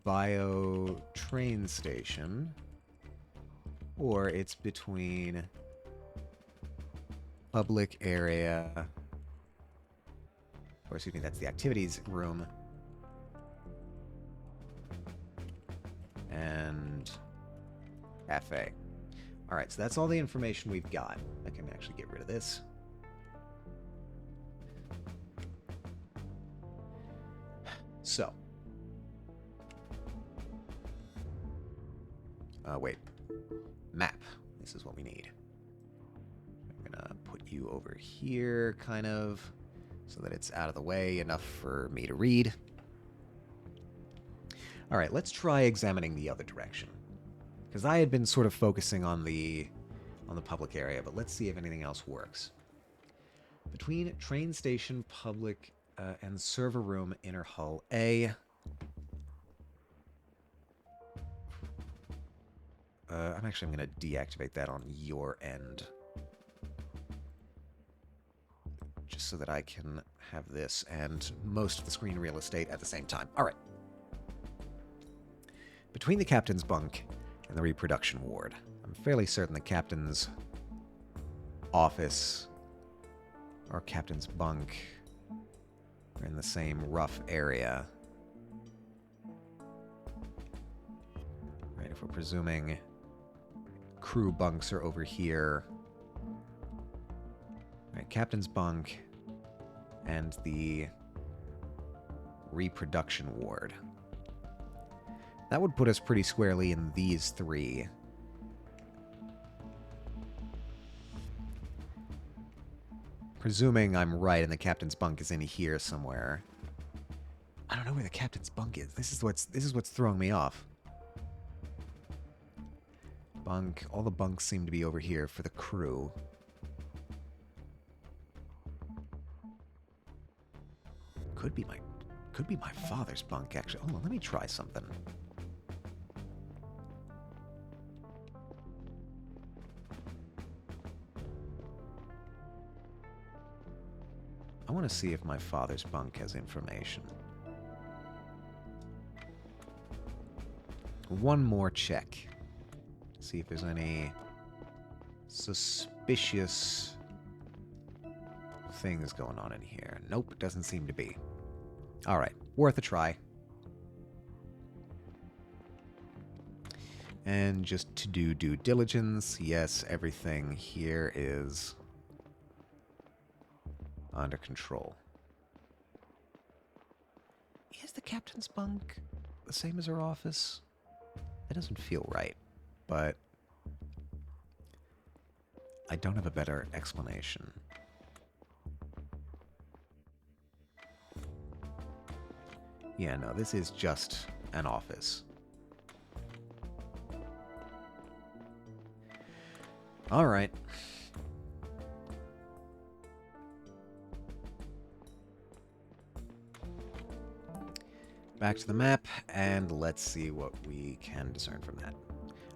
bio train station, or it's between public area, or excuse me, that's the activities room, and cafe. All right, so that's all the information we've got. I can actually get rid of this. So. Wait. Map. This is what we need. I'm going to put you over here, kind of, so that it's out of the way enough for me to read. All right, let's try examining the other direction. Because I had been sort of focusing on the public area, but let's see if anything else works. Between train station, public, and server room, inner hull A. I'm going to deactivate that on your end. Just so that I can have this and most of the screen real estate at the same time. All right. Between the captain's bunk and the reproduction ward. I'm fairly certain the captain's office or captain's bunk are in the same rough area. Right, if we're presuming crew bunks are over here. Right, captain's bunk and the reproduction ward. That would put us pretty squarely in these three. Presuming I'm right and the captain's bunk is in here somewhere. I don't know where the captain's bunk is. This is what's throwing me off. Bunk. All the bunks seem to be over here for the crew. Could be my father's bunk, actually. Hold on, let me try something. I want to see if my father's bunk has information. One more check. See if there's any suspicious things going on in here. Nope, it doesn't seem to be. Alright, worth a try. And just to do due diligence, yes, everything here is under control. Is the captain's bunk the same as her office? That doesn't feel right, but I don't have a better explanation. Yeah, no, this is just an office. All right. Back to the map, and let's see what we can discern from that.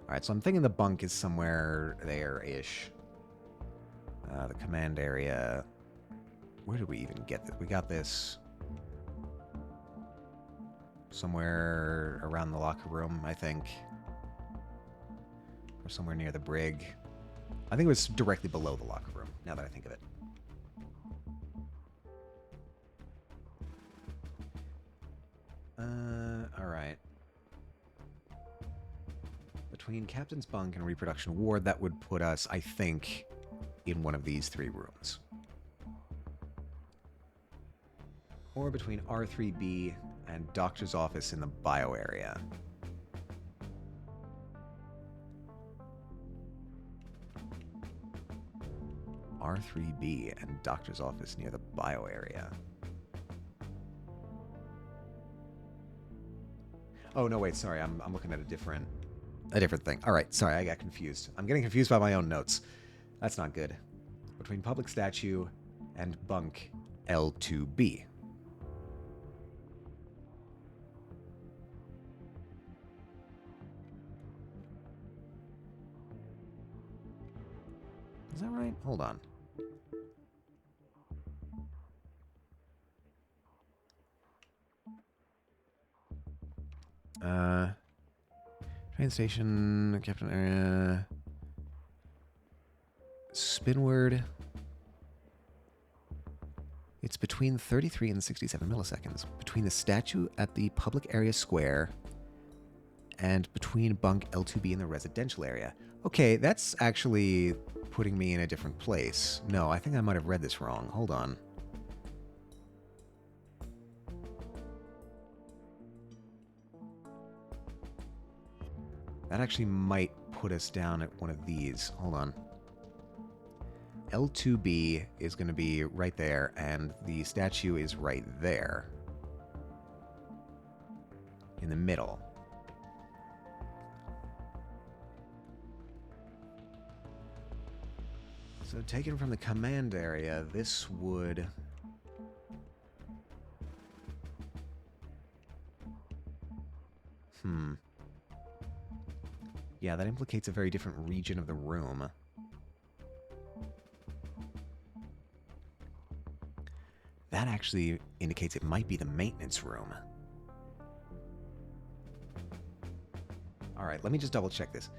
Alright, so I'm thinking the bunk is somewhere there-ish. The command area... Where did we even get this? We got this... somewhere around the locker room, I think. Or somewhere near the brig. I think it was directly below the locker room, now that I think of it. Alright. Between Captain's Bunk and Reproduction Ward, that would put us, I think, in one of these three rooms. Or between R3B and Doctor's Office in the bio area. R3B and Doctor's Office near the bio area. Oh, no, wait, sorry. I'm looking at a different thing. All right, sorry, I got confused. I'm getting confused by my own notes. That's not good. Between Public Statue and Bunk L2B. Is that right? Hold on. Train station, Captain area. Spinward. It's between 33 and 67 milliseconds. Between the statue at the public area square and between bunk L2B in the residential area. Okay, that's actually putting me in a different place. No, I think I might have read this wrong. Hold on. That actually might put us down at one of these. Hold on. L2B is going to be right there, and the statue is right there. In the middle. So taken from the command area, this would... Yeah, that implicates a very different region of the room. That actually indicates it might be the maintenance room. Alright, let me just double check this.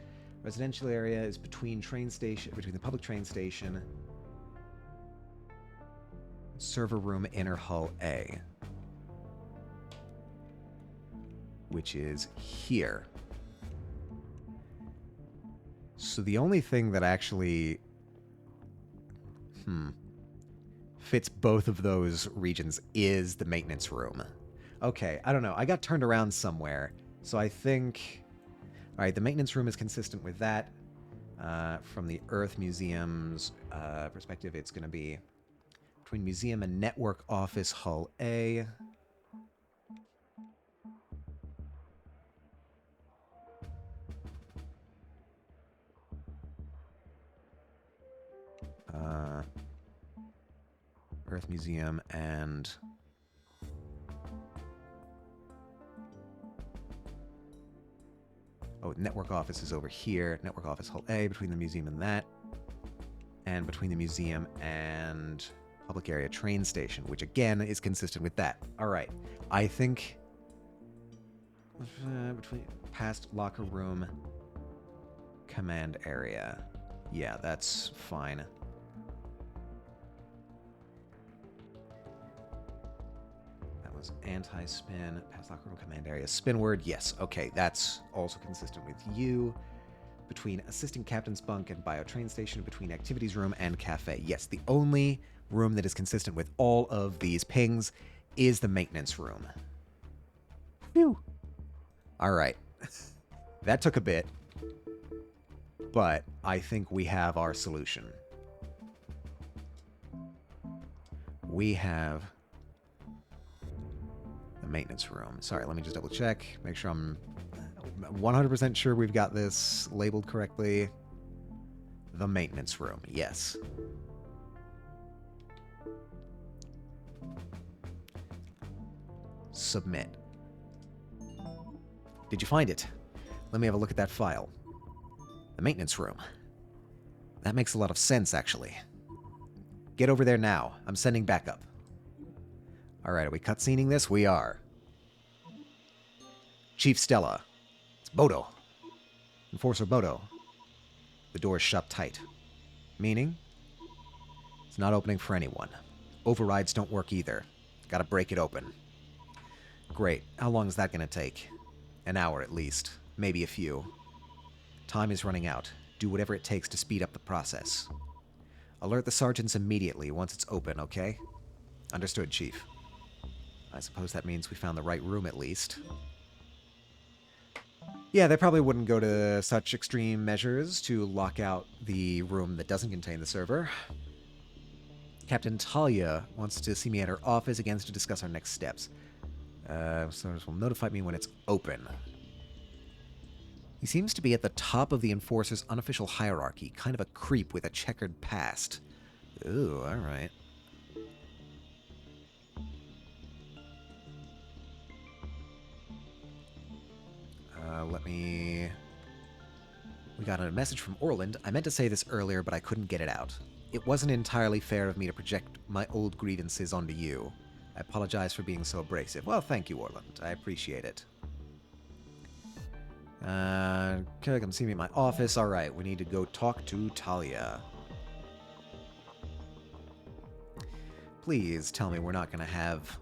Residential area is between the public train station, server room, inner hull A, which is here. So the only thing that actually fits both of those regions is the maintenance room. Okay, I don't know. I got turned around somewhere, so I think... Alright, the maintenance room is consistent with that. From the Earth Museum's perspective, it's going to be Between museum and network office, Hull A. Earth Museum and... Oh, network office is over here. Network office, Hull A, between the museum and that. And between the museum and public area train station, which again is consistent with that. All right. I think... between past locker room, command area. Yeah, that's fine. That was anti-spin, past locker room, command area. Spinward, yes. Okay, that's also consistent with you. Between assistant captain's bunk and bio train station, between activities room and cafe. Yes, the only room that is consistent with all of these pings is the maintenance room. Phew. All right. That took a bit, but I think we have our solution. We have the maintenance room. Sorry, let me just double check, make sure I'm 100% sure we've got this labeled correctly. The maintenance room, yes. Submit. Did you find it? Let me have a look at that file. The maintenance room. That makes a lot of sense, actually. Get over there now. I'm sending backup. Alright, are we cutscening this? We are. Chief Stella. It's Bodo. Enforcer Bodo. The door is shut tight. Meaning? It's not opening for anyone. Overrides don't work either. Gotta break it open. Great. How long is that gonna take? An hour at least. Maybe a few. Time is running out. Do whatever it takes to speed up the process. Alert the sergeants immediately once it's open, okay? Understood, Chief. I suppose that means we found the right room at least. Yeah, they probably wouldn't go to such extreme measures to lock out the room that doesn't contain the server. Captain Talia wants to see me at her office again to discuss our next steps. Sergeants will notify me when it's open. He seems to be at the top of the Enforcer's unofficial hierarchy, kind of a creep with a checkered past. Ooh, alright. Let me... We got a message from Orland. I meant to say this earlier, but I couldn't get it out. It wasn't entirely fair of me to project my old grievances onto you. I apologize for being so abrasive. Well, thank you, Orland. I appreciate it. Come see me at my office. Alright, we need to go talk to Talia. Please tell me we're not going to have...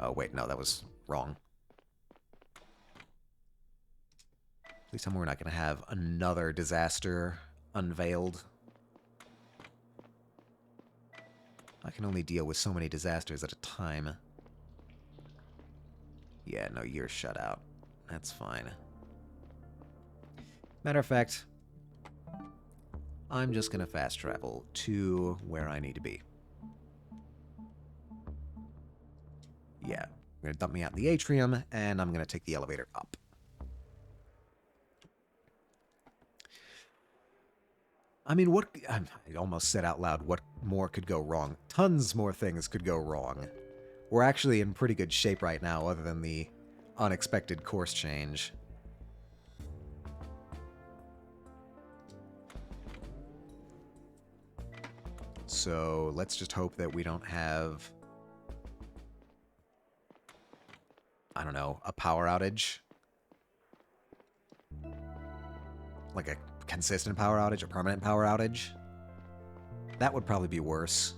Oh, wait, no, that was wrong. Please tell me we're not going to have another disaster unveiled. I can only deal with so many disasters at a time. Yeah, no, you're shut out. That's fine. Matter of fact, I'm just going to fast travel to where I need to be. Yeah, I'm going to dump me out in the atrium, and I'm going to take the elevator up. I mean, what... I almost said out loud, what more could go wrong? Tons more things could go wrong. We're actually in pretty good shape right now, other than the unexpected course change. So, let's just hope that we don't have... I don't know, a power outage? Like a consistent power outage, a permanent power outage? That would probably be worse.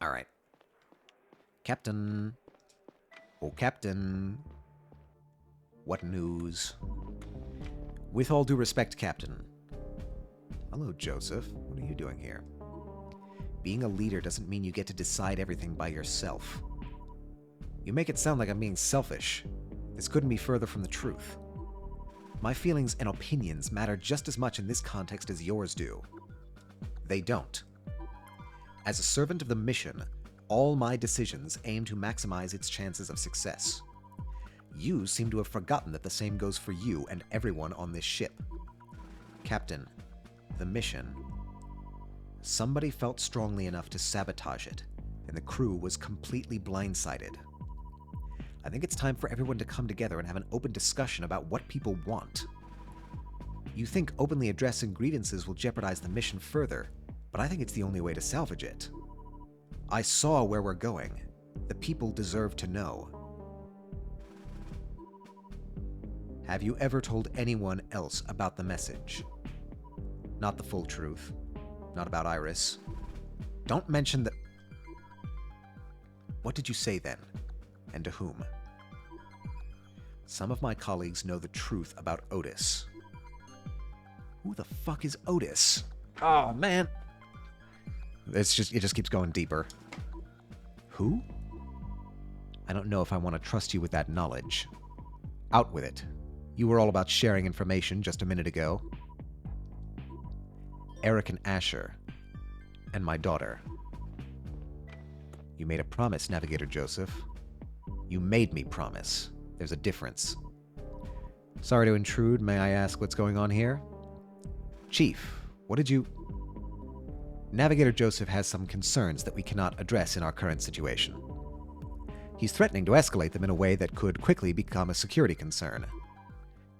Alright. Captain. Oh, Captain. What news? With all due respect, Captain. Hello, Joseph. What are you doing here? Being a leader doesn't mean you get to decide everything by yourself. You make it sound like I'm being selfish. This couldn't be further from the truth. My feelings and opinions matter just as much in this context as yours do. They don't. As a servant of the mission, all my decisions aim to maximize its chances of success. You seem to have forgotten that the same goes for you and everyone on this ship. Captain, the mission. Somebody felt strongly enough to sabotage it, and the crew was completely blindsided. I think it's time for everyone to come together and have an open discussion about what people want. You think openly addressing grievances will jeopardize the mission further, but I think it's the only way to salvage it. I saw where we're going. The people deserve to know. Have you ever told anyone else about the message? Not the full truth. Not about Iris. Don't mention that... What did you say then? And to whom? Some of my colleagues know the truth about Otis. Who the fuck is Otis? Oh, man. It just keeps going deeper. Who? I don't know if I want to trust you with that knowledge. Out with it. You were all about sharing information just a minute ago. Eric and Asher. And my daughter. You made a promise, Navigator Joseph. You made me promise. There's a difference. Sorry to intrude. May I ask what's going on here? Chief, what did you... Navigator Joseph has some concerns that we cannot address in our current situation. He's threatening to escalate them in a way that could quickly become a security concern.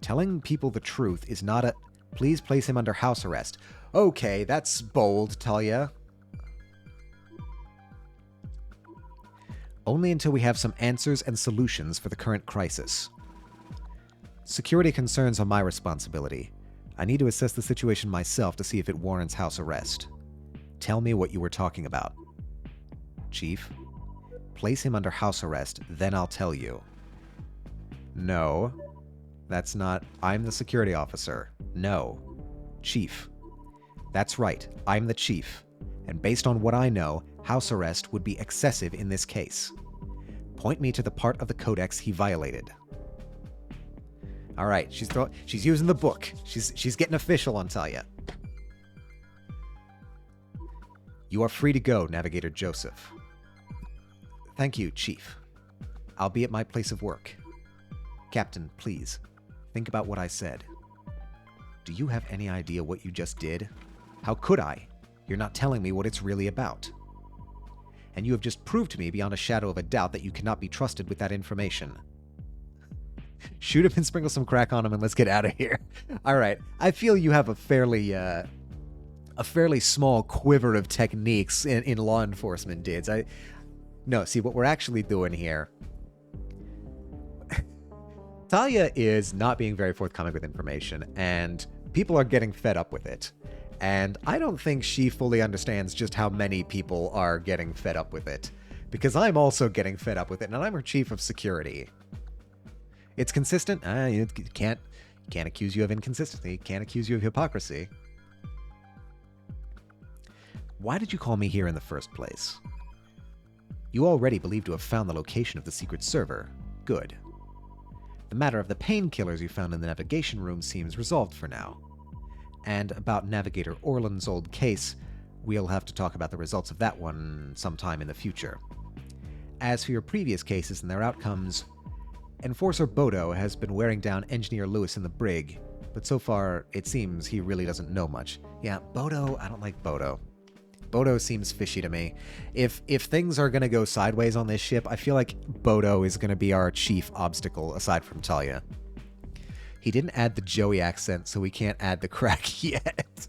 Telling people the truth is not a... Please place him under house arrest. Okay, that's bold, Talia. Only until we have some answers and solutions for the current crisis. Security concerns are my responsibility. I need to assess the situation myself to see if it warrants house arrest. Tell me what you were talking about. Chief, place him under house arrest, then I'll tell you. No, that's not... I'm the security officer. No. Chief. That's right, I'm the chief. And based on what I know, house arrest would be excessive in this case. Point me to the part of the codex he violated. All right, she's using the book. She's getting official on Talia. You are free to go, Navigator Joseph. Thank you, Chief. I'll be at my place of work. Captain, please, think about what I said. Do you have any idea what you just did? How could I? You're not telling me what it's really about. And you have just proved to me beyond a shadow of a doubt that you cannot be trusted with that information. Shoot him and sprinkle some crack on him and let's get out of here. All right. I feel you have a fairly small quiver of techniques in law enforcement, Dids. No, see, what we're actually doing here... Talia is not being very forthcoming with information, and people are getting fed up with it. And I don't think she fully understands just how many people are getting fed up with it. Because I'm also getting fed up with it, and I'm her chief of security. It's consistent. You can't accuse you of inconsistency. Can't accuse you of hypocrisy. Why did you call me here in the first place? You already believe to have found the location of the secret server. Good. The matter of the painkillers you found in the navigation room seems resolved for now. And about Navigator Orland's old case, we'll have to talk about the results of that one sometime in the future. As for your previous cases and their outcomes, Enforcer Bodo has been wearing down Engineer Lewis in the brig, but so far it seems he really doesn't know much. Yeah, Bodo, I don't like Bodo. Bodo seems fishy to me. If things are going to go sideways on this ship, I feel like Bodo is going to be our chief obstacle, aside from Talia. He didn't add the Joey accent, so we can't add the crack yet.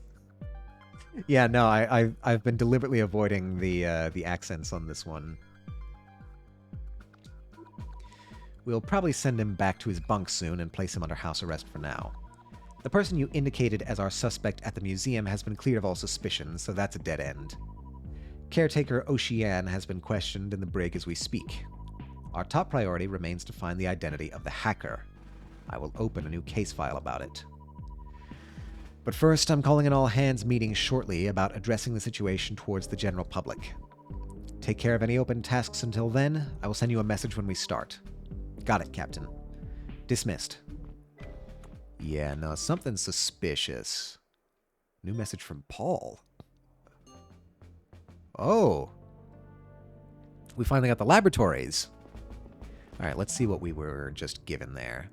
Yeah, no, I've been deliberately avoiding the accents on this one. We'll probably send him back to his bunk soon and place him under house arrest for now. The person you indicated as our suspect at the museum has been cleared of all suspicion, so that's a dead end. Caretaker Ocean has been questioned in the brig as we speak. Our top priority remains to find the identity of the hacker. I will open a new case file about it. But first, I'm calling an all-hands meeting shortly about addressing the situation towards the general public. Take care of any open tasks until then. I will send you a message when we start. Got it, Captain. Dismissed. Yeah, no, something suspicious. New message from Paul. Oh. We finally got the laboratories. All right, let's see what we were just given there.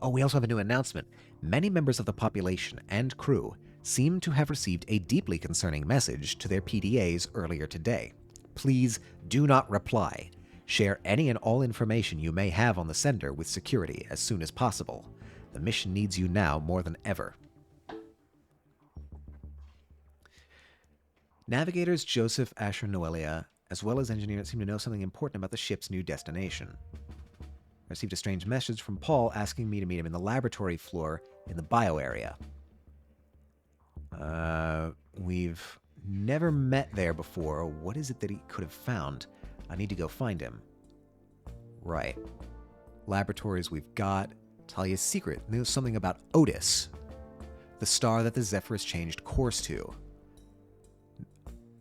Oh, we also have a new announcement. Many members of the population and crew seem to have received a deeply concerning message to their PDAs earlier today. Please do not reply. Share any and all information you may have on the sender with security as soon as possible. The mission needs you now more than ever. Navigators Joseph, Asher, Noelia, as well as engineers seem to know something important about the ship's new destination. I received a strange message from Paul asking me to meet him in the laboratory floor in the bio area. We've never met there before. What is it that he could have found? I need to go find him. Right. Laboratories we've got. Talia's secret. There's something about Otis, the star that the Zephyrus changed course to.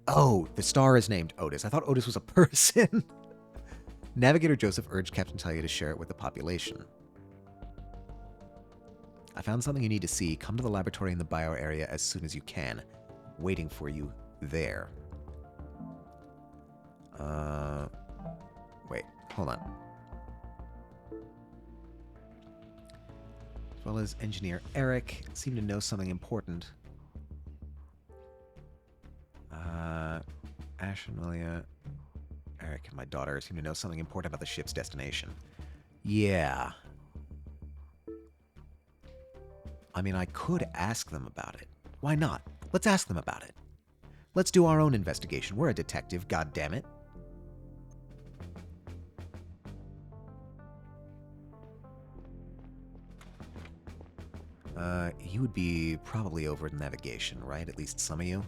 Oh, the star is named Otis. I thought Otis was a person. Navigator Joseph urged Captain Talia to share it with the population. I found something you need to see. Come to the laboratory in the bio area as soon as you can. Waiting for you there. Wait, hold on. As well as Engineer Eric seem to know something important. Ash and Lilia, Eric and my daughter seem to know something important about the ship's destination. Yeah. I mean, I could ask them about it. Why not? Let's ask them about it. Let's do our own investigation. We're a detective, goddammit. You would be probably over in navigation, right? At least some of you.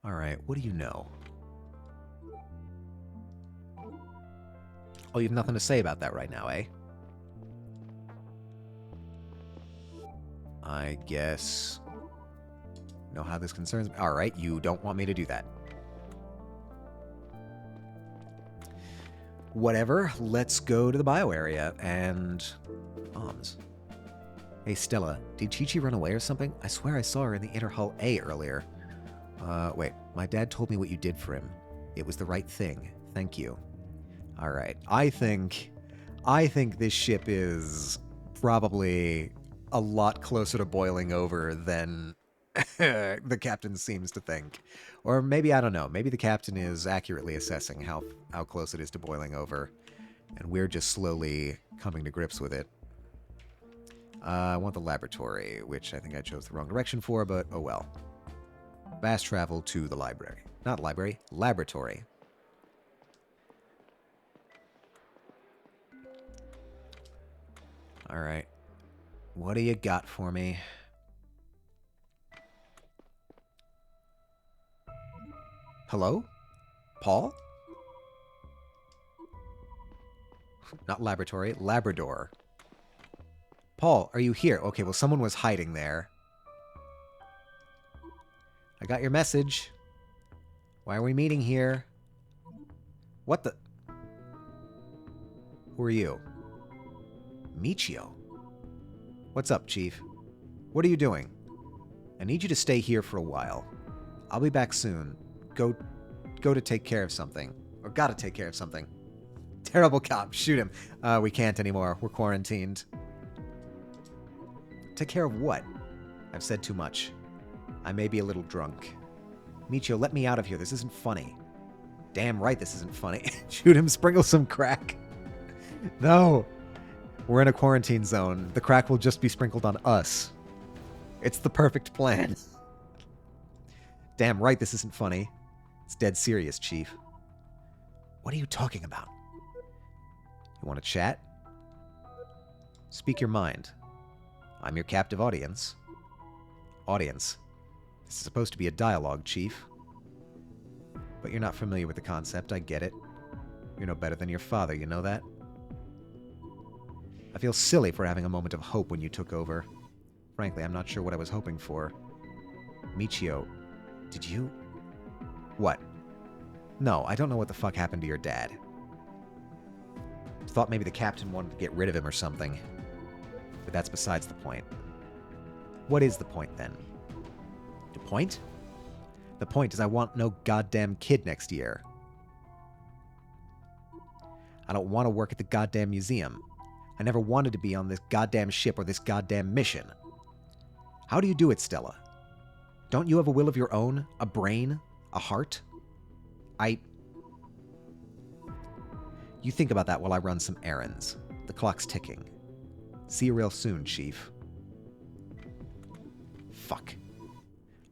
Alright, what do you know? Oh, you have nothing to say about that right now, eh? I guess... Know how this concerns me? Alright, you don't want me to do that. Whatever, let's go to the bio area and... bombs. Hey, Stella, did Chi-Chi run away or something? I swear I saw her in the inner hull A earlier. Wait, my dad told me what you did for him. It was the right thing. Thank you. Alright, I think this ship is probably a lot closer to boiling over than the captain seems to think. Or maybe, I don't know, maybe the captain is accurately assessing how close it is to boiling over, and we're just slowly coming to grips with it. I want the laboratory, which I think I chose the wrong direction for, but oh well. Fast travel to the library. Not library, laboratory. Alright. What do you got for me? Hello? Paul? Not laboratory, Labrador. Paul, are you here? Okay, well, someone was hiding there. I got your message. Why are we meeting here? What the... Who are you? Michio. What's up, Chief? What are you doing? I need you to stay here for a while. I'll be back soon. Go to take care of something. Or gotta take care of something. Terrible cop. Shoot him. We can't anymore. We're quarantined. Take care of what? I've said too much. I may be a little drunk. Michio, let me out of here. This isn't funny. Damn right this isn't funny. Shoot him, sprinkle some crack. No. We're in a quarantine zone. The crack will just be sprinkled on us. It's the perfect plan. Damn right this isn't funny. It's dead serious, Chief. What are you talking about? You want to chat? Speak your mind. I'm your captive audience. Audience. This is supposed to be a dialogue, Chief. But you're not familiar with the concept, I get it. You're no better than your father, you know that? I feel silly for having a moment of hope when you took over. Frankly, I'm not sure what I was hoping for. Michio, did you... What? No, I don't know what the fuck happened to your dad. Thought maybe the captain wanted to get rid of him or something. But that's besides the point. What is the point, then? The point? The point is I want no goddamn kid next year. I don't want to work at the goddamn museum. I never wanted to be on this goddamn ship or this goddamn mission. How do you do it, Stella? Don't you have a will of your own? A brain? A heart? You think about that while I run some errands. The clock's ticking. See you real soon, Chief. Fuck.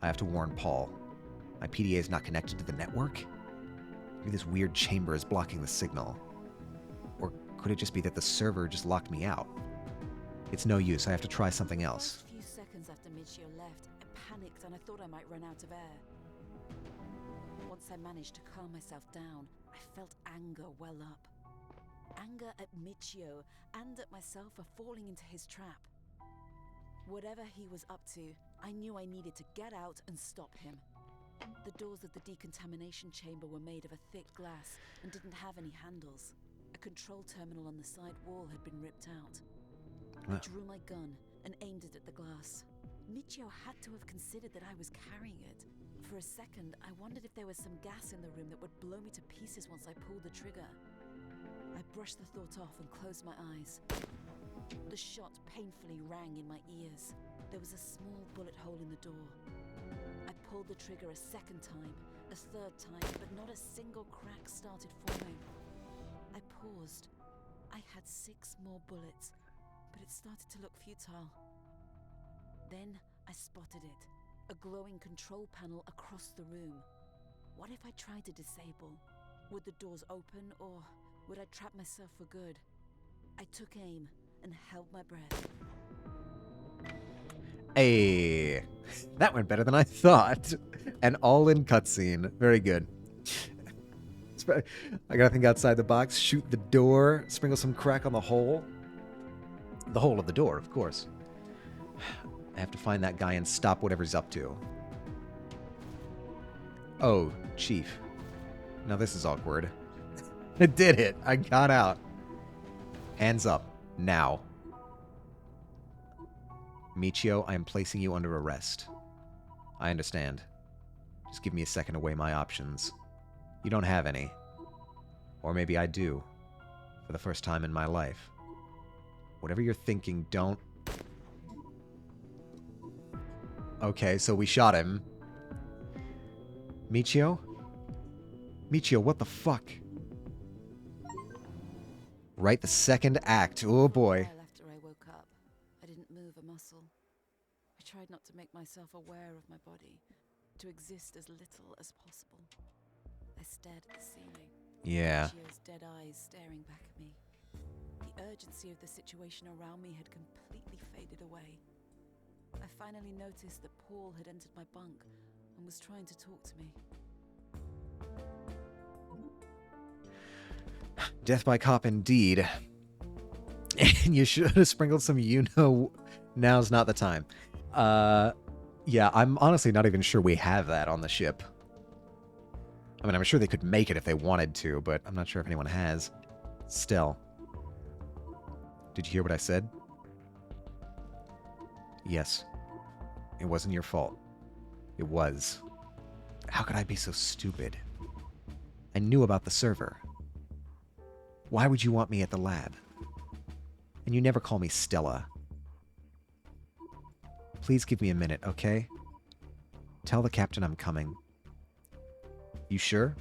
I have to warn Paul. My PDA is not connected to the network? Maybe this weird chamber is blocking the signal. Or could it just be that the server just locked me out? It's no use. I have to try something else. A few seconds after Michio left, I panicked and I thought I might run out of air. Once I managed to calm myself down, I felt anger well up. Anger at Michio and at myself for falling into his trap. Whatever he was up to, I knew I needed to get out and stop him. The doors of the decontamination chamber were made of a thick glass and didn't have any handles. A control terminal on the side wall had been ripped out. I drew my gun and aimed it at the glass. Michio had to have considered that I was carrying it. For a second, I wondered if there was some gas in the room that would blow me to pieces once I pulled the trigger. I brushed the thought off and closed my eyes. The shot painfully rang in my ears. There was a small bullet hole in the door. I pulled the trigger a second time, a third time, but not a single crack started forming. I paused. I had 6 more bullets, but it started to look futile. Then I spotted it, a glowing control panel across the room. What if I tried to disable? Would the doors open, or would I trap myself for good? I took aim and held my breath. Hey, that went better than I thought. An all-in cutscene. Very good. I gotta think outside the box. Shoot the door. Sprinkle some crack on the hole. The hole of the door, of course. I have to find that guy and stop whatever he's up to. Oh, Chief. Now this is awkward. I did it. I got out. Hands up. Now. Michio, I am placing you under arrest. I understand. Just give me a second to weigh my options. You don't have any. Or maybe I do. For the first time in my life. Whatever you're thinking, don't... Okay, so we shot him. Michio? Michio, what the fuck? Right the second act. Oh boy. After I woke up, I didn't move a muscle. I tried not to make myself aware of my body, to exist as little as possible. I stared at the ceiling. Yeah. Michio's dead eyes staring back at me. The urgency of the situation around me had completely faded away. I finally noticed that Paul had entered my bunk and was trying to talk to me. Death by cop indeed. And you should have sprinkled some now's not the time. Yeah, I'm honestly not even sure we have that on the ship. I mean, I'm sure they could make it if they wanted to, but I'm not sure if anyone has. Still. Did you hear what I said? Yes. It wasn't your fault. It was. How could I be so stupid? I knew about the server. Why would you want me at the lab? And you never call me Stella. Please give me a minute, okay? Tell the captain I'm coming. You sure?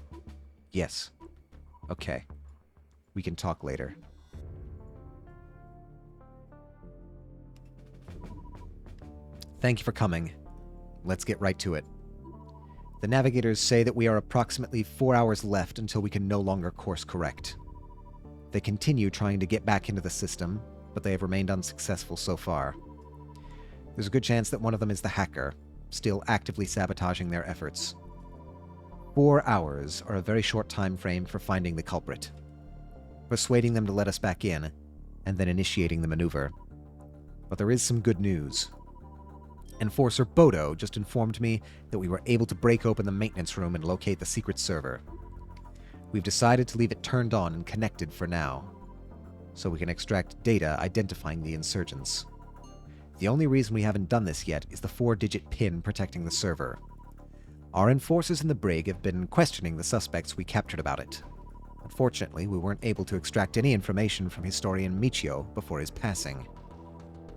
Yes. Okay. We can talk later. Thank you for coming. Let's get right to it. The navigators say that we are approximately 4 hours left until we can no longer course correct. They continue trying to get back into the system, but they have remained unsuccessful so far. There's a good chance that one of them is the hacker, still actively sabotaging their efforts. 4 hours are a very short time frame for finding the culprit, persuading them to let us back in, and then initiating the maneuver. But there is some good news. Enforcer Bodo just informed me that we were able to break open the maintenance room and locate the secret server. We've decided to leave it turned on and connected for now, so we can extract data identifying the insurgents. The only reason we haven't done this yet is the 4-digit PIN protecting the server. Our enforcers in the brig have been questioning the suspects we captured about it. Unfortunately, we weren't able to extract any information from historian Michio before his passing.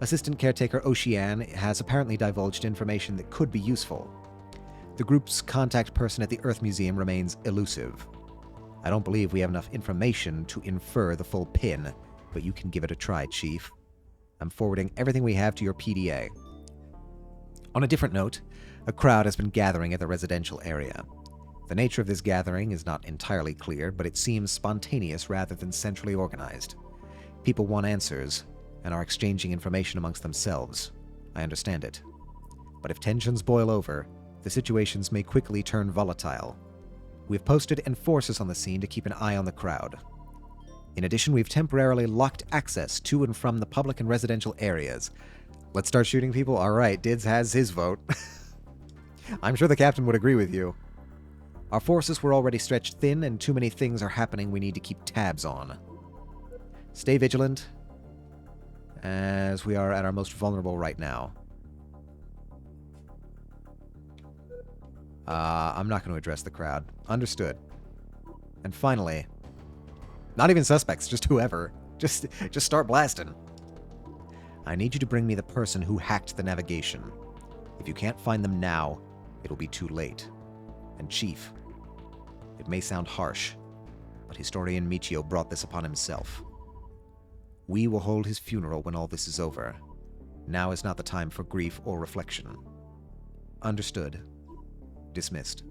Assistant Caretaker Ocean has apparently divulged information that could be useful. The group's contact person at the Earth Museum remains elusive. I don't believe we have enough information to infer the full PIN, but you can give it a try, Chief. I'm forwarding everything we have to your PDA. On a different note, a crowd has been gathering at the residential area. The nature of this gathering is not entirely clear, but it seems spontaneous rather than centrally organized. People want answers, and are exchanging information amongst themselves. I understand it. But if tensions boil over, the situations may quickly turn volatile. We've posted enforcers on the scene to keep an eye on the crowd. In addition, we've temporarily locked access to and from the public and residential areas. Let's start shooting people? Alright, Dids has his vote. I'm sure the captain would agree with you. Our forces were already stretched thin, and too many things are happening we need to keep tabs on. Stay vigilant, as we are at our most vulnerable right now. I'm not going to address the crowd. Understood. And finally, not even suspects, just whoever. Just start blasting. I need you to bring me the person who hacked the navigation. If you can't find them now, it'll be too late. And Chief, it may sound harsh, but historian Michio brought this upon himself. We will hold his funeral when all this is over. Now is not the time for grief or reflection. Understood. Dismissed.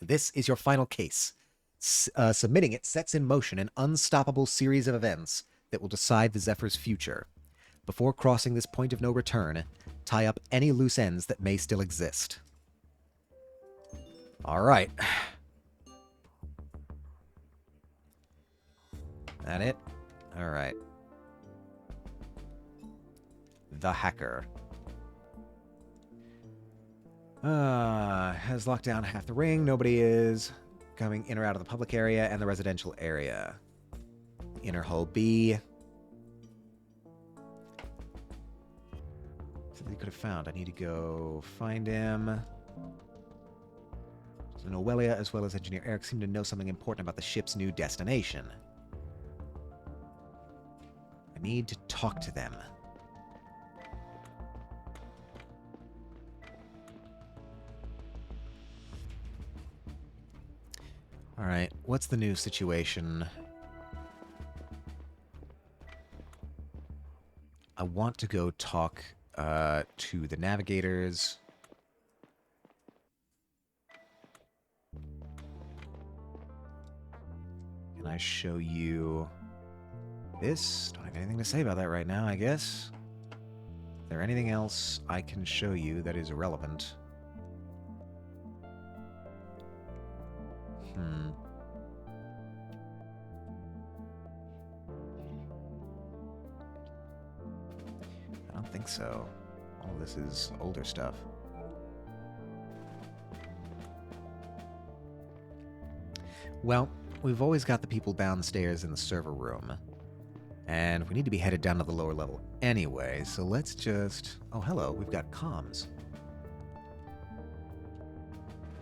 This is your final case. Submitting it sets in motion an unstoppable series of events that will decide the Zephyr's future. Before crossing this point of no return, tie up any loose ends that may still exist. All right. That it? All right. The hacker. Has locked down half the ring. Nobody is coming in or out of the public area and the residential area. Inner hull B. Something you could have found. I need to go find him. So Noelia, as well as Engineer Eric, seem to know something important about the ship's new destination. I need to talk to them. Alright, what's the new situation? I want to go talk to the navigators. Can I show you this? Don't have anything to say about that right now, I guess. Is there anything else I can show you that is relevant? I don't think so. All this is older stuff. Well, we've always got the people downstairs in the server room. And we need to be headed down to the lower level anyway, so let's just... Oh, hello, we've got comms.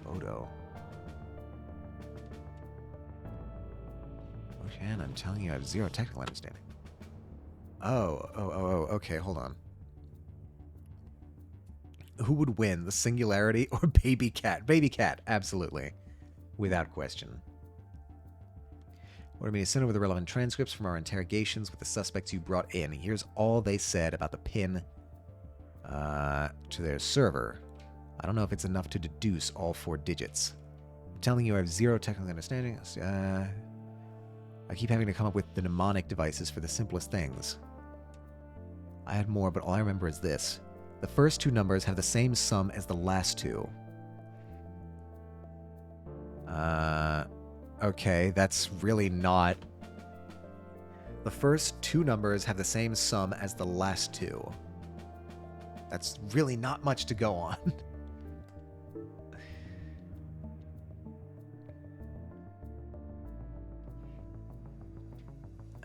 Photo. Ocean, I'm telling you, I have zero technical understanding. Oh, okay, hold on. Who would win, the Singularity or Baby Cat? Baby Cat, absolutely. Without question. Order me to send over the relevant transcripts from our interrogations with the suspects you brought in. Here's all they said about the PIN to their server. I don't know if it's enough to deduce all 4 digits. I'm telling you I have zero technical understanding. I keep having to come up with the mnemonic devices for the simplest things. I had more, but all I remember is this. The first 2 numbers have the same sum as the last 2. Okay, that's really not... The first 2 numbers have the same sum as the last 2. That's really not much to go on.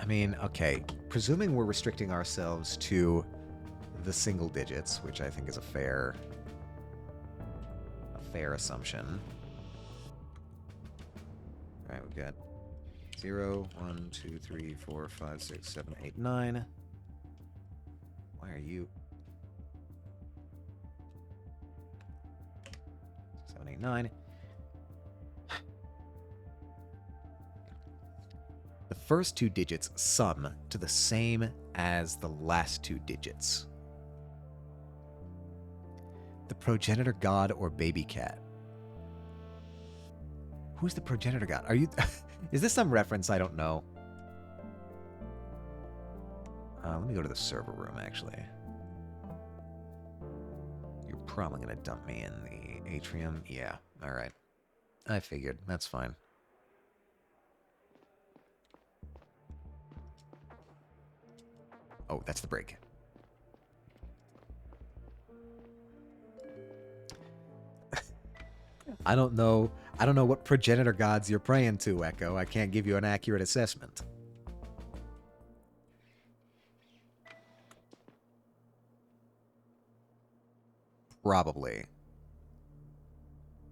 I mean, okay, presuming we're restricting ourselves to the single digits, which I think is a fair assumption. All right, we've got 0, 1, 2, 3, 4, 5, 6, 7, 8, 9. Why are you? 7, 8, 9. The first two digits sum to the same as the last two digits. The progenitor god or baby cat? Who's the progenitor god? Are you... Is this some reference I don't know? Let me go to the server room, actually. You're probably going to dump me in the atrium. Yeah, alright. I figured. That's fine. Oh, that's the break. I don't know what progenitor gods you're praying to, Echo. I can't give you an accurate assessment. Probably.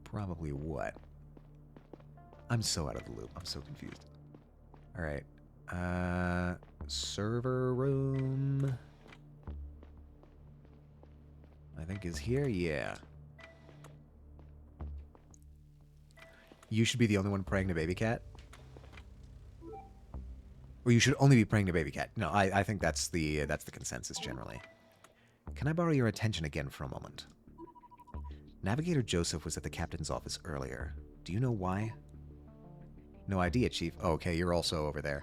Probably what? I'm so out of the loop. I'm so confused. All right. Server room. I think is here. Yeah. You should be the only one praying to baby cat? Or you should only be praying to baby cat. No, I think that's the consensus generally. Can I borrow your attention again for a moment? Navigator Joseph was at the captain's office earlier. Do you know why? No idea, Chief. Oh, okay, you're also over there.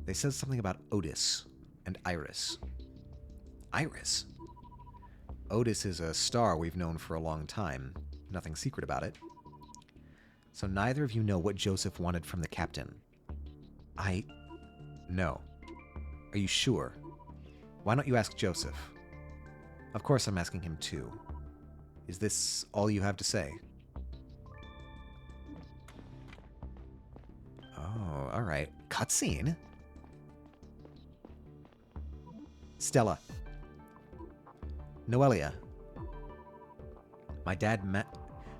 They said something about Otis and Iris. Iris? Otis is a star we've known for a long time. Nothing secret about it. So neither of you know what Joseph wanted from the captain. No. Are you sure? Why don't you ask Joseph? Of course I'm asking him too. Is this all you have to say? Oh, alright. Cutscene? Stella. Noelia. My dad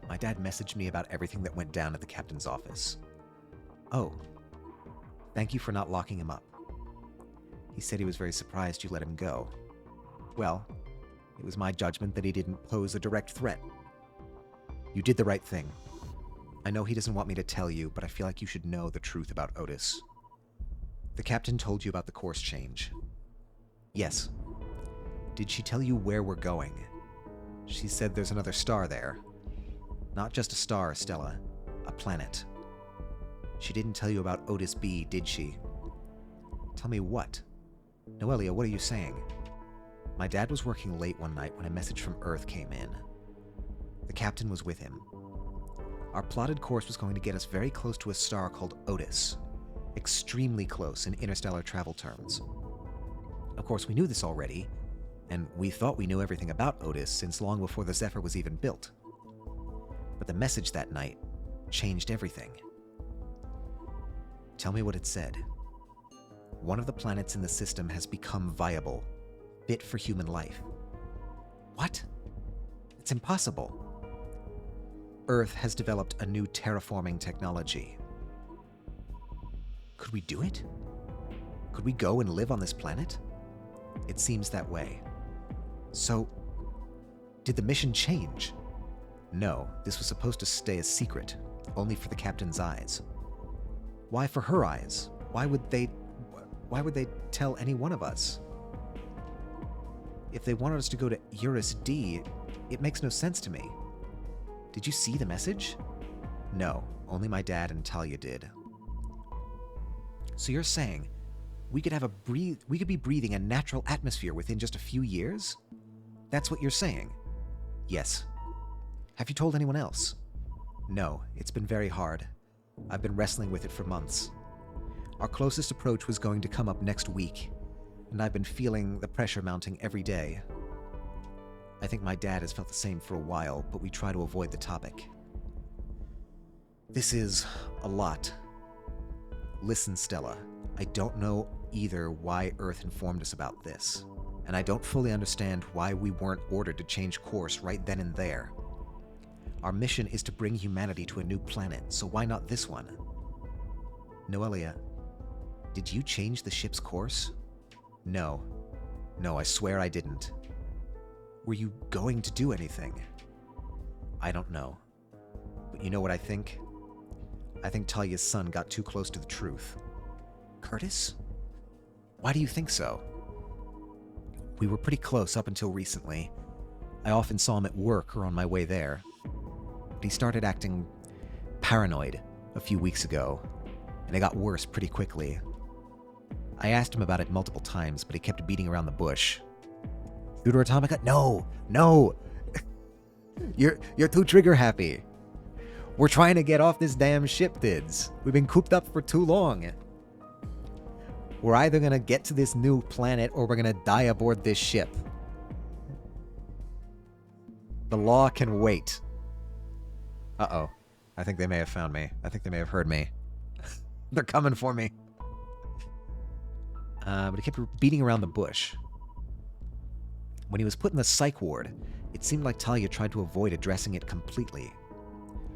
messaged me about everything that went down at the captain's office. Oh. Thank you for not locking him up. He said he was very surprised you let him go. Well, it was my judgment that he didn't pose a direct threat. You did the right thing. I know he doesn't want me to tell you, but I feel like you should know the truth about Otis. The captain told you about the course change. Yes. Did she tell you where we're going? She said there's another star there. Not just a star, Stella. A planet. She didn't tell you about Otis B, did she? Tell me what? Noelia, what are you saying? My dad was working late one night when a message from Earth came in. The captain was with him. Our plotted course was going to get us very close to a star called Otis. Extremely close in interstellar travel terms. Of course, we knew this already, and we thought we knew everything about Otis since long before the Zephyr was even built. But the message that night changed everything. Tell me what it said. One of the planets in the system has become viable, fit for human life. What? It's impossible. Earth has developed a new terraforming technology. Could we do it? Could we go and live on this planet? It seems that way. So, did the mission change? No, this was supposed to stay a secret, only for the captain's eyes. Why for her eyes? Why would they tell any one of us? If they wanted us to go to Eurus D, it makes no sense to me. Did you see the message? No, only my dad and Talia did. So you're saying we could be breathing a natural atmosphere within just a few years? That's what you're saying? Yes. Have you told anyone else? No, it's been very hard. I've been wrestling with it for months. Our closest approach was going to come up next week, and I've been feeling the pressure mounting every day. I think my dad has felt the same for a while, but we try to avoid the topic. This is a lot. Listen, Stella, I don't know either why Earth informed us about this, and I don't fully understand why we weren't ordered to change course right then and there. Our mission is to bring humanity to a new planet, so why not this one? Noelia, did you change the ship's course? No. No, I swear I didn't. Were you going to do anything? I don't know. But you know what I think? I think Talia's son got too close to the truth. Curtis? Why do you think so? We were pretty close up until recently. I often saw him at work or on my way there. But he started acting paranoid a few weeks ago, and it got worse pretty quickly. I asked him about it multiple times, but he kept beating around the bush. Tudor Atomica? No! No! You're too trigger happy. We're trying to get off this damn ship, Dids. We've been cooped up for too long. We're either gonna get to this new planet or we're gonna die aboard this ship. The law can wait. Uh-oh. I think they may have found me. I think they may have heard me. They're coming for me. But he kept beating around the bush. When he was put in the psych ward, it seemed like Talia tried to avoid addressing it completely.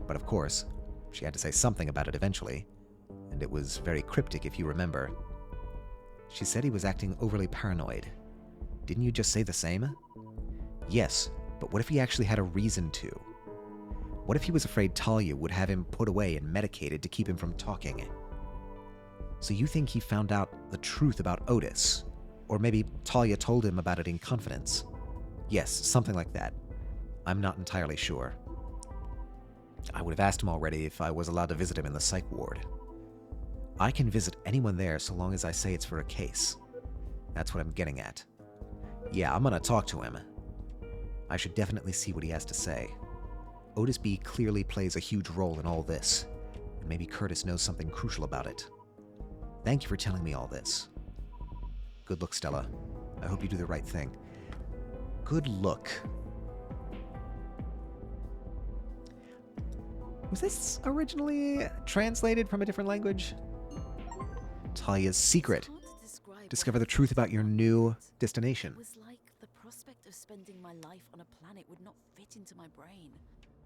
But of course, she had to say something about it eventually, and it was very cryptic if you remember. She said he was acting overly paranoid. Didn't you just say the same? Yes, but what if he actually had a reason to? What if he was afraid Talia would have him put away and medicated to keep him from talking? So you think he found out the truth about Otis? Or maybe Talia told him about it in confidence? Yes, something like that. I'm not entirely sure. I would have asked him already if I was allowed to visit him in the psych ward. I can visit anyone there so long as I say it's for a case. That's what I'm getting at. Yeah, I'm gonna talk to him. I should definitely see what he has to say. Otis B clearly plays a huge role in all this, and maybe Curtis knows something crucial about it. Thank you for telling me all this. Good look, Stella. I hope you do the right thing. Good look. Was this originally translated from a different language? Talia's secret. Discover the truth about your new destination. It was like the prospect of spending my life on a planet would not fit into my brain.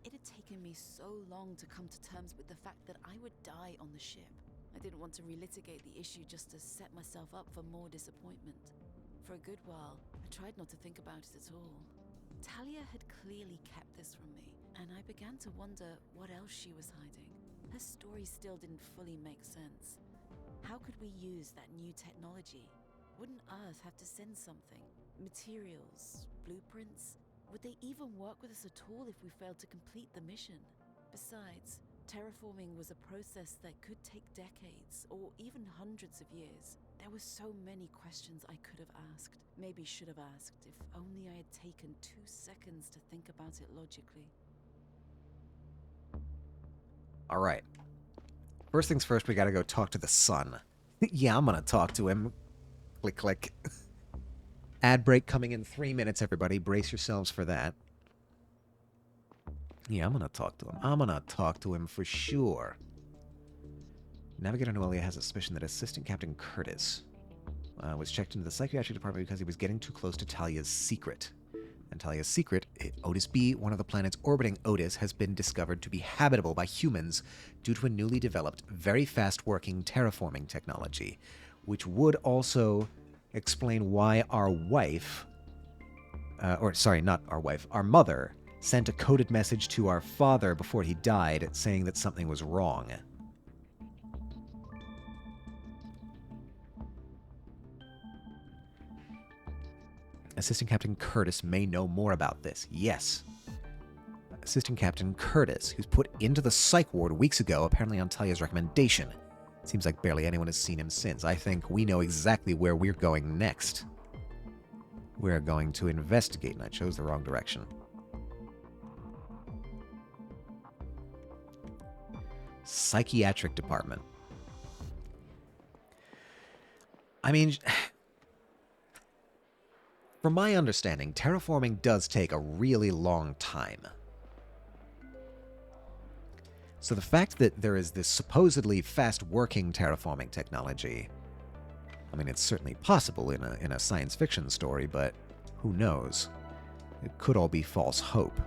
It had taken me so long to come to terms with the fact that I would die on the ship. I didn't want to relitigate the issue just to set myself up for more disappointment. For a good while, I tried not to think about it at all. Talia had clearly kept this from me, and I began to wonder what else she was hiding. Her story still didn't fully make sense. How could we use that new technology? Wouldn't Earth have to send something? Materials? Blueprints? Would they even work with us at all if we failed to complete the mission? Besides, terraforming was a process that could take decades, or even hundreds of years. There were so many questions I could have asked, maybe should have asked, if only I had taken 2 seconds to think about it logically. Alright. First things first, we gotta go talk to the son. Yeah, I'm gonna talk to him. Click, click. Ad break coming in 3 minutes, everybody. Brace yourselves for that. Yeah, I'm gonna talk to him. I'm gonna talk to him for sure. Navigator Noelia has a suspicion that Assistant Captain Curtis was checked into the psychiatric department because he was getting too close to Talia's secret. And Talia's secret, Otis B, one of the planets orbiting Otis, has been discovered to be habitable by humans due to a newly developed, very fast-working terraforming technology, which would also explain why our wife, our mother, sent a coded message to our father before he died saying that something was wrong. Assistant Captain Curtis may know more about this. Yes. Assistant Captain Curtis, who's put into the psych ward weeks ago, apparently on Talia's recommendation. Seems like barely anyone has seen him since. I think we know exactly where we're going next. We're going to investigate, and I chose the wrong direction. Psychiatric department. I mean, from my understanding, terraforming does take a really long time. So the fact that there is this supposedly fast-working terraforming technology, I mean, it's certainly possible in a science fiction story, but who knows? It could all be false hope.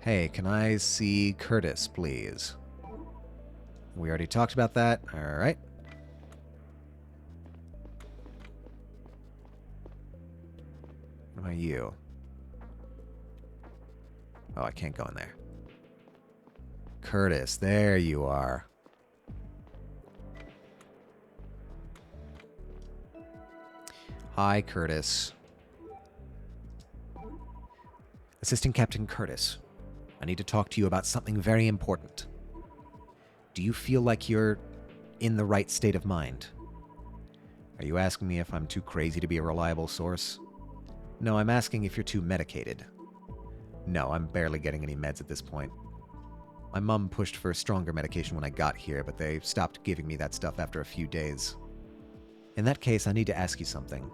Hey, can I see Curtis, please? We already talked about that. All right. What about you? Oh, I can't go in there. Curtis, there you are. Hi, Curtis. Assistant Captain Curtis, I need to talk to you about something very important. Do you feel like you're in the right state of mind? Are you asking me if I'm too crazy to be a reliable source? No, I'm asking if you're too medicated. No, I'm barely getting any meds at this point. My mom pushed for stronger medication when I got here, but they stopped giving me that stuff after a few days. In that case, I need to ask you something.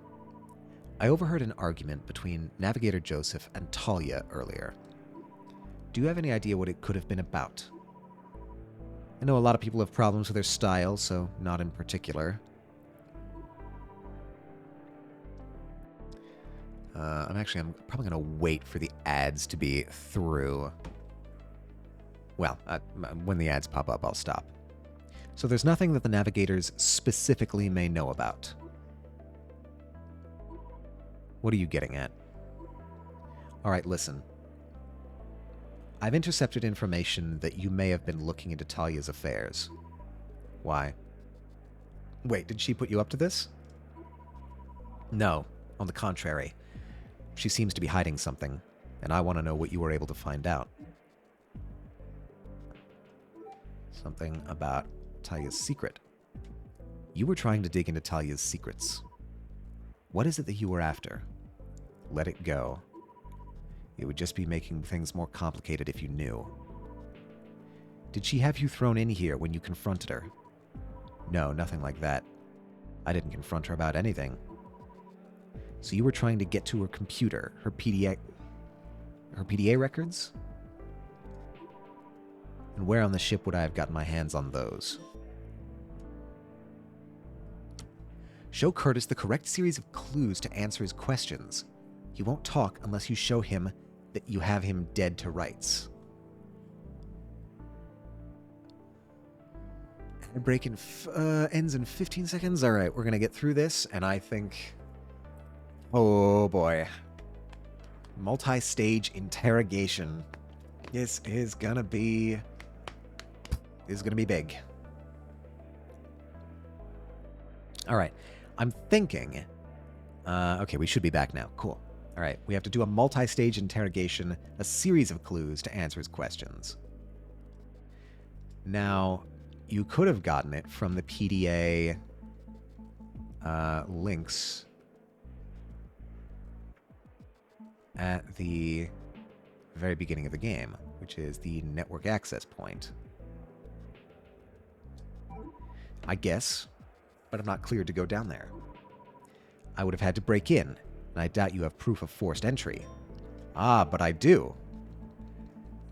I overheard an argument between Navigator Joseph and Talia earlier. Do you have any idea what it could have been about? I know a lot of people have problems with her style, so not in particular. I'm probably going to wait for the ads to be through. Well, when the ads pop up, I'll stop. So there's nothing that the Navigators specifically may know about. What are you getting at? All right, listen. I've intercepted information that you may have been looking into Talia's affairs. Why? Wait, did she put you up to this? No, on the contrary. She seems to be hiding something, and I want to know what you were able to find out. Something about Talia's secret. You were trying to dig into Talia's secrets. What is it that you were after? Let it go. It would just be making things more complicated if you knew. Did she have you thrown in here when you confronted her? No, nothing like that. I didn't confront her about anything. So you were trying to get to her computer, her PDA records? And where on the ship would I have gotten my hands on those? Show Curtis the correct series of clues to answer his questions. He won't talk unless you show him that you have him dead to rights. Ad break ends in 15 seconds. All right, we're going to get through this, and I think... Oh, boy. Multi-stage interrogation. This is going to be... big. All right. I'm thinking... okay, we should be back now. Cool. All right, we have to do a multi-stage interrogation, a series of clues to answer his questions. Now, you could have gotten it from the PDA links at the very beginning of the game, which is the network access point. I guess, but I'm not cleared to go down there. I would have had to break in, and I doubt you have proof of forced entry. Ah, but I do.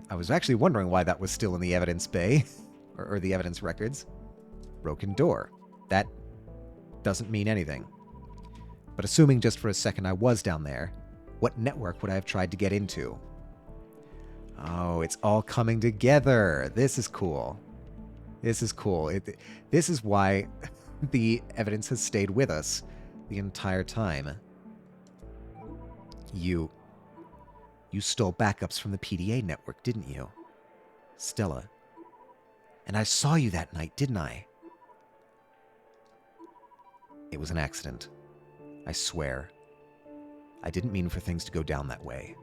I was actually wondering why that was still in the evidence bay, or the evidence records. Broken door. That doesn't mean anything. But assuming just for a second I was down there, what network would I have tried to get into? Oh, it's all coming together. This is cool. This is cool. This is why the evidence has stayed with us the entire time. You stole backups from the PDA network, didn't you? Stella. And I saw you that night, didn't I? It was an accident. I swear. I didn't mean for things to go down that way.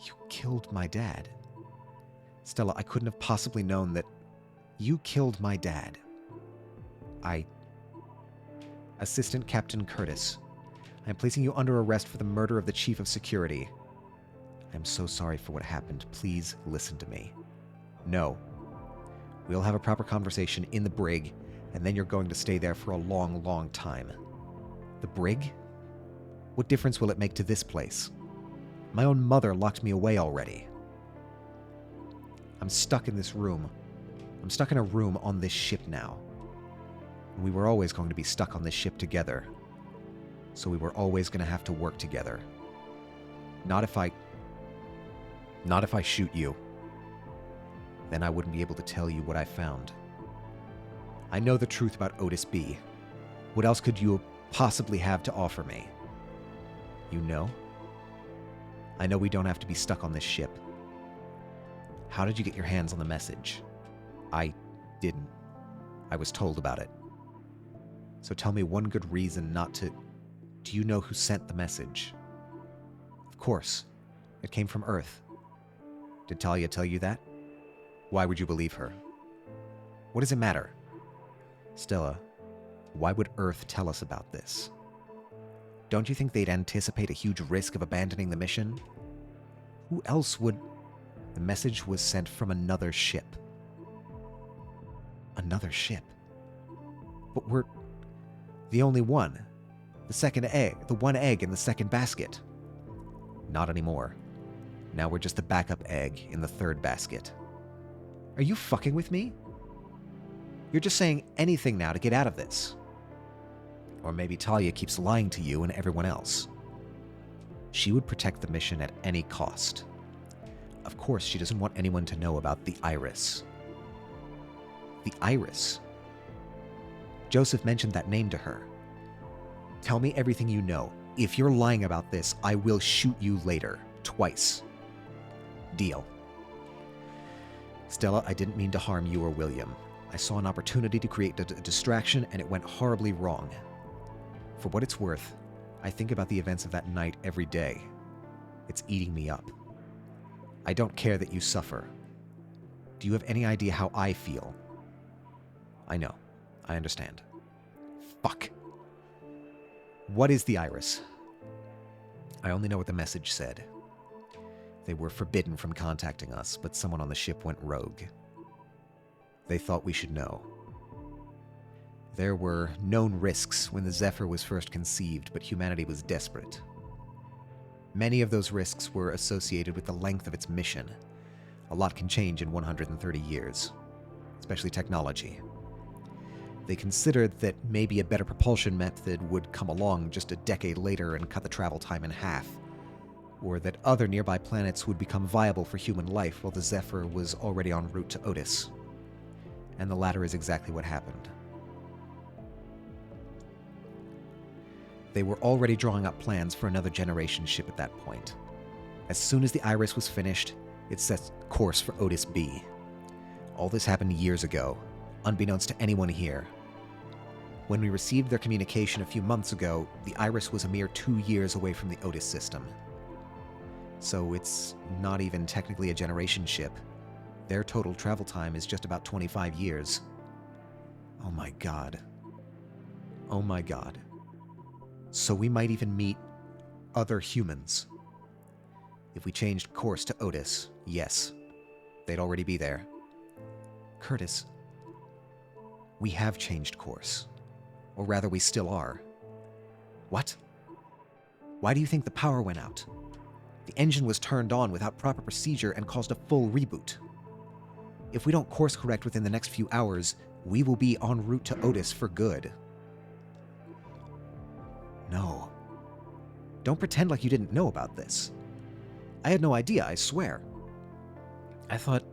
You killed my dad. Stella, I couldn't have possibly known that you killed my dad. Assistant Captain Curtis, I am placing you under arrest for the murder of the Chief of Security. I am so sorry for what happened. Please listen to me. No. We'll have a proper conversation in the brig, and then you're going to stay there for a long, long time. The brig? What difference will it make to this place? My own mother locked me away already. I'm stuck in this room. I'm stuck in a room on this ship now. And we were always going to be stuck on this ship together. So we were always going to have to work together. Not if I shoot you. Then I wouldn't be able to tell you what I found. I know the truth about Otis B. What else could you possibly have to offer me? You know? I know we don't have to be stuck on this ship. How did you get your hands on the message? I didn't. I was told about it. So tell me one good reason not to... Do you know who sent the message? Of course. It came from Earth. Did Talia tell you that? Why would you believe her? What does it matter? Stella, why would Earth tell us about this? Don't you think they'd anticipate a huge risk of abandoning the mission? Who else would... The message was sent from another ship. Another ship? But we're the only one. The second egg, the one egg in the second basket. Not anymore. Now we're just the backup egg in the third basket. Are you fucking with me? You're just saying anything now to get out of this. Or maybe Talia keeps lying to you and everyone else. She would protect the mission at any cost. Of course, she doesn't want anyone to know about the Iris. The Iris? Joseph mentioned that name to her. Tell me everything you know. If you're lying about this, I will shoot you later. Twice. Deal. Stella, I didn't mean to harm you or William. I saw an opportunity to create a distraction, and it went horribly wrong. For what it's worth, I think about the events of that night every day. It's eating me up. I don't care that you suffer. Do you have any idea how I feel? I know. I understand. Fuck. What is the Iris? I only know what the message said. They were forbidden from contacting us, but someone on the ship went rogue. They thought we should know. There were known risks when the Zephyr was first conceived, but humanity was desperate. Many of those risks were associated with the length of its mission. A lot can change in 130 years, especially technology. They considered that maybe a better propulsion method would come along just a decade later and cut the travel time in half, or that other nearby planets would become viable for human life while the Zephyr was already en route to Otis. And the latter is exactly what happened. They were already drawing up plans for another generation ship at that point. As soon as the Iris was finished, it set course for Otis B. All this happened years ago, unbeknownst to anyone here. When we received their communication a few months ago, the Iris was a mere 2 years away from the Otis system. So it's not even technically a generation ship. Their total travel time is just about 25 years. Oh my god. Oh my god. So we might even meet other humans. If we changed course to Otis, yes, they'd already be there. Curtis, we have changed course. Or rather, we still are. What? Why do you think the power went out? The engine was turned on without proper procedure and caused a full reboot. If we don't course correct within the next few hours, we will be en route to Otis for good. No. Don't pretend like you didn't know about this. I had no idea, I swear. I thought...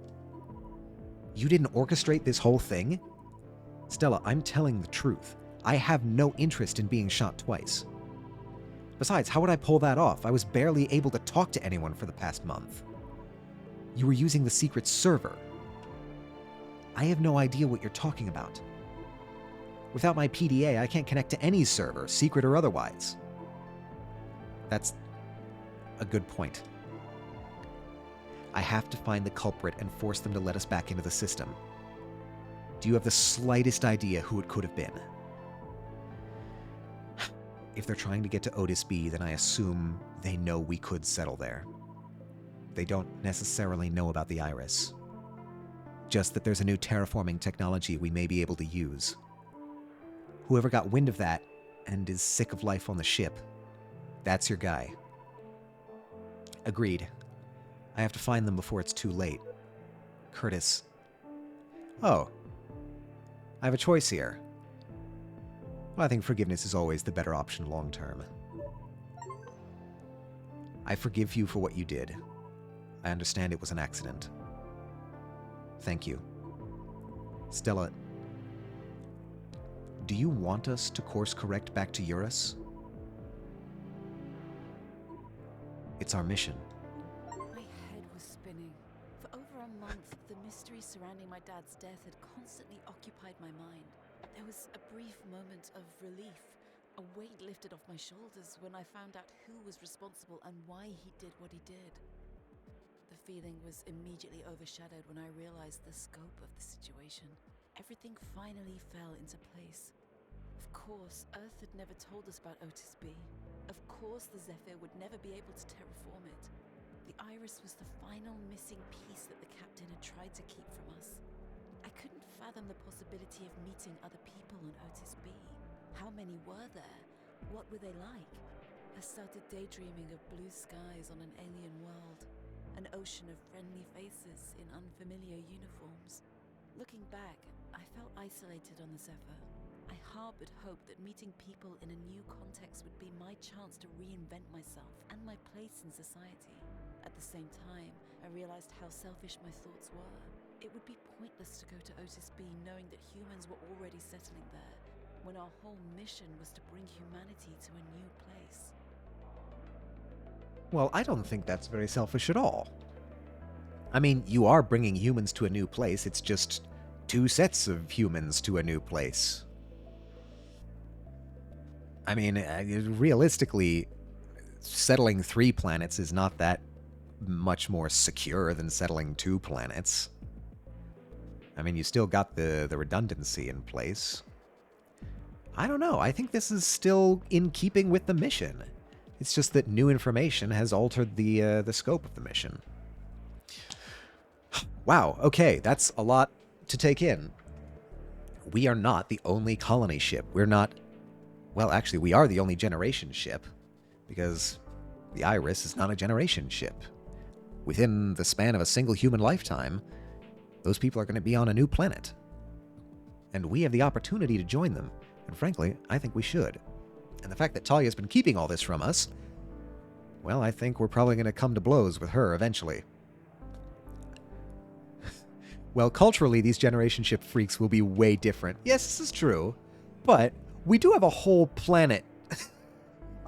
You didn't orchestrate this whole thing? Stella, I'm telling the truth. I have no interest in being shot twice. Besides, how would I pull that off? I was barely able to talk to anyone for the past month. You were using the secret server. I have no idea what you're talking about. Without my PDA, I can't connect to any server, secret or otherwise. That's a good point. I have to find the culprit and force them to let us back into the system. Do you have the slightest idea who it could have been? If they're trying to get to Otis B, then I assume they know we could settle there. They don't necessarily know about the Iris. Just that there's a new terraforming technology we may be able to use. Whoever got wind of that and is sick of life on the ship, that's your guy. Agreed. I have to find them before it's too late. Curtis. Oh. I have a choice here. Well, I think forgiveness is always the better option long term. I forgive you for what you did. I understand it was an accident. Thank you. Stella, do you want us to course correct back to Eurus? It's our mission. My head was spinning. For over a month, the mystery surrounding my dad's death had constantly occupied my mind. There was a brief moment of relief, a weight lifted off my shoulders when I found out who was responsible and why he did what he did. The feeling was immediately overshadowed when I realized the scope of the situation. Everything finally fell into place. Of course, Earth had never told us about Otis B. Of course, the Zephyr would never be able to terraform it. The Iris was the final missing piece that the captain had tried to keep from us. I couldn't fathom the possibility of meeting other people on Otis B. How many were there? What were they like? I started daydreaming of blue skies on an alien world, an ocean of friendly faces in unfamiliar uniforms. Looking back, I felt isolated on the Zephyr. I harbored hope that meeting people in a new context would be my chance to reinvent myself and my place in society. At the same time, I realized how selfish my thoughts were. It would be pointless to go to Otis B knowing that humans were already settling there, when our whole mission was to bring humanity to a new place. Well, I don't think that's very selfish at all. I mean, you are bringing humans to a new place. It's just 2 sets of humans to a new place. I mean, realistically, settling 3 planets is not that much more secure than settling 2 planets. I mean, you still got the redundancy in place. I don't know. I think this is still in keeping with the mission. It's just that new information has altered the scope of the mission. Wow, okay, that's a lot to take in. We are not the only colony ship. We're not... Well, actually, we are the only generation ship, because the Iris is not a generation ship. Within the span of a single human lifetime, those people are going to be on a new planet. And we have the opportunity to join them, and frankly, I think we should. And the fact that Talia's been keeping all this from us, well, I think we're probably going to come to blows with her eventually. Well, culturally, these generation ship freaks will be way different. Yes, this is true, but we do have a whole planet.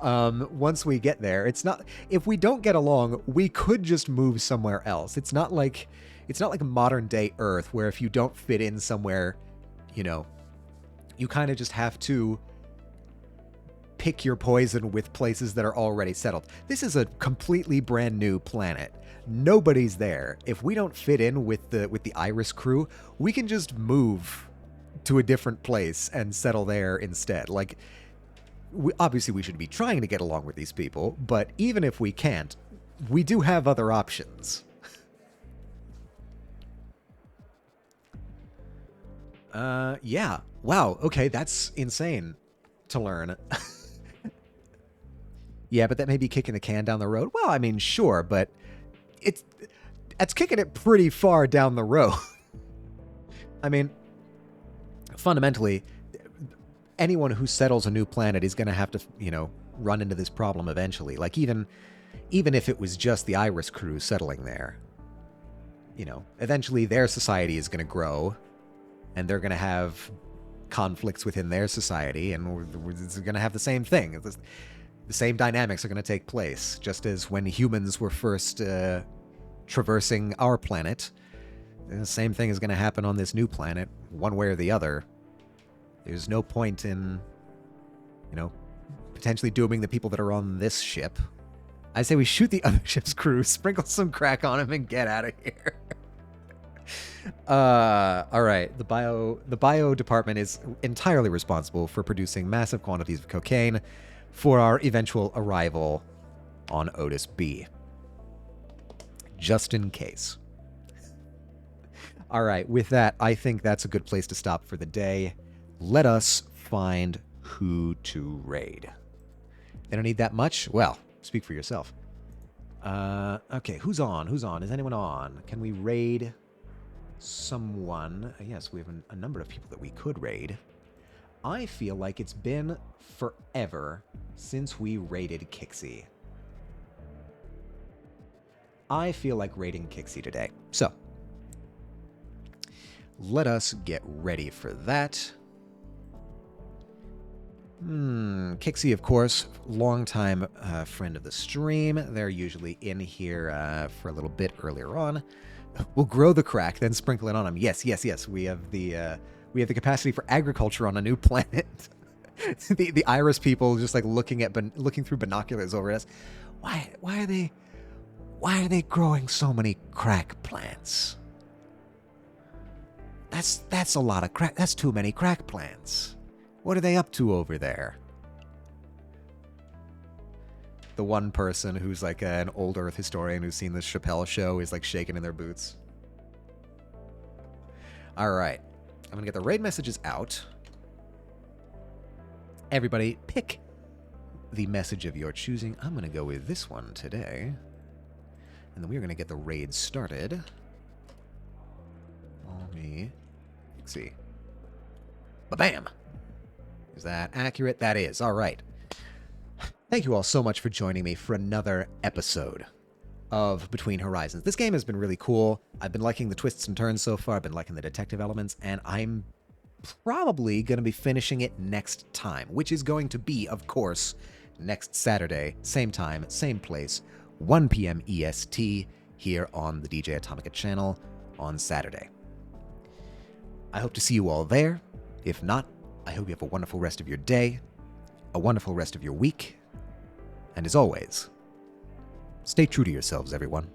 Once we get there, it's not... If we don't get along, we could just move somewhere else. It's not like modern day Earth, where if you don't fit in somewhere, you know, you kind of just have to pick your poison with places that are already settled. This is a completely brand new planet. Nobody's there. If we don't fit in with the Iris crew, we can just move to a different place and settle there instead. Like, obviously we should be trying to get along with these people, but even if we can't, we do have other options. Yeah. Wow, okay, that's insane to learn. Yeah, but that may be kicking the can down the road. Well, I mean, sure, but it's kicking it pretty far down the road. I mean, fundamentally, anyone who settles a new planet is going to have to, you know, run into this problem eventually. Like, even if it was just the Iris crew settling there, you know, eventually their society is going to grow, and they're going to have conflicts within their society, and it's going to have the same thing. The same dynamics are going to take place, just as when humans were first traversing our planet. The same thing is going to happen on this new planet, one way or the other. There's no point in, you know, potentially dooming the people that are on this ship. I say we shoot the other ship's crew, sprinkle some crack on them, and get out of here. All right. The bio department is entirely responsible for producing massive quantities of cocaine for our eventual arrival on Otis B. Just in case. All right. With that, I think that's a good place to stop for the day. Let us find who to raid. They don't need that much? Well, speak for yourself. Okay, who's on? Who's on? Is anyone on? Can we raid someone? Yes, we have a number of people that we could raid. I feel like it's been forever since we raided Kixie. I feel like raiding Kixie today. So, let us get ready for that. Kixie, of course, longtime friend of the stream. They're usually in here for a little bit earlier on. We'll grow the crack, then sprinkle it on them. Yes, yes, yes. We have the capacity for agriculture on a new planet. the Iris people just like looking through binoculars over us. Why are they growing so many crack plants? That's a lot of crack. That's too many crack plants. What are they up to over there? The one person who's like an old Earth historian who's seen the Chappelle show is like shaking in their boots. All right. I'm going to get the raid messages out. Everybody pick the message of your choosing. I'm going to go with this one today. And then we're going to get the raid started. Let's see. Ba-bam! Is that accurate? That is. All right. Thank you all so much for joining me for another episode of Between Horizons. This game has been really cool. I've been liking the twists and turns so far. I've been liking the detective elements, and I'm probably going to be finishing it next time, which is going to be, of course, next Saturday, same time, same place, 1 p.m. EST, here on the DJ Atomica channel on Saturday. I hope to see you all there. If not, I hope you have a wonderful rest of your day, a wonderful rest of your week, and as always, stay true to yourselves, everyone.